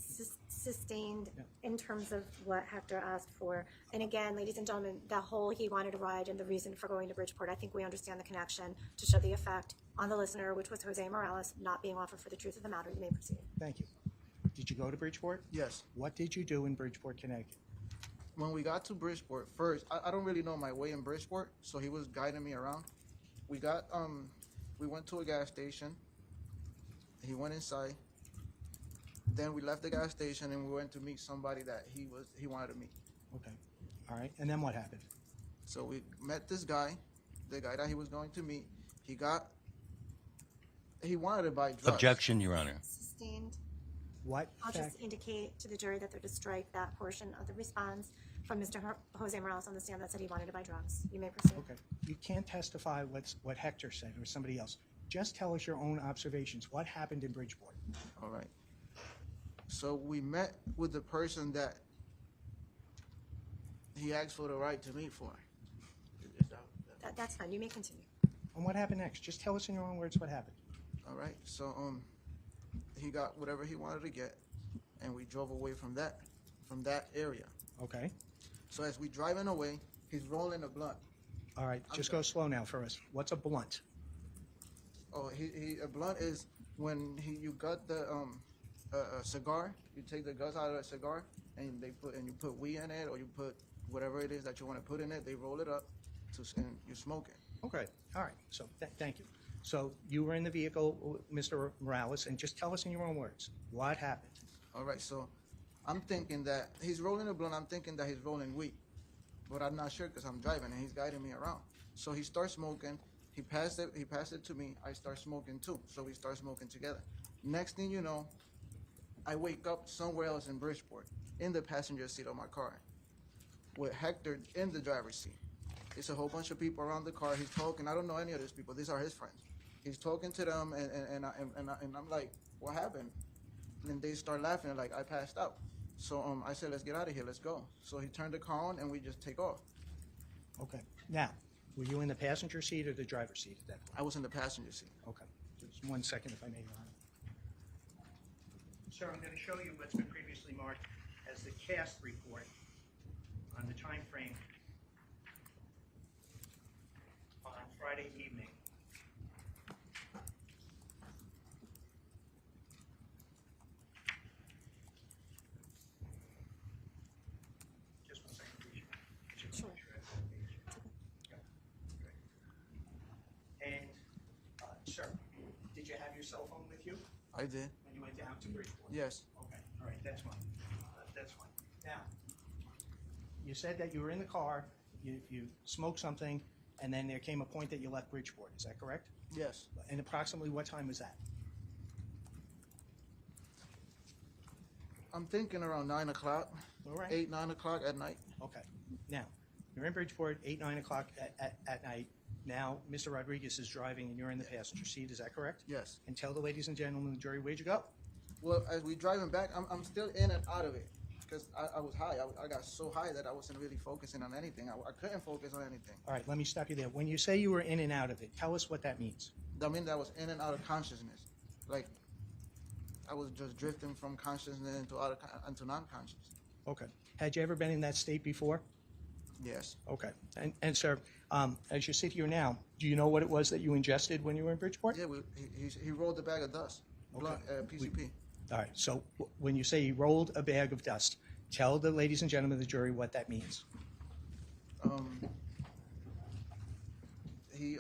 Sustained Yeah. in terms of what Hector asked for. And again, ladies and gentlemen, the whole he wanted to ride and the reason for going to Bridgeport, I think we understand the connection to show the effect on the listener, which was Jose Morales not being offered for the truth of the matter. You may proceed. Thank you. Did you go to Bridgeport? Yes. What did you do in Bridgeport, Connecticut? When we got to Bridgeport, first, I don't really know my way in Bridgeport, so he was guiding me around. We went to a gas station. He went inside. Then we left the gas station and we went to meet somebody that he wanted to meet. Okay, all right, and then what happened? So we met this guy, the guy that he was going to meet. He wanted to buy drugs. Objection, Your Honor. Sustained. What I'll fact, just indicate to the jury that they're to strike that portion of the response from Mr. Jose Morales on the stand that said he wanted to buy drugs. You may proceed. okay, you can't testify what Hector said or somebody else. Just tell us your own observations. What happened in Bridgeport? All right. So we met with the person that he asked for the right to meet for. That's fine. You may continue. And what happened next? Just tell us in your own words what happened. All right. So he got whatever he wanted to get, and we drove away from that area. Okay, So as we driving away, he's rolling a blunt. all right, just go slow now for us. What's a blunt? Oh, a blunt is when you got the a cigar. You take the guts out of the cigar, and you put weed in it, or you put whatever it is that you want to put in it. They roll it up, and you smoke it. Okay, all right, so thank you. So you were in the vehicle, Mr. Morales, and just tell us in your own words, what happened? All right, so I'm thinking that he's rolling a blunt. I'm thinking that he's rolling weed, but I'm not sure because I'm driving and he's guiding me around. So he starts smoking. He passed it to me. I start smoking too. So we start smoking together. Next thing you know, I wake up somewhere else in Bridgeport, in the passenger seat of my car, with Hector in the driver's seat. It's a whole bunch of people around the car. He's talking. I don't know any of these people. These are his friends. He's talking to them, and I'm like, what happened? And they start laughing like I passed out. So I said, let's get out of here. Let's go. So he turned the car on, and we just take off. Okay. Now, were you in the passenger seat or the driver's seat at that point? I was in the passenger seat. Okay. Just 1 second, if I may, Your Honor. Sir, I'm going to show you what's been previously marked as the cast report on the time frame on Friday evening. Just 1 second, please. Sure. And, sir, did you have your cell phone with you I did. when you went down to Bridgeport? Yes. Okay, all right, that's fine. That's fine. Now, you said that you were in the car, you smoked something, and then there came a point that you left Bridgeport. Is that correct? Yes. And approximately what time was that? I'm thinking around 9 o'clock, All right. 8, 9 o'clock at night. Okay. Now, you're in Bridgeport, 8, 9 o'clock at night. Now, Mr. Rodriguez is driving and you're in the passenger seat. Is that correct? Yes. And tell the ladies and gentlemen of the jury, where'd you go? Well, as we driving back, I'm still in and out of it because I was high. I got so high that I wasn't really focusing on anything. I couldn't focus on anything. All right, let me stop you there. When you say you were in and out of it, tell us what that means. That means I was in and out of consciousness. Like, I was just drifting from consciousness into non-conscious. Okay. Had you ever been in that state before? Yes. Okay. And sir, as you sit here now, do you know what it was that you ingested when you were in Bridgeport? Yeah, he rolled a bag of dust, blunt, PCP. All right. So when you say he rolled a bag of dust, tell the ladies and gentlemen of the jury what that means. He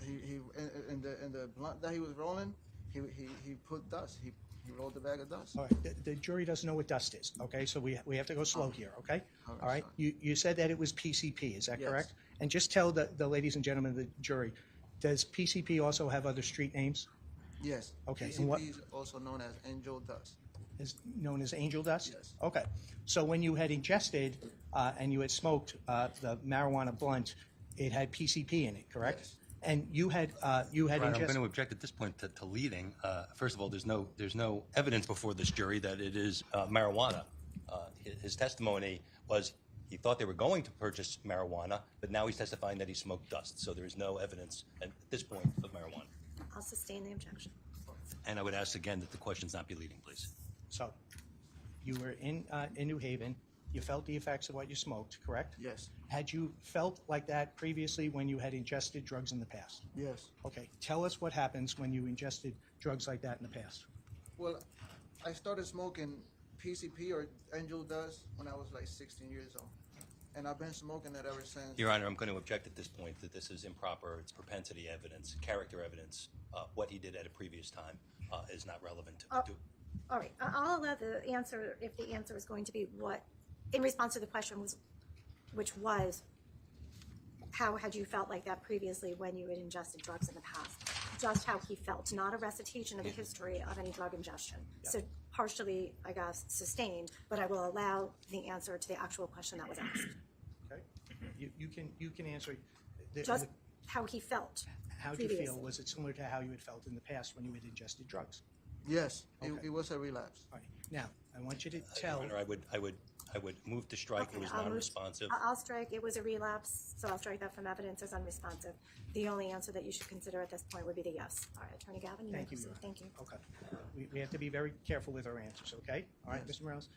in the blunt that he was rolling, he put dust. He rolled the bag of dust. All right. The jury doesn't know what dust is. Okay. So we have to go slow here. Okay. All right, All right. sorry. You said that it was PCP. Is that Yes. correct? And just tell the ladies and gentlemen of the jury, does PCP also have other street names? Yes. Okay, and PCP what- is also known as angel dust. Is known as angel dust? Yes. Okay. So when you had ingested and you had smoked the marijuana blunt, it had PCP in it, correct? Yes. And you had Your Honor, I'm going ingested. to object at this point to leading. First of all, there's no evidence before this jury that it is marijuana. His testimony was he thought they were going to purchase marijuana, but now he's testifying that he smoked dust. So there is no evidence at this point of marijuana. I'll sustain the objection. And I would ask again that the questions not be leading, please. So you were in New Haven. You felt the effects of what you smoked, correct? Yes. Had you felt like that previously when you had ingested drugs in the past? Yes. Okay. Tell us what happens when you ingested drugs like that in the past. Well, I started smoking PCP or angel dust when I was like 16 years old, and I've been smoking it ever since. Your Honor, I'm going to object at this point that this is improper. It's propensity evidence, character evidence. What he did at a previous time is not relevant to. All right, I'll allow the answer if the answer is going to be what, in response to the question was, which was, how had you felt like that previously when you had ingested drugs in the past? Just how he felt, not a recitation of the history of any drug ingestion. So partially, I guess, sustained, but I will allow the answer to the actual question that was asked. Okay. You can answer. Just how he felt. How did you feel? previously. Was it similar to how you had felt in the past when you had ingested drugs? Yes, Okay. it was a relapse. All right. Now, I want you to tell. Your Honor, I would move to strike. Okay, It was I'll move- non-responsive. I'll strike, it was a relapse, so I'll strike that from evidence as unresponsive. The only answer that you should consider at this point would be the yes. All right, Attorney Gavin, you may Thank you, proceed. Your Honor. Thank you. Okay. We have to be very careful with our answers, okay? All right, Yes. Mr. Morales?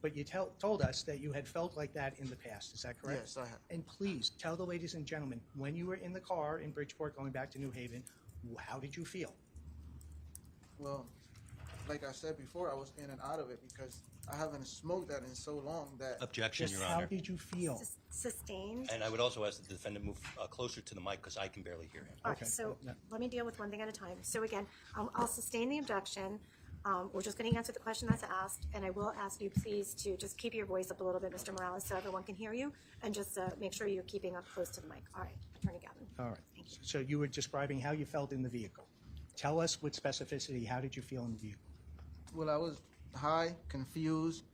But you told us that you had felt like that in the past. Is that correct? Yes, I have. And please, tell the ladies and gentlemen, when you were in the car in Bridgeport going back to New Haven, how did you feel? Well, like I said before, I was in and out of it because I haven't smoked that in so long that. Objection, Just Your how Honor. did you feel? Sustained. And I would also ask that the defendant move closer to the mic because I can barely hear him. All Okay. right, so Yeah. let me deal with one thing at a time. So again, I'll sustain the objection. We're just going to answer the question that's asked, and I will ask you please to just keep your voice up a little bit, Mr. Morales, so everyone can hear you, and just make sure you're keeping up close to the mic. All right, Attorney Gavin. All right. Thank you. So you were describing how you felt in the vehicle. Tell us with specificity, how did you feel in the vehicle? Well, I was high, confused.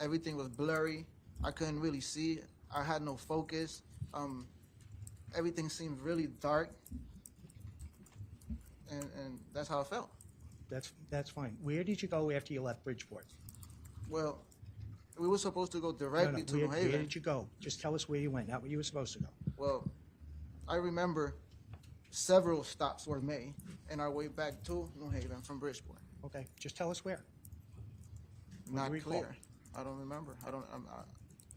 Everything was blurry. I couldn't really see. I had no focus. Everything seemed really dark, and that's how I felt. That's fine. Where did you go after you left Bridgeport? Well, we were supposed to go No, directly to New where Haven. did you go? Just tell us where you went, not where you were supposed to go. Well, I remember several stops were made in our way back to New Haven from Bridgeport. Okay, just tell us where. Not recall? clear. I don't remember.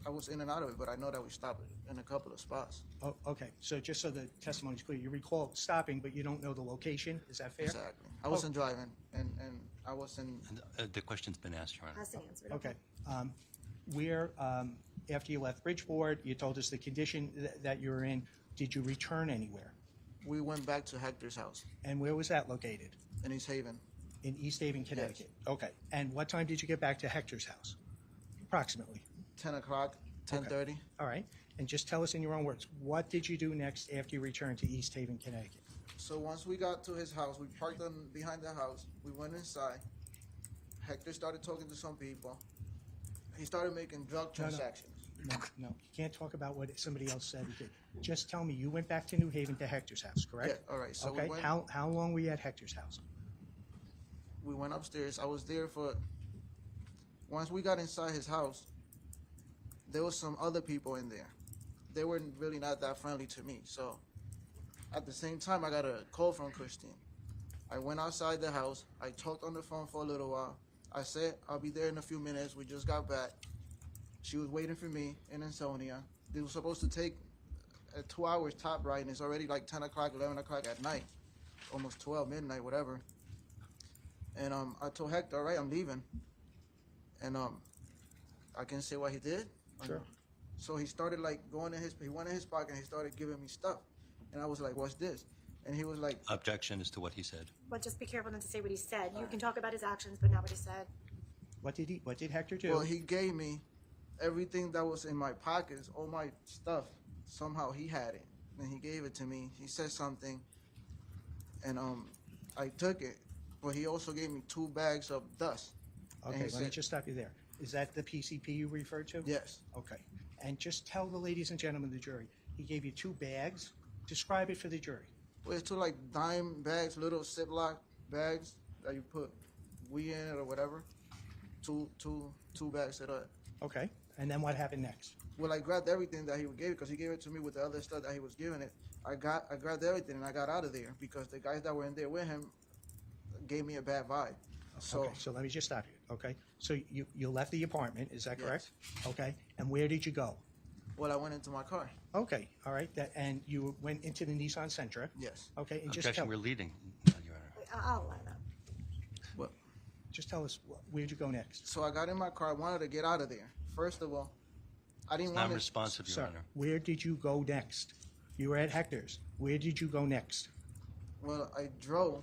I was in and out of it, but I know that we stopped in a couple of spots. Oh, okay, so just so the testimony's clear, you recall stopping, but you don't know the location, is that fair? Exactly. I wasn't driving, and I was in. The question's been asked, Your Honor. Has been answered. Okay. Where, after you left Bridgeport, you told us the condition that you were in, did you return anywhere? We went back to Hector's house And where was that located? in East Haven. In East Haven, Connecticut? Okay, and what time did you get back to Hector's house? Approximately? 10 o'clock, 10:30. All right, and just tell us in your own words, what did you do next after you returned to East Haven, Connecticut? So once we got to his house, we parked behind the house. We went inside. Hector started talking to some people. He started making drug transactions. No, you can't talk about what somebody else said. You did. Just tell me, you went back to New Haven to Hector's house, correct? Yeah, all right, so we Okay, went- how long were you at Hector's house? We went upstairs. I was there for. Once we got inside his house, there was some other people in there. They were really not that friendly to me. So, at the same time, I got a call from Christine. I went outside the house. I talked on the phone for a little while. I said I'll be there in a few minutes. We just got back. She was waiting for me in Ansonia. It was supposed to take 2 hours top right, and it's already like 10 o'clock, 11 o'clock at night, almost 12 midnight, whatever. And I told Hector, all right, I'm leaving. And I can say what he did. Sure. So he started like he went in his pocket and he started giving me stuff. And I was like, what's this? And he was like, Objection as to what he said. But just be careful not to say what he said. You can talk about his actions, but not what he said. What did Hector do? well, he gave me everything that was in my pockets, all my stuff. Somehow he had it. And he gave it to me. He said something. And I took it. But he also gave me 2 bags of dust. And Okay, he let me said- just stop you there. Is that the PCP you referred to? Yes. Okay, and just tell the ladies and gentlemen of the jury, he gave you 2 bags. Describe it for the jury. Well, it's 2 like dime bags, little Ziploc bags that you put weed in it or whatever. Two bags of that. Okay, and then what happened next? Well, I grabbed everything that he gave because he gave it to me with the other stuff that he was giving it. I grabbed everything and I got out of there because the guys that were in there with him gave me a bad vibe. So Okay, so let me just stop you, okay? So you left the apartment, is that correct? Okay, and where did you go? well, I went into my car. Okay, all right, and you went into the Nissan Sentra? Yes. Okay, and just Objection, tell, we're leading, Your Honor. I'll allow that. Well, just tell us, where'd you go next? so I got in my car. I wanted to get out of there. First of all, I didn't want to. Non-responsive, Your Sir, Honor. where did you go next? You were at Hector's. Where did you go next? Well, I drove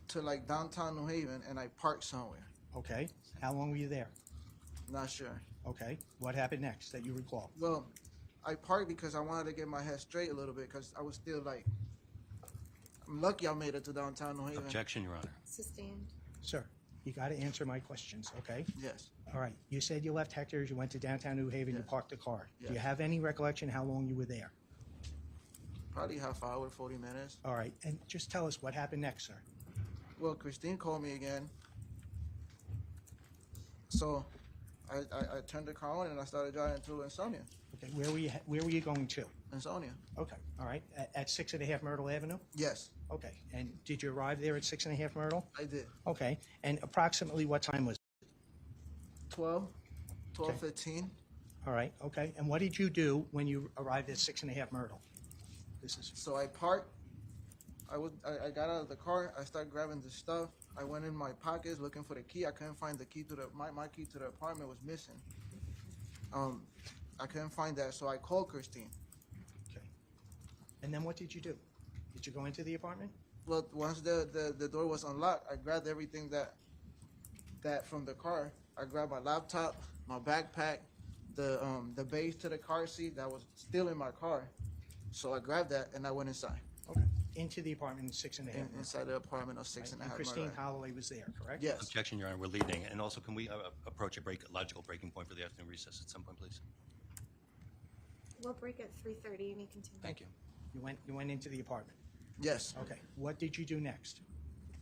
to like downtown New Haven and I parked somewhere. Okay, how long were you there? Not sure. Okay, what happened next that you recall? Well, I parked because I wanted to get my head straight a little bit because I was still like, I'm lucky I made it to downtown New Haven. Objection, Your Honor. Sustained. Sir, you got to answer my questions, okay? Yes. All right, you said you left Hector's, you went to downtown New Haven, you Yes. parked the car. Do you Yes. have any recollection how long you were there? Probably half hour, 40 minutes. All right, and just tell us what happened next, sir. Well, Christine called me again. So I turned the car on and I started driving to Ansonia. Okay, where were you going to? Ansonia. Okay, all right, at 6.5 Myrtle Avenue? Yes, Okay, and did you arrive there at 6.5 Myrtle? I did. Okay, and approximately what time was it? 12:15. All right, okay, and what did you do when you arrived at 6.5 Myrtle? This is, So I parked. I got out of the car. I started grabbing the stuff. I went in my pockets looking for the key. I couldn't find the key to my key to the apartment was missing. I couldn't find that, so I called Christine. okay. And then what did you do? Did you go into the apartment? Well, once the door was unlocked, I grabbed everything that from the car. I grabbed my laptop, my backpack, the base to the car seat that was still in my car. So I grabbed that and I went inside. Okay, into the apartment at 6.5 Myrtle. Inside the apartment of 6.5 And Christine Holloway was there, correct? Yes. Objection, Your Honor, we're leading. And also, can we approach a logical breaking point for the afternoon recess at some point, please? We'll break at 3:30 and you continue. Thank you. You went into the apartment. Yes. Okay, what did you do next?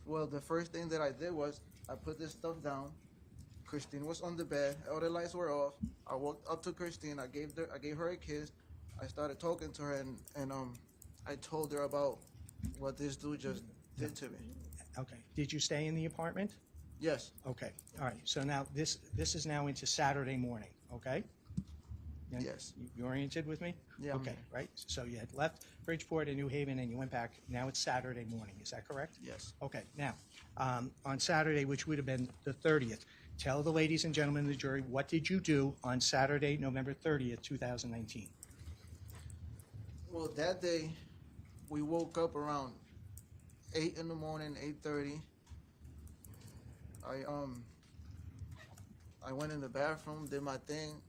Well, the first thing that I did was I put this stuff down. Christine was on the bed. All the lights were off. I walked up to Christine. I gave her a kiss. I started talking to her, and I told her about what this dude just did to me. Okay. Did you stay in the apartment? Yes. Okay. All right. So now this is now into Saturday morning. Okay. Yes. You oriented with me? Yeah, I'm Okay. here. Right. So you had left Bridgeport and New Haven, and you went back. Now it's Saturday morning. Is that correct? Yes. Okay. Now, on Saturday, which would have been the 30th, tell the ladies and gentlemen of the jury, what did you do on Saturday, November 30th, 2019? Well, that day, we woke up around 8 in the morning, 8:30. I went in the bathroom, did my thing.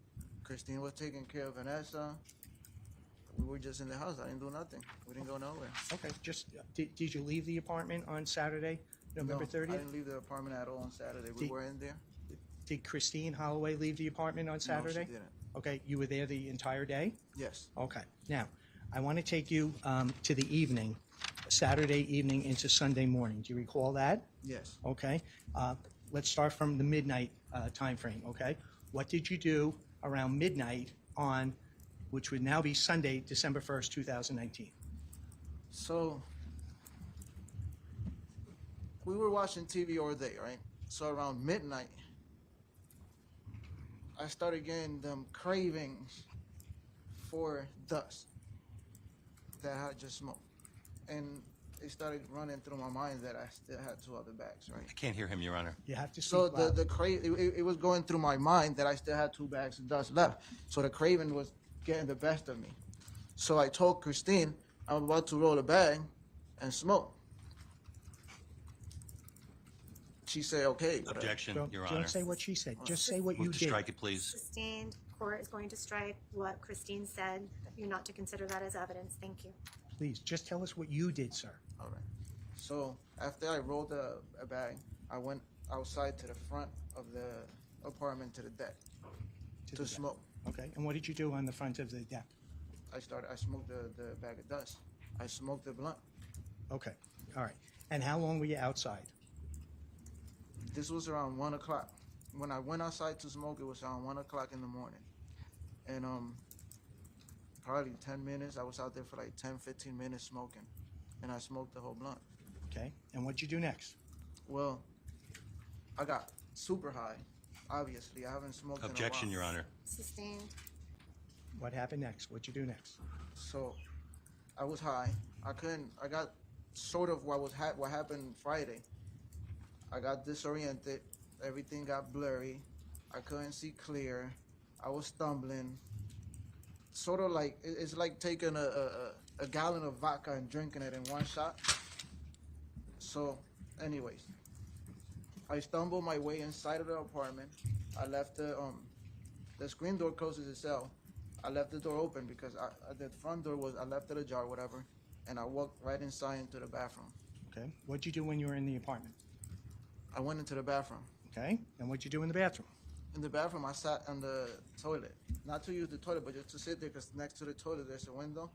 Christine was taking care of Vanessa. We were just in the house. I didn't do nothing. We didn't go nowhere. Okay. Just did you leave the apartment on Saturday, November No, 30th? I didn't leave the apartment at all on Saturday. We were in there. Did Christine Holloway leave the apartment on Saturday? No, she didn't. Okay. You were there the entire day? Yes. Okay. Now, I want to take you to the evening, Saturday evening into Sunday morning. Do you recall that? Yes. Okay. Let's start from the midnight time frame. Okay. What did you do around midnight on, which would now be Sunday, December 1st, 2019? So, we were watching TV all day, right? So around midnight, I started getting them cravings for dust that I had just smoked. And it started running through my mind that I still had 2 other bags, right? I can't hear him, Your Honor. You have to speak So loud. it was going through my mind that I still had 2 bags of dust left. So the craving was getting the best of me. So I told Christine I'm about to roll a bag and smoke. She said, okay. Objection, Your Don't Honor. say what she said. Just say what you Move to did. strike it, please. Sustained. Court is going to strike what Christine said. You're not to consider that as evidence. Thank you. Please, just tell us what you did, sir. All right. So after I rolled a bag, I went outside to the front of the apartment to the deck To to the smoke. Okay. And what did you do on the front of the deck? I smoked the bag of dust. I smoked the blunt. Okay. All right. And how long were you outside? This was around 1 o'clock. When I went outside to smoke, it was around 1 o'clock in the morning. And probably 10 minutes. I was out there for like 10, 15 minutes smoking. And I smoked the whole blunt. Okay. And what'd you do next? Well, I got super high. Obviously, I haven't smoked Objection, in a Your while. Honor. Sustained. What happened next? What'd you do next? So I was high. I got sort of what happened Friday. I got disoriented. Everything got blurry. I couldn't see clear. I was stumbling. Sort of like, it's like taking a gallon of vodka and drinking it in one shot. So, anyways, I stumbled my way inside of the apartment. I left the screen door closes itself. I left the door open because the front door I left it ajar, whatever, and I walked right inside into the bathroom. Okay. What'd you do when you were in the apartment? I went into the bathroom. Okay. And what'd you do in the bathroom? In the bathroom, I sat on the toilet. Not to use the toilet, but just to sit there because next to the toilet there's a window.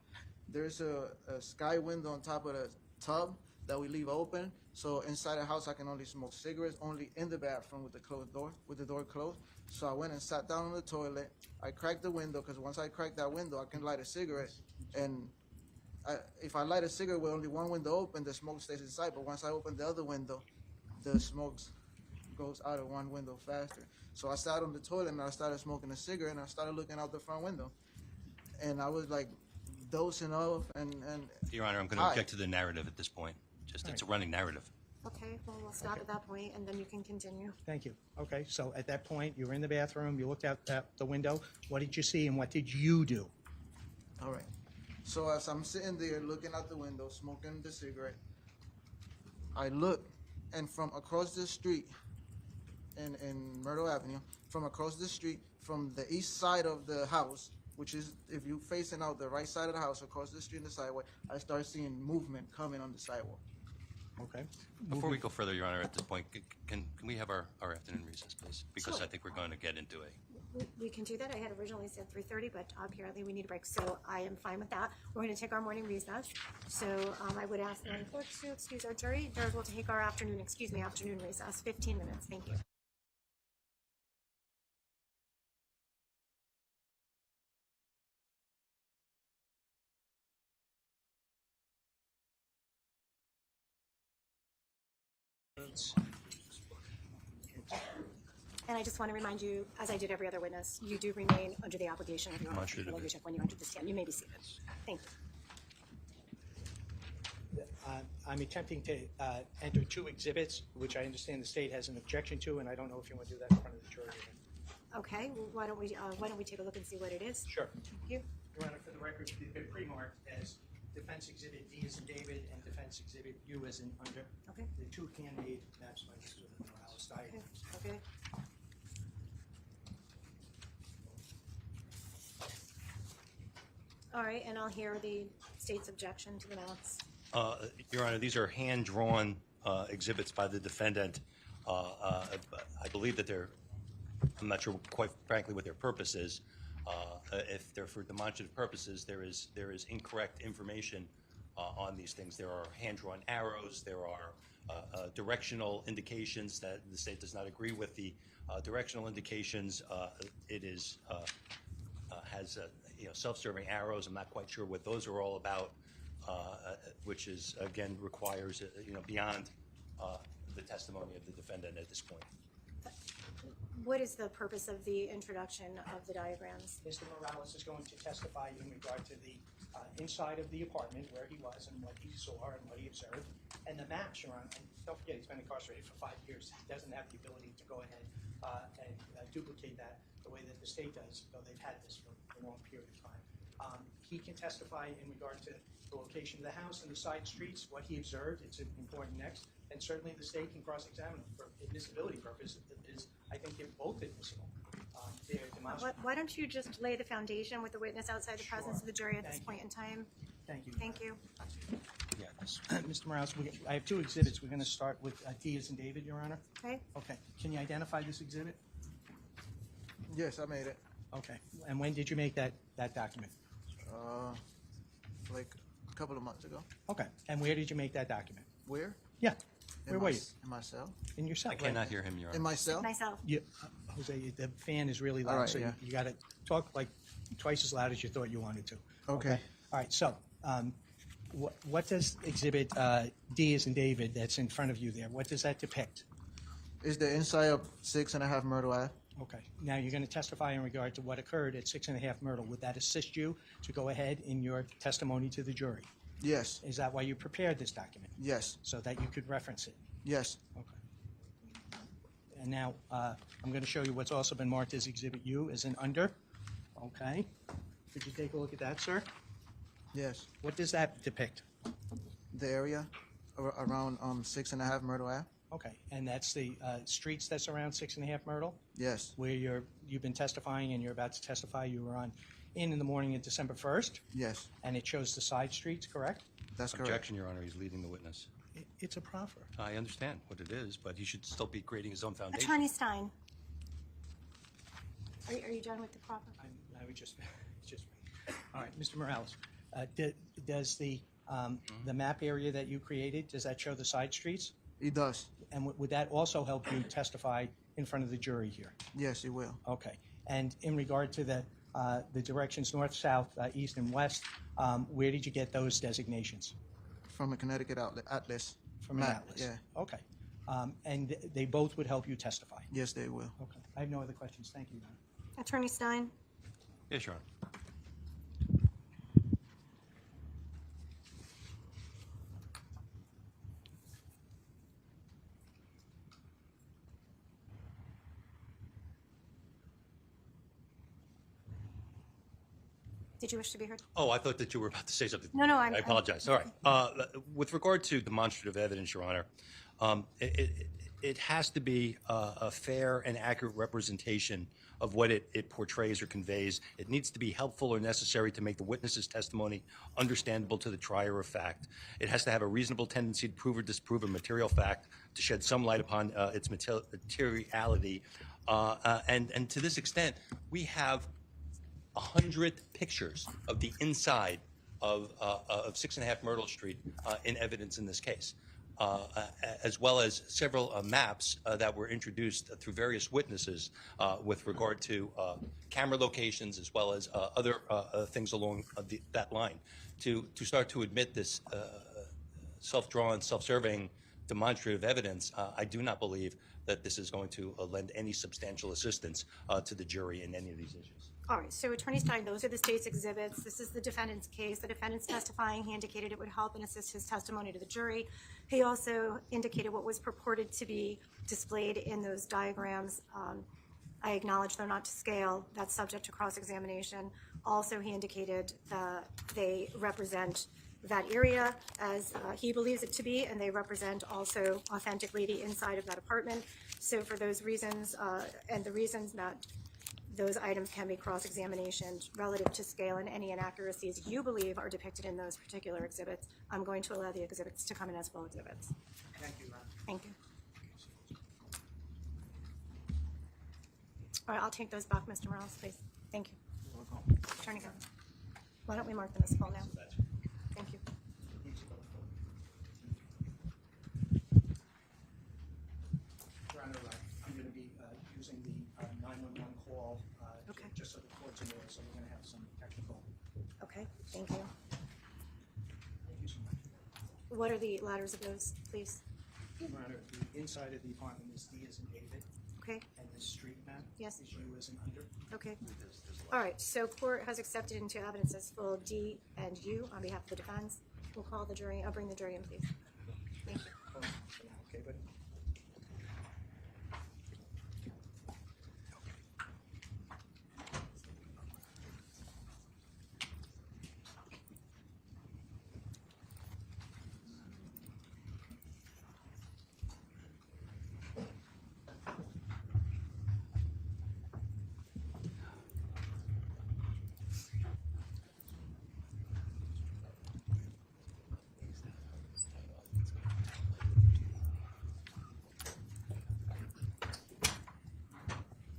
There's a sky window on top of the tub that we leave open. So inside the house, I can only smoke cigarettes only in the bathroom with the door closed. So I went and sat down on the toilet. I cracked the window because once I crack that window, I can light a cigarette. And if I light a cigarette with only one window open, the smoke stays inside. But once I open the other window, the smoke goes out of one window faster. So I sat on the toilet and I started smoking a cigarette and I started looking out the front window. And I was like dozing off and Your Honor, I'm going to Hi. object to the narrative at this point. It's a running narrative. Okay, well, we'll stop at that point, and then you can continue. Thank you. Okay. So at that point, you were in the bathroom. You looked out the window. What did you see and what did you do? all right. So as I'm sitting there looking out the window, smoking the cigarette, I look, and from across the street in Myrtle Avenue, from across the street, from the east side of the house, which is, if you're facing out the right side of the house, across the street in the sidewalk, I start seeing movement coming on the sidewalk. Okay. Before we go further, Your Honor, at this point, can we have our afternoon recess, please? Because Sure. I think we're going to get into a We can do that. I had originally said 3:30, but apparently we need a break, so I am fine with that. We're going to take our morning recess. So I would ask the clerk to excuse our jury. Jurors will take our afternoon recess, 15 minutes. Thank you. notes. And I just want to remind you, as I did every other witness, you do remain under the obligation of your Demonstrative. relationship when you enter the stand. You may be seated. Thank you. I'm attempting to enter two exhibits, which I understand the state has an objection to, and I don't know if you want to do that in front of the jury. Okay, well, why don't we take a look and see what it is? Sure. Thank you. Your Honor, for the record, it's been pre-marked as Defense Exhibit D as in David and Defense Exhibit U as in under. Okay. The two handmade maps by Mr. Morales diagrams. Okay. All right, and I'll hear the state's objection to the maps. Your Honor, these are hand-drawn exhibits by the defendant. I believe that I'm not sure quite frankly what their purpose is. If they're for demonstrative purposes, there is incorrect information on these things. There are hand-drawn arrows. There are directional indications that the state does not agree with. The directional indications, it is has self-serving arrows. I'm not quite sure what those are all about, which is again requires beyond the testimony of the defendant at this point. What is the purpose of the introduction of the diagrams? Mr. Morales is going to testify in regard to the inside of the apartment where he was and what he saw and what he observed. And the maps, Your Honor, and don't forget he's been incarcerated for 5 years. He doesn't have the ability to go ahead and duplicate that the way that the state does, though they've had this for a long period of time. He can testify in regard to the location of the house and the side streets, what he observed. It's important next. And certainly the state can cross-examine for admissibility purposes. I think they're both admissible. They're demonstrable. Why don't you just lay the foundation with the witness outside the presence Sure. of the jury at this Thank point in time? Thank you. Thank you. Yeah. Mr. Morales, I have two exhibits. We're going to start with D as in David, Your Honor. Okay. Okay. Can you identify this exhibit? Yes, I made it. Okay. And when did you make that document? Like a couple of months ago. Okay. And where did you make that document? Where? Yeah. Where were you? In my cell. In your cell. I cannot hear him, Your Honor. In my cell? Myself. You, Jose, the fan is really loud, All right, so yeah. you got to talk like twice as loud as you thought you wanted to. Okay. All right. So, what does Exhibit D as in David that's in front of you there? What does that depict? Is the inside of 6.5 Myrtle Ave? Okay. Now you're going to testify in regard to what occurred at 6.5 Myrtle. Would that assist you to go ahead in your testimony to the jury? Yes. Is that why you prepared this document? Yes. So that you could reference it? Yes. Okay. And now I'm going to show you what's also been marked as Exhibit U as in under. Okay. Could you take a look at that, sir? Yes. What does that depict? The area around 6.5 Myrtle Ave? Okay. And that's the streets that surround 6.5 Myrtle, Yes. where you've been testifying and you're about to testify. You were on in the morning of December 1st, Yes. and it shows the side streets, correct? That's correct. Objection, Your Honor. He's leading the witness. It's a proffer. I understand what it is, but he should still be creating his own foundation. Attorney Stein. Are you done with the proper? I would just all right, Mr. Morales. Does the map area that you created, does that show the side streets? It does. And would that also help you testify in front of the jury here? Yes, it will. Okay. And in regard to the directions north, south, east, and west, where did you get those designations? From a Connecticut atlas. From an Map, atlas? Yeah. Okay. And they both would help you testify? Yes, they will. Okay. I have no other questions. Thank you, Your Honor. Attorney Stein. Yes, Your Honor. Did you wish to be heard? Oh, I thought that you were about to say something. No, I apologize. All right. With regard to demonstrative evidence, Your Honor, it has to be a fair and accurate representation of what it portrays or conveys. It needs to be helpful or necessary to make the witness's testimony understandable to the trier of fact. It has to have a reasonable tendency to prove or disprove a material fact, to shed some light upon its materiality. And to this extent, we have 100 pictures of the inside of 6.5 Myrtle Street in evidence in this case, as well as several maps that were introduced through various witnesses with regard to camera locations as well as other things along that line. To start to admit this self-drawn, self-serving demonstrative evidence, I do not believe that this is going to lend any substantial assistance to the jury in any of these issues. All right, so Attorney Stein, those are the state's exhibits. This is the defendant's case. The defendant's testifying. He indicated it would help and assist his testimony to the jury. He also indicated what was purported to be displayed in those diagrams. I acknowledge they're not to scale. That's subject to cross-examination. Also, he indicated that they represent that area as he believes it to be, and they represent also authentically the inside of that apartment. So for those reasons, and the reasons that those items can be cross-examination relative to scale and any inaccuracies you believe are depicted in those particular exhibits, I'm going to allow the exhibits to come in as full exhibits. Thank you, Ron. Thank you. All right, I'll take those back, Mr. Morales, please. Thank you. Attorney Governor. Why don't we mark them as full now? Thank you. Your Honor, I'm going to be using the 911 call Okay. just so the court's aware, so we're going to have some technical. Okay, thank you. Thank you so much. What are the ladders of those, please? Your Honor, the inside of the apartment is D as in David, Okay, and the street map Yes. is U as in under. okay. All right, so court has accepted into evidence as full D and U on behalf of the defense. We'll call the jury, I'll bring the jury in, please. Thank you. Okay, buddy.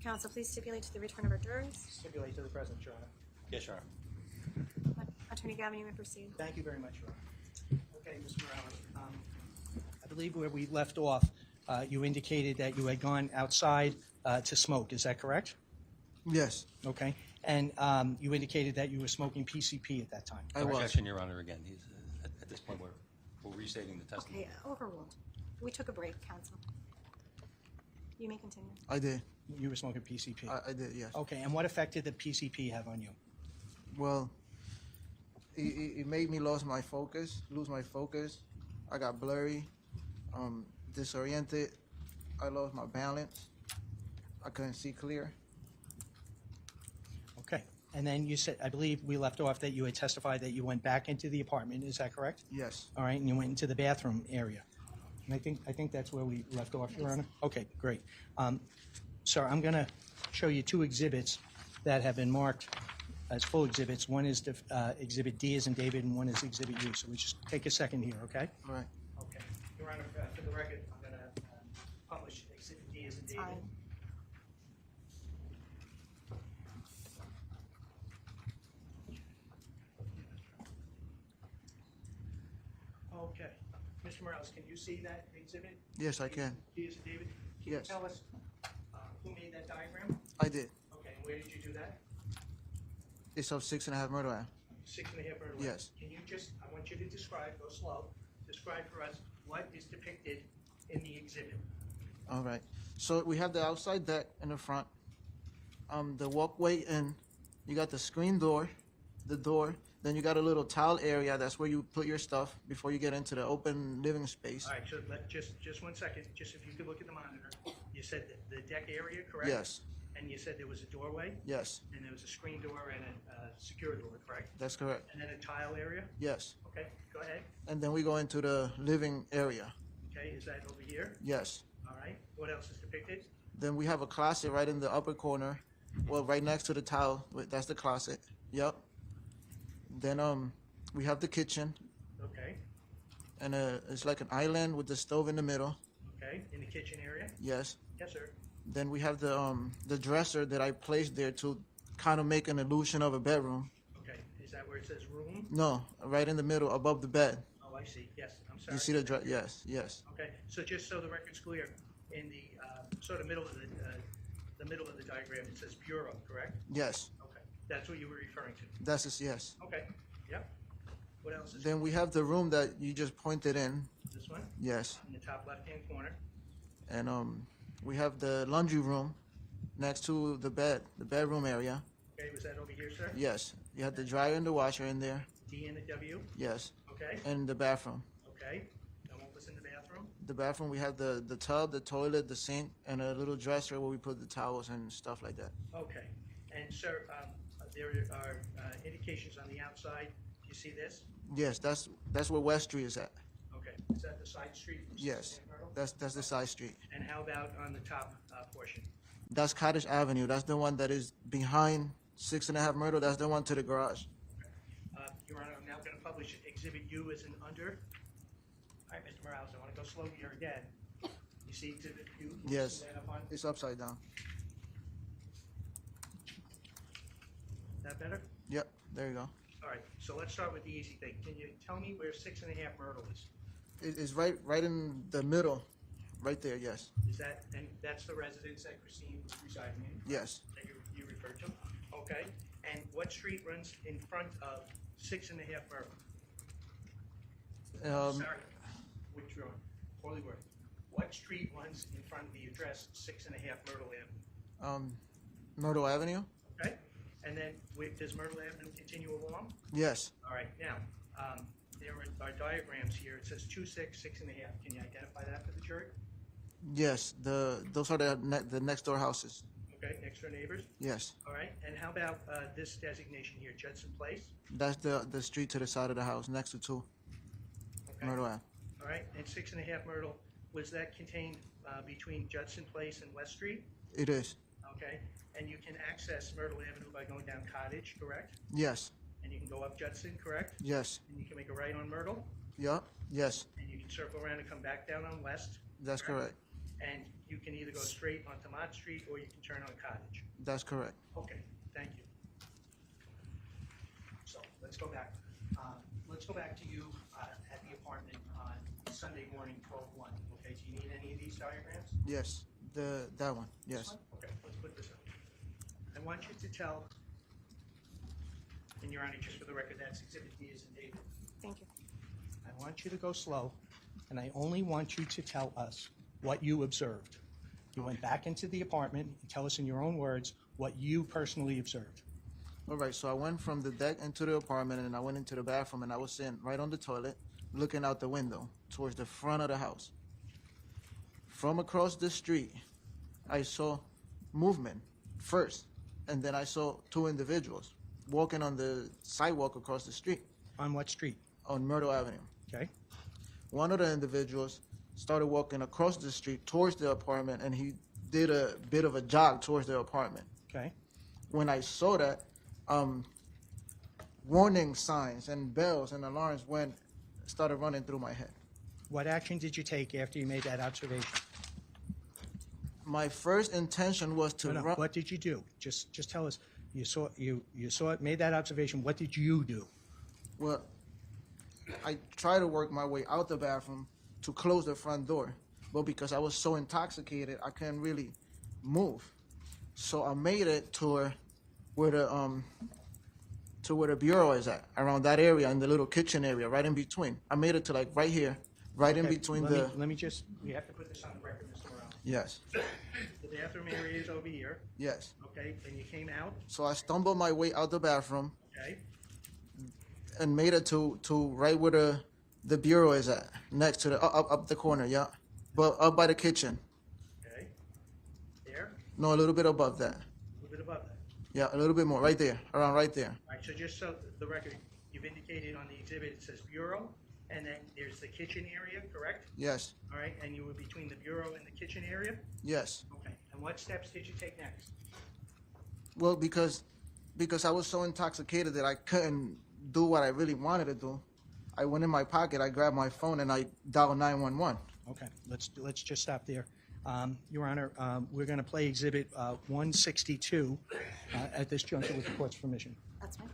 Counsel, please stipulate to the return of our jurors. Stipulate to the present, Your Honor. Yes, Your Honor. Attorney Gavin, you may proceed. Thank you very much, Your Honor. Okay, Mr. Morales, I believe where we left off, you indicated that you had gone outside to smoke. Is that correct? Yes, Okay. And you indicated that you were smoking PCP at that time. I was. Objection, Your Honor, again. He's, at this point, we're restating the testimony. Okay, overruled. We took a break, counsel. You may continue. I did. You were smoking PCP. I did, yes. Okay, and what effect did the PCP have on you? Well, it made me lose my focus. I got blurry, disoriented. I lost my balance. I couldn't see clear. Okay, and then you said, I believe we left off that you had testified that you went back into the apartment. Is that correct? Yes. All right, and you went into the bathroom area. And I think that's where we left off, Your Honor. Okay, great. Sir, I'm going to show you two exhibits that have been marked as full exhibits. One is Exhibit D as in David, and one is Exhibit U. So we just take a second here, okay? All right. Okay. Your Honor, for the record, I'm going to publish Exhibit D as in David. Fine. Okay. Mr. Morales, can you see that exhibit? Yes, I can. D as in David? Can you Yes. tell us who made that diagram? I did. Okay, and where did you do that? It's of 6.5 murder act. 6.5 murder weapons. Yes. Can you just, I want you to describe, go slow, describe for us what is depicted in the exhibit. All right. So we have the outside deck in the front. The walkway in, you got the screen door, the door. Then you got a little tile area. That's where you put your stuff before you get into the open living space. All right, so just 1 second, just if you could look at the monitor. You said the deck area, correct? Yes. And you said there was a doorway, Yes. and there was a screen door and a secure door, correct? That's correct. And then a tile area? Yes. Okay, go ahead. And then we go into the living area. Okay, is that over here? Yes. All right, what else is depicted? Then we have a closet right in the upper corner. Well, right next to the tile. That's the closet. Yep. Then we have the kitchen, Okay, and it's like an island with the stove in the middle. okay, in the kitchen area? Yes. Yes, sir. Then we have the dresser that I placed there to kind of make an illusion of a bedroom. Okay, is that where it says room? No, right in the middle, above the bed. Oh, I see, yes, I'm sorry. You see the yes, yes. Okay, so just so the record's clear, in the sort of middle of the middle of the diagram, it says bureau, correct? Yes. Okay, that's what you were referring to. That's just yes. Okay, yep. What else is Then we have the room that you just pointed in. this one? Yes. In the top left-hand corner. And we have the laundry room next to the bedroom area. Okay, was that over here, sir? Yes. You have the dryer and the washer in there. D and the W? Yes. Okay, And the bathroom. okay. And what was in the bathroom? The bathroom, we have the tub, the toilet, the sink, and a little dresser where we put the towels and stuff like that. Okay. And, sir, there are indications on the outside. Do you see this? Yes, that's where West Street is at. Okay. Is that the side street? from Yes. 6th Myrtle? That's the side street. And how about on the top portion? That's Cottage Avenue. That's the one that is behind 6.5 Myrtle. That's the one to the garage. Your Honor, I'm now going to publish Exhibit U as an under. All right, Mr. Morales, I want to go slow here again. You see Exhibit U? Yes. See that up on- It's upside down. That better? Yep, there you go. All right, so let's start with the easy thing. Can you tell me where 6.5 Myrtle is? It's right in the middle, right there. Yes, Is that, and that's the residence that Christine was residing in? yes. That you referred to? Okay. And what street runs in front of 6.5 Myrtle? Sorry, withdrawn. Poorly worded. What street runs in front of the address 6.5 Myrtle Avenue? Myrtle Avenue. Okay? And then does Myrtle Avenue continue along? Yes, All right, now, there are diagrams here. It says 2, 6, 6.5. Can you identify that for the jury? yes. Those are the next door houses. Okay, next door neighbors? Yes, All right, and how about this designation here, Judson Place? that's the street to the side of the house next to 2 Okay. Myrtle Ave. All right, and 6.5 Myrtle, was that contained between Judson Place and West Street? It is. Okay, and you can access Myrtle Avenue by going down Cottage, correct? Yes, And you can go up Judson, correct? yes. And you can make a right on Myrtle, Yep. Yes, and you can circle around and come back down on West. that's correct. And you can either go straight onto Mott Street or you can turn on Cottage. That's correct. Okay, thank you. So, let's go back. Let's go back to you at the apartment on Sunday morning, 12/1. Okay, do you need any of these diagrams? Yes, that one. Yes. Okay, let's put this up. I want you to tell, and Your Honor, just for the record, that's Exhibit D as in David. Thank you. I want you to go slow, and I only want you to tell us what you observed. You went back into the apartment, and tell us in your own words what you personally observed. All right, so I went from the deck into the apartment, and I went into the bathroom, and I was sitting right on the toilet, looking out the window towards the front of the house. From across the street, I saw movement first, and then I saw 2 individuals walking on the sidewalk across the street On what street? on Myrtle Avenue. Okay, One of the individuals started walking across the street towards the apartment, and he did a bit of a jog towards the apartment. okay. When I saw that, warning signs and bells and alarms started running through my head. What action did you take after you made that observation? My first intention was to No, run. what did you do? Just tell us. You saw it, made that observation. What did you do? Well, I tried to work my way out the bathroom to close the front door, but because I was so intoxicated, I couldn't really move. So I made it to where the bureau is at, around that area, in the little kitchen area, right in between. I made it to like right here, right in Okay, between let me just, we have to put this on the record, Mr. Morales. Yes, The bathroom area is over here, yes. okay, and you came out, So I stumbled my way out the bathroom okay, and made it to right where the bureau is at, next to the up the corner, yeah, but up by the kitchen. okay, there, No, a little bit above that. a little bit above that. Yeah, a little bit more, right there, around right there. All right, so just so the record, you've indicated on the exhibit, it says bureau, and then there's the kitchen area, correct? Yes, All right, and you were between the bureau and the kitchen area? yes. Okay, and what steps did you take next? Well, because I was so intoxicated that I couldn't do what I really wanted to do, I went in my pocket, I grabbed my phone, and I dialed 911. Okay, let's just stop there. Your Honor, we're going to play Exhibit 162 at this juncture with the court's permission. That's fine.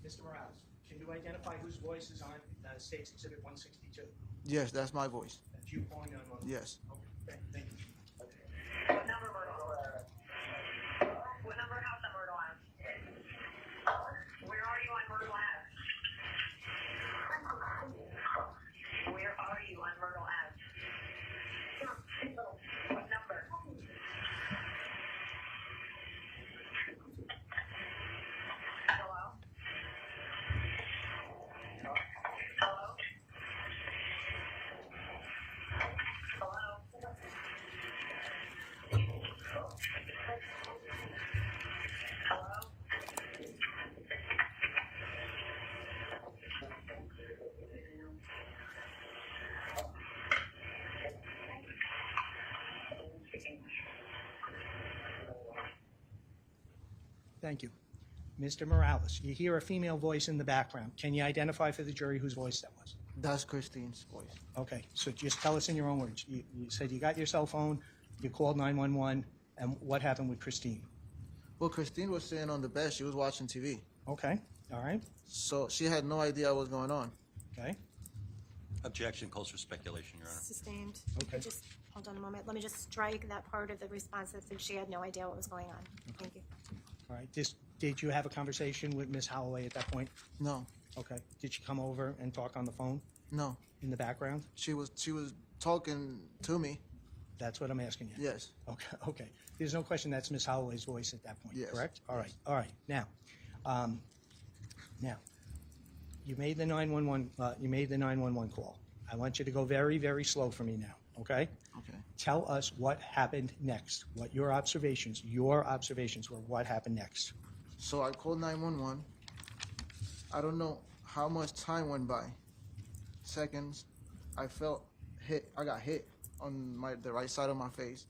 Mr. Morales, can you identify whose voice is on State's Exhibit 162? Yes, that's my voice. That's you calling 911? Yes. Okay, thank you. What number Myrtle? What number house on Myrtle Ave? Where are you on Myrtle Ave? Where are you on Myrtle Ave? What number? Hello? Hello? Hello? Hello? Thank you. Mr. Morales, you hear a female voice in the background. Can you identify for the jury whose voice that was? That's Christine's voice. Okay, so just tell us in your own words. You said you got your cell phone, you called 911, and what happened with Christine? Well, Christine was sitting on the bed. She was watching TV. Okay, all right, So she had no idea what was going on. okay. Objection calls for speculation, Your Honor. Sustained. Okay. Just, hold on a moment. Let me just strike that part of the response that said she had no idea what was going on. Thank you. All right, did you have a conversation with Ms. Holloway at that point? No, Okay, did she come over and talk on the phone no. in the background? She was talking to me. That's what I'm asking you. Yes. Okay, okay. There's no question that's Ms. Holloway's voice at that point, Yes. correct? All right, all right. Now, you made the 911 call. I want you to go very, very slow for me now, okay? Okay. Tell us what happened next, what your observations were, what happened next. So I called 911. I don't know how much time went by. Seconds. I felt hit. I got hit on the right side of my face.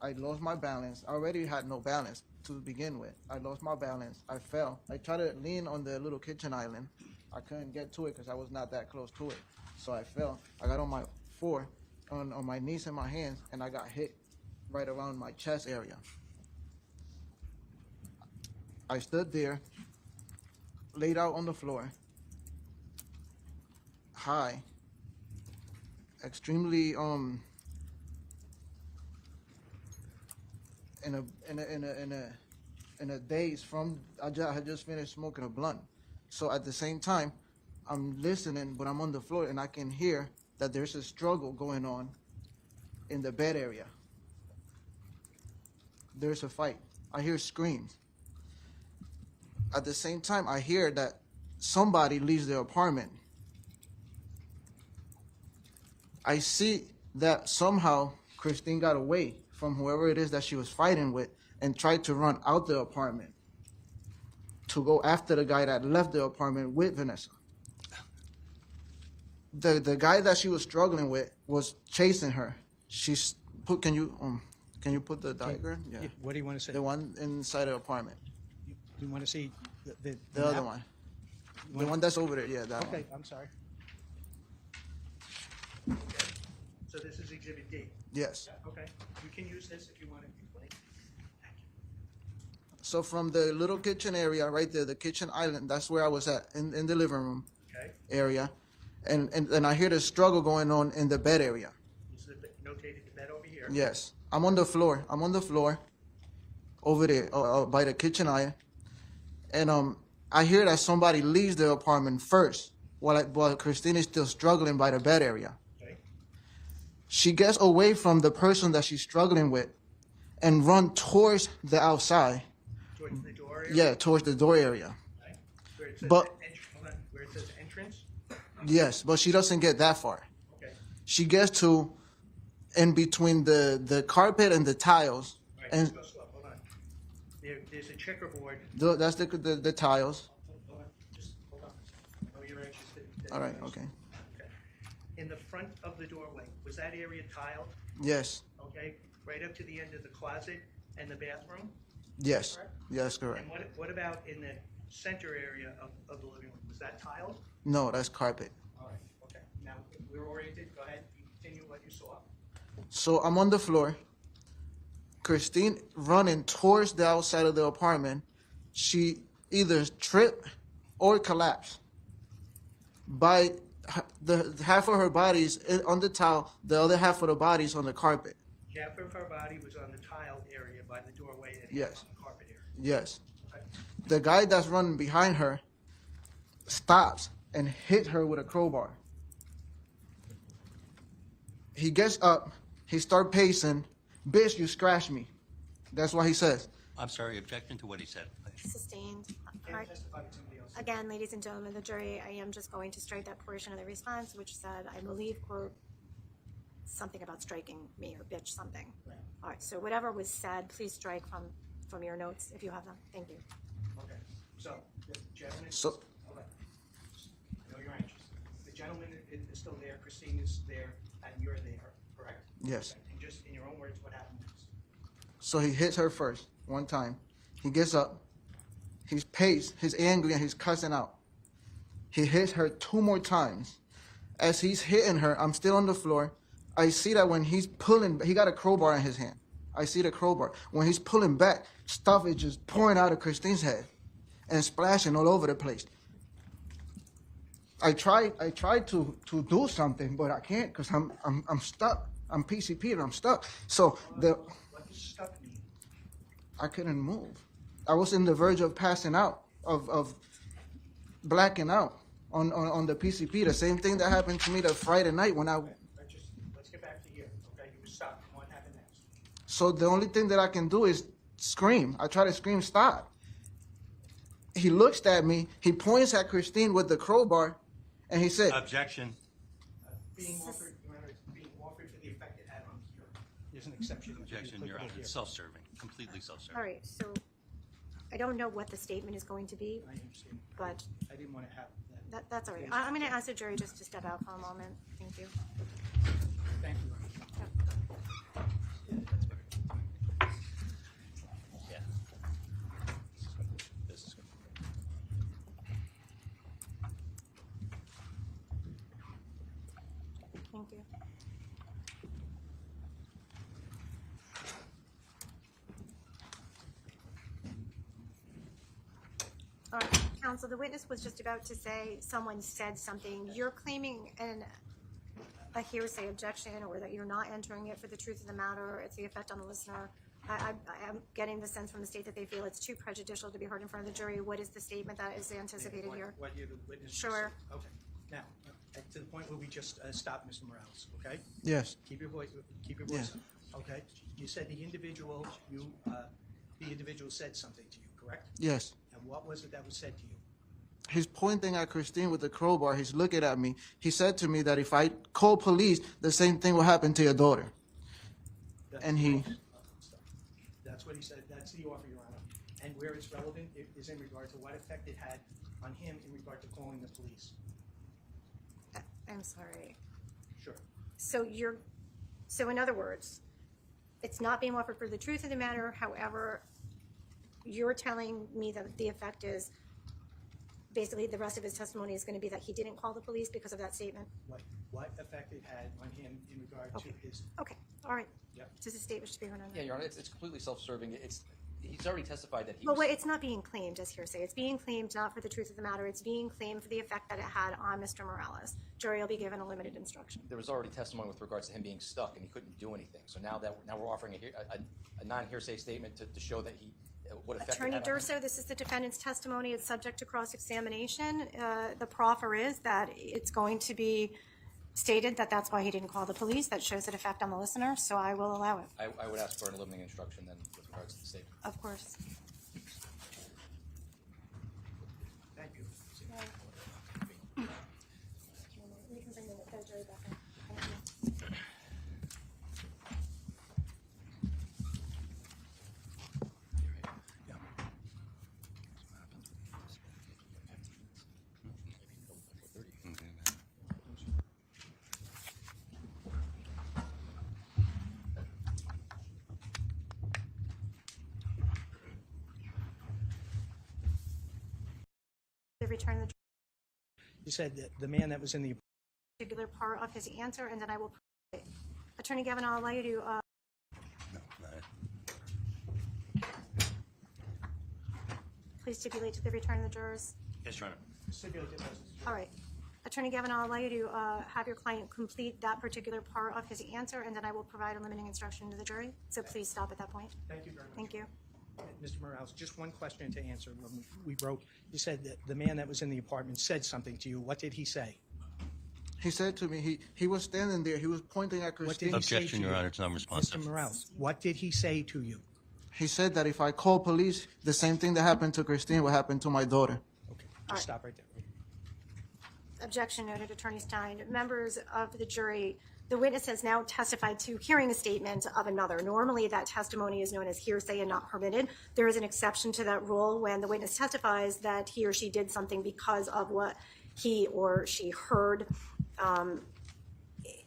I lost my balance. I already had no balance to begin with. I lost my balance. I fell. I tried to lean on the little kitchen island. I couldn't get to it because I was not that close to it. So I fell. I got on my floor, on my knees and my hands, and I got hit right around my chest area. I stood there, laid out on the floor, high, extremely in a daze from I had just finished smoking a blunt. So at the same time, I'm listening, but I'm on the floor and I can hear that there's a struggle going on in the bed area. There's a fight. I hear screams. At the same time, I hear that somebody leaves the apartment. I see that somehow Christine got away from whoever it is that she was fighting with and tried to run out the apartment to go after the guy that left the apartment with Vanessa. The guy that she was struggling with was chasing her. Can you put the diagram? Yeah. What do you want to say? The one inside the apartment. You want to see the The other map? one. The one that's over there, yeah, that one. Okay, I'm sorry. Okay. So this is Exhibit D. Yes. Okay, you can use this if you want to explain. So from the little kitchen area right there, the kitchen island, that's where I was at, in the living room Okay, area. And I hear the struggle going on in the bed area. this is notated the bed over here. Yes. I'm on the floor over there by the kitchen island. And I hear that somebody leaves the apartment first while Christine is still struggling by the bed area. Okay, She gets away from the person that she's struggling with and run towards the outside. towards the door area? Yeah, towards the door area. Okay. Where it says But- hold on, where it says entrance? Yes, but she doesn't get that far. Okay, She gets to in between the carpet and the tiles. all right, And let's go slow, hold on. There's a checkerboard. that's the tiles. Hold on, just hold on. I know you're interested. All right, okay. Okay. In the front of the doorway, was that area tiled? Yes, Okay, right up to the end of the closet and the bathroom? yes, yes, correct. And what about in the center area of the living room? Was that tiled? No, that's carpet. All right, okay. Now, we're oriented, go ahead, you continue what you saw. So I'm on the floor. Christine running towards the outside of the apartment. She either trip or collapse. By the half of her body's on the towel, the other half of the body's on the carpet. Half of her body was on the tile area by the doorway and Yes. on the carpet area. Yes. Okay. The guy that's running behind her stops and hit her with a crowbar. He gets up, he start pacing. Bitch, you scratched me. That's what he says. I'm sorry, objection to what he said. Sustained. Can All right. testify to somebody else? Again, ladies and gentlemen of the jury, I am just going to strike that portion of the response, which said, I believe, quote, something about striking me or bitch something. Right. All right, so whatever was said, please strike from your notes if you have them. Thank you. Okay, so, the gentleman. So- Okay. I know you're anxious. The gentleman is still there, Christine is there, and you're there, correct? Yes. Okay, and just in your own words, what happened next? So he hits her first, one time. He gets up, he's paced, he's angry, and he's cussing out. He hits her 2 more times. As he's hitting her, I'm still on the floor. I see that when he's pulling, he got a crowbar in his hand. I see the crowbar. When he's pulling back, stuff is just pouring out of Christine's head and splashing all over the place. I tried to do something, but I can't because I'm stuck. I'm PCP and I'm stuck. So What does stuck mean? I couldn't move. I was in the verge of passing out, of blacking out on the PCP. The same thing that happened to me the Friday night when I. Let's get back to here, okay? You were stuck, what happened next? So the only thing that I can do is scream. I try to scream, stop. He looks at me. He points at Christine with the crowbar, and he said, Objection. Being offered, Your Honor, it's being offered for the effect it had on here. There's an exception. Objection, Your Honor. It's self-serving, completely self-serving. All right, so I don't know what the statement is going to be, I understand. but I didn't want to have that. that's all right. I'm going to ask the jury just to step out for a moment. Thank you. Thank you, Your Honor. Yeah. This is good. Thank you. All right, counsel, the witness was just about to say someone said something. You're claiming a hearsay objection, or that you're not entering it for the truth of the matter, it's the effect on the listener. I'm getting the sense from the state that they feel it's too prejudicial to be heard in front of the jury. What is the statement that is anticipated here? What you, the witness. just Sure. said. Okay. Now, to the point where we just stopped Mr. Morales, okay? yes, Keep your voice up, okay? You said the individual said something to you, correct? yes. And what was it that was said to you? He's pointing at Christine with the crowbar. He's looking at me. He said to me that if I call police, the same thing will happen to your daughter. That's And the he- offer. That's what he said, that's the offer, Your Honor. And where it's relevant is in regard to what effect it had on him in regard to calling the police. I'm sorry. Sure. So in other words, it's not being offered for the truth of the matter. However, you're telling me that the effect is basically the rest of his testimony is going to be that he didn't call the police because of that statement. What effect it had on him in regard to his, Okay, all right. Yep. Does the state wish to be heard on that? Yeah, Your Honor, it's completely self-serving. He's already testified that he But was. it's not being claimed as hearsay. It's being claimed not for the truth of the matter. It's being claimed for the effect that it had on Mr. Morales. Jury will be given a limited instruction. There was already testimony with regards to him being stuck and he couldn't do anything. So now we're offering a non-hearsay statement to show that he what effect it Attorney had on him. Durso, this is the defendant's testimony. It's subject to cross-examination. The proffer is that it's going to be stated that that's why he didn't call the police. That shows an effect on the listener, so I will allow it. I would ask for an eliminating instruction then with regards to the statement. Of course. thank you. We can bring the jury back in. Thank you. They return the You said that the man that was in the particular part of his answer, and then I will. Attorney Gavin, I'll allow you to. No, not it. please stipulate to the return of the jurors? Yes, Your Honor. All right. Attorney Gavin, I'll allow you to have your client complete that particular part of his answer, and then I will provide a limiting instruction to the jury. So please stop at that point. Thank you very much. Thank you. Mr. Morales, just one question to answer. When we broke, you said that the man that was in the apartment said something to you. What did he say? He said to me, he was standing there. He was pointing at What Christine. did he say Objection, to Your you? Honor, it's non-responsive. Mr. Morales, what did he say to you? He said that if I call police, the same thing that happened to Christine will happen to my daughter. Okay, right. just stop right there. Objection noted, Attorney Stein. Members of the jury, the witness has now testified to hearing a statement of another. Normally, that testimony is known as hearsay and not permitted. There is an exception to that rule when the witness testifies that he or she did something because of what he or she heard.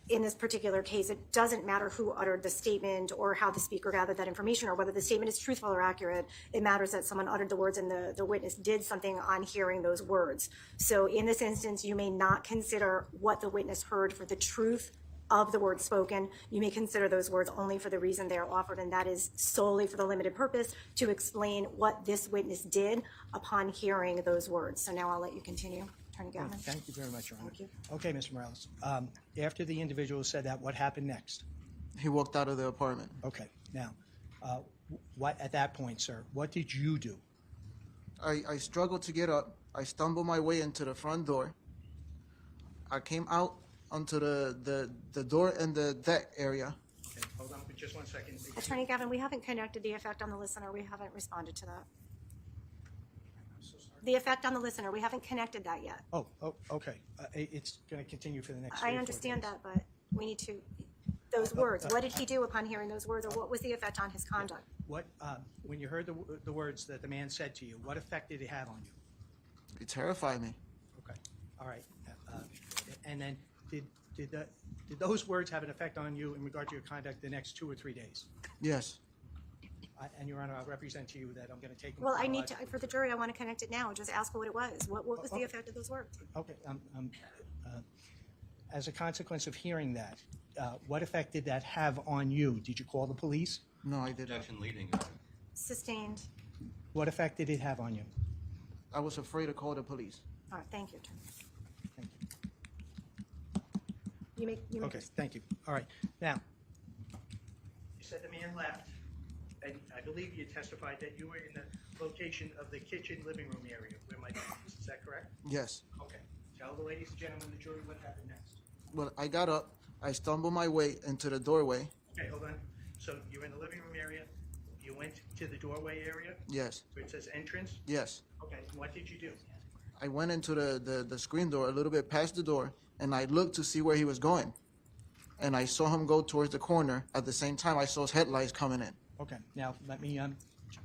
In this particular case, it doesn't matter who uttered the statement or how the speaker gathered that information or whether the statement is truthful or accurate. It matters that someone uttered the words and the witness did something on hearing those words. So in this instance, you may not consider what the witness heard for the truth of the words spoken. You may consider those words only for the reason they are offered, and that is solely for the limited purpose to explain what this witness did upon hearing those words. So now I'll let you continue. Attorney Gavin. Thank you very much, Your Honor. Thank you. Okay, Mr. Morales. After the individual said that, what happened next? He walked out of the apartment. Okay, now, what at that point, sir, what did you do? I struggled to get up. I stumbled my way into the front door. I came out onto the door in the deck area. Okay, hold on for just 1 second. Attorney Gavin, we haven't connected the effect on the listener. We haven't responded to that. The effect on the listener, we haven't connected that yet. Oh, okay. It's going to continue for the next 3 or 4 I days. understand that, but we need to, those words, what did he do upon hearing those words, or what was the effect on his conduct? What, when you heard the words that the man said to you, what effect did it have on you? It terrified me. Okay, all right. And then did those words have an effect on you in regard to your conduct the next 2 or 3 days? Yes. And Your Honor, I'll represent to you that I'm going to take them. Well, I need to, for the jury, I want to connect it now. Just ask what it was. What was the effect of those words? Okay, as a consequence of hearing that, what effect did that have on you? Did you call the police? No, I didn't. Objection leading, Your Honor. Sustained. What effect did it have on you? I was afraid to call the police. All right, thank you, Attorney. Thank you. You make. Okay, thank you. All right. Now, you said the man left, and I believe you testified that you were in the location of the kitchen living room area where my dad is. Is that correct? Yes. Okay. Tell the ladies and gentlemen of the jury what happened next. Well, I got up. I stumbled my way into the doorway. Okay, hold on. So you're in the living room area. You went to the doorway area Yes. where it says entrance. Yes. Okay. What did you do? I went into the screen door a little bit past the door, and I looked to see where he was going. And I saw him go towards the corner. At the same time, I saw his headlights coming in. Okay. Now let me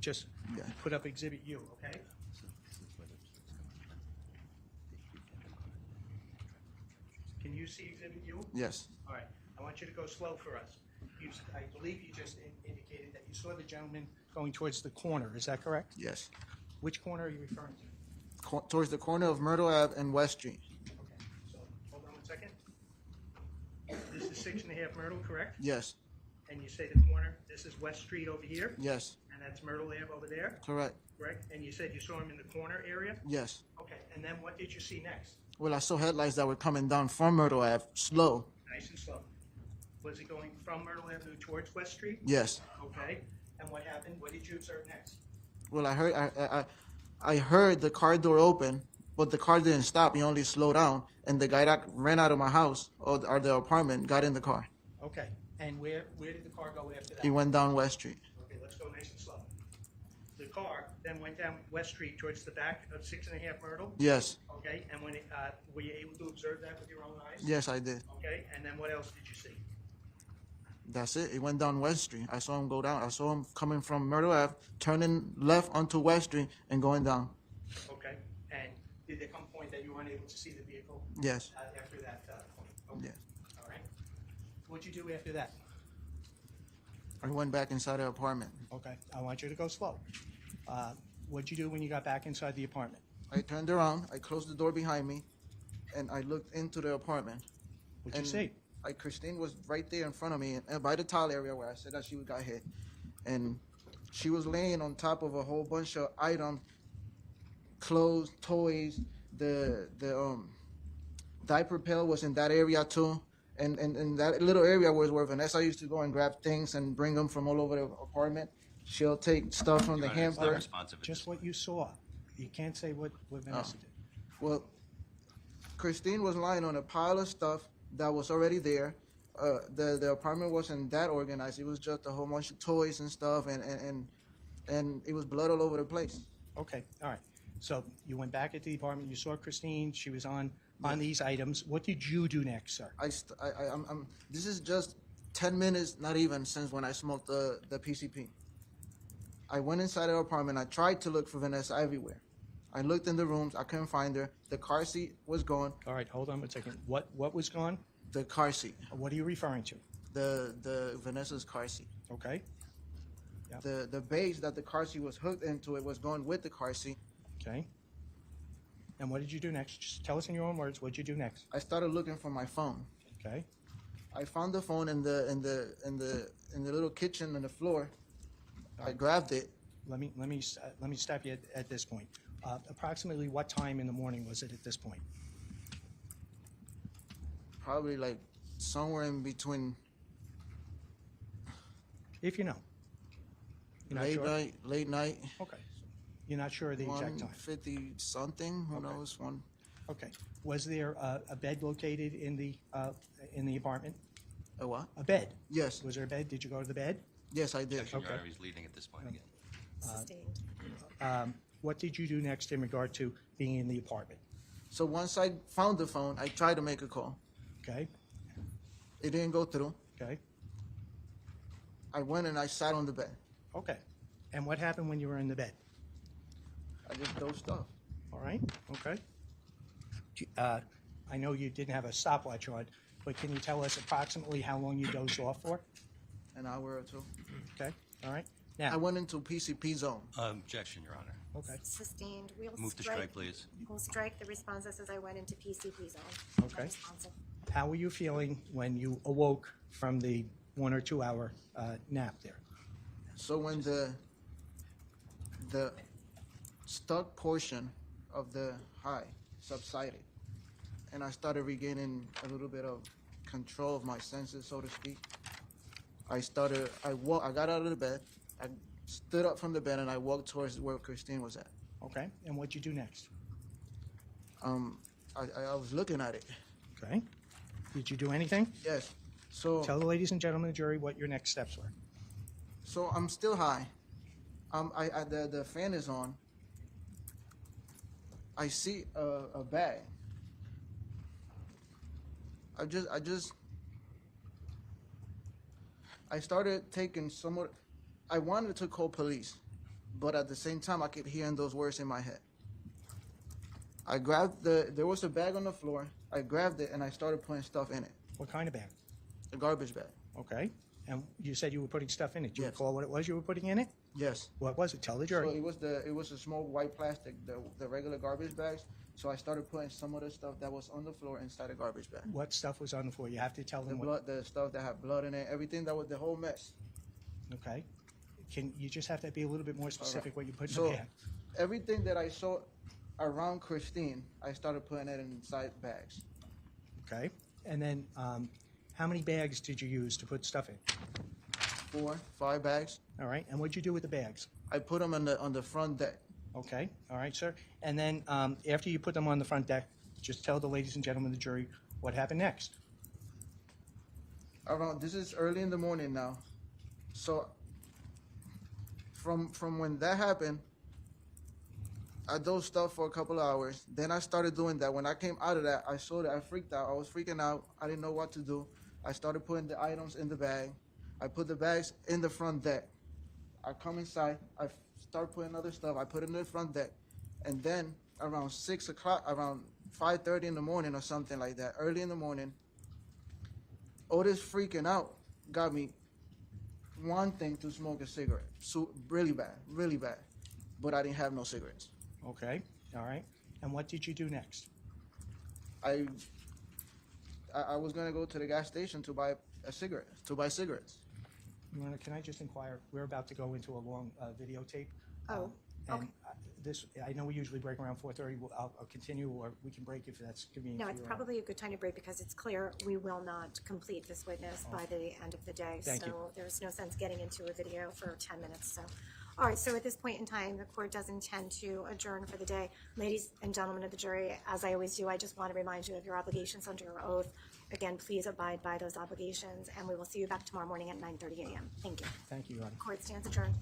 just Yeah. put up Exhibit U. Okay. Can you see Exhibit U? Yes. All right. I want you to go slow for us. I believe you just indicated that you saw the gentleman going towards the corner. Is that correct? Yes. Which corner are you referring to? Towards the corner of Myrtle Ave and West Street. Okay. So hold on 1 second. This is 6.5 Myrtle, correct? Yes. And you say the corner, this is West Street over here? Yes. And that's Myrtle Ave over there? Correct. Correct? And you said you saw him in the corner area? Yes. Okay. And then what did you see next? Well, I saw headlights that were coming down from Myrtle Ave, slow. Nice and slow. Was he going from Myrtle Avenue towards West Street? Yes. Okay. And what happened? What did you observe next? Well, I heard the car door open, but the car didn't stop. He only slowed down, and the guy that ran out of my house or the apartment got in the car. Okay. And where did the car go after that? He went down West Street. Okay, let's go nice and slow. The car then went down West Street towards the back of 6.5 Myrtle? Yes. Okay, and when were you able to observe that with your own eyes? Yes, I did. Okay, and then what else did you see? That's it. He went down West Street. I saw him go down. I saw him coming from Myrtle Ave, turning left onto West Street and going down. Okay, and did there come a point that you weren't able to see the vehicle? Yes. After that point? Okay. Yes. All right. What'd you do after that? I went back inside the apartment. Okay, I want you to go slow. What'd you do when you got back inside the apartment? I turned around. I closed the door behind me, and I looked into the apartment. What'd you And see? Christine was right there in front of me, and by the towel area where I said that she got hit, and she was laying on top of a whole bunch of items clothes, toys. The diaper pail was in that area too. And that little area was where Vanessa used to go and grab things and bring them from all over the apartment. She'll take stuff from the Your Honor, it's not hamper. responsive at Just this what you saw. You can't say what Vanessa did. Well, Christine was lying on a pile of stuff that was already there. The apartment wasn't that organized. It was just a whole bunch of toys and stuff, and it was blood all over the place. Okay, all right. So you went back at the apartment, you saw Christine, she was on these items. What did you do next, sir? This is just 10 minutes, not even, since when I smoked the PCP. I went inside her apartment. I tried to look for Vanessa everywhere. I looked in the rooms. I couldn't find her. The car seat was gone. All right, hold on a second. What was gone? The car seat. What are you referring to? The Vanessa's car seat. Okay, The base that the car seat was hooked into, it was gone with the car seat. okay. And what did you do next? Just tell us in your own words, what did you do next? I started looking for my phone. Okay, I found the phone in the little kitchen on the floor. I grabbed it. let me stop you at this point. Approximately what time in the morning was it at this point? Probably like somewhere in between If you know. You're not sure? late night. Okay. You're not sure of the exact time? 1:50 something. Who Okay. knows? One. Okay. Was there a bed located in the apartment? A what? A bed? Yes. Was there a bed? Did you go to the bed? Yes, I did. Objection, Your Okay. Honor, he's leading at this point again. Sustained. What did you do next in regard to being in the apartment? So once I found the phone, I tried to make a call. Okay, It didn't go through. okay, I went and I sat on the bed. okay. And what happened when you were in the bed? I just dozed off. All right, okay. I know you didn't have a stopwatch on, but can you tell us approximately how long you dozed off for? An hour or two. Okay, all right. I Now, went into PCP zone. Objection, Your Honor. okay, Sustained. We'll Move to strike, please. We'll strike the response that says I went into PCP zone. Okay. Responsive. how were you feeling when you awoke from the 1 or 2 hour nap there? So when the stuck portion of the high subsided, and I started regaining a little bit of control of my senses, so to speak, I got out of the bed, I stood up from the bed, and I walked towards where Christine was at. Okay, and what'd you do next? I was looking at it. Okay, did you do anything? Yes. So Tell the ladies and gentlemen of the jury what your next steps were. So I'm still high. The fan is on. I see a bag. I started taking somewhat. I wanted to call police, but at the same time I kept hearing those words in my head. I grabbed there was a bag on the floor. I grabbed it and I started putting stuff in it. What kind of bag? A garbage bag. Okay, and you said you were putting stuff in it. Do you Yes. recall what it was you were putting in it? Yes. What was it? Tell the So jury. it was a small white plastic, the regular garbage bags. So I started putting some of the stuff that was on the floor inside a garbage bag. What stuff was on the floor? You have to tell The them what. blood, the stuff that had blood in it, everything that was the whole mess. Okay, you just have to be a little bit more specific what you put in So the bag? everything that I saw around Christine, I started putting it inside bags. Okay, and then how many bags did you use to put stuff in? 4, 5 bags. All right, and what'd you do with the bags? I put them on the front deck. Okay, all right, sir. And then after you put them on the front deck, just tell the ladies and gentlemen of the jury what happened next. This is early in the morning now. So from when that happened, I dozed stuff for a couple of hours. Then I started doing that. When I came out of that, I saw that I freaked out. I was freaking out. I didn't know what to do. I started putting the items in the bag. I put the bags in the front deck. I come inside. I start putting other stuff. I put it in the front deck. And then around 6 o'clock, around 5:30 in the morning or something like that, early in the morning, all this freaking out got me wanting to smoke a cigarette. So really bad. But I didn't have no cigarettes. Okay, all right. And what did you do next? I was gonna go to the gas station to buy cigarettes. Can I just inquire? We're about to go into a long videotape. Oh, And okay. this, I know we usually break around 4:30. I'll continue, or we can break if that's convenient No, for it's you. probably a good time to break because it's clear we will not complete this witness by the end of the day. Thank you. So there's no sense getting into a video for 10 minutes, so. All right, so at this point in time, the court does intend to adjourn for the day. Ladies and gentlemen of the jury, as I always do, I just want to remind you of your obligations under your oath. Again, please abide by those obligations, and we will see you back tomorrow morning at 9:30 a.m. Thank you. Thank you, Your Honor. Court stands adjourned.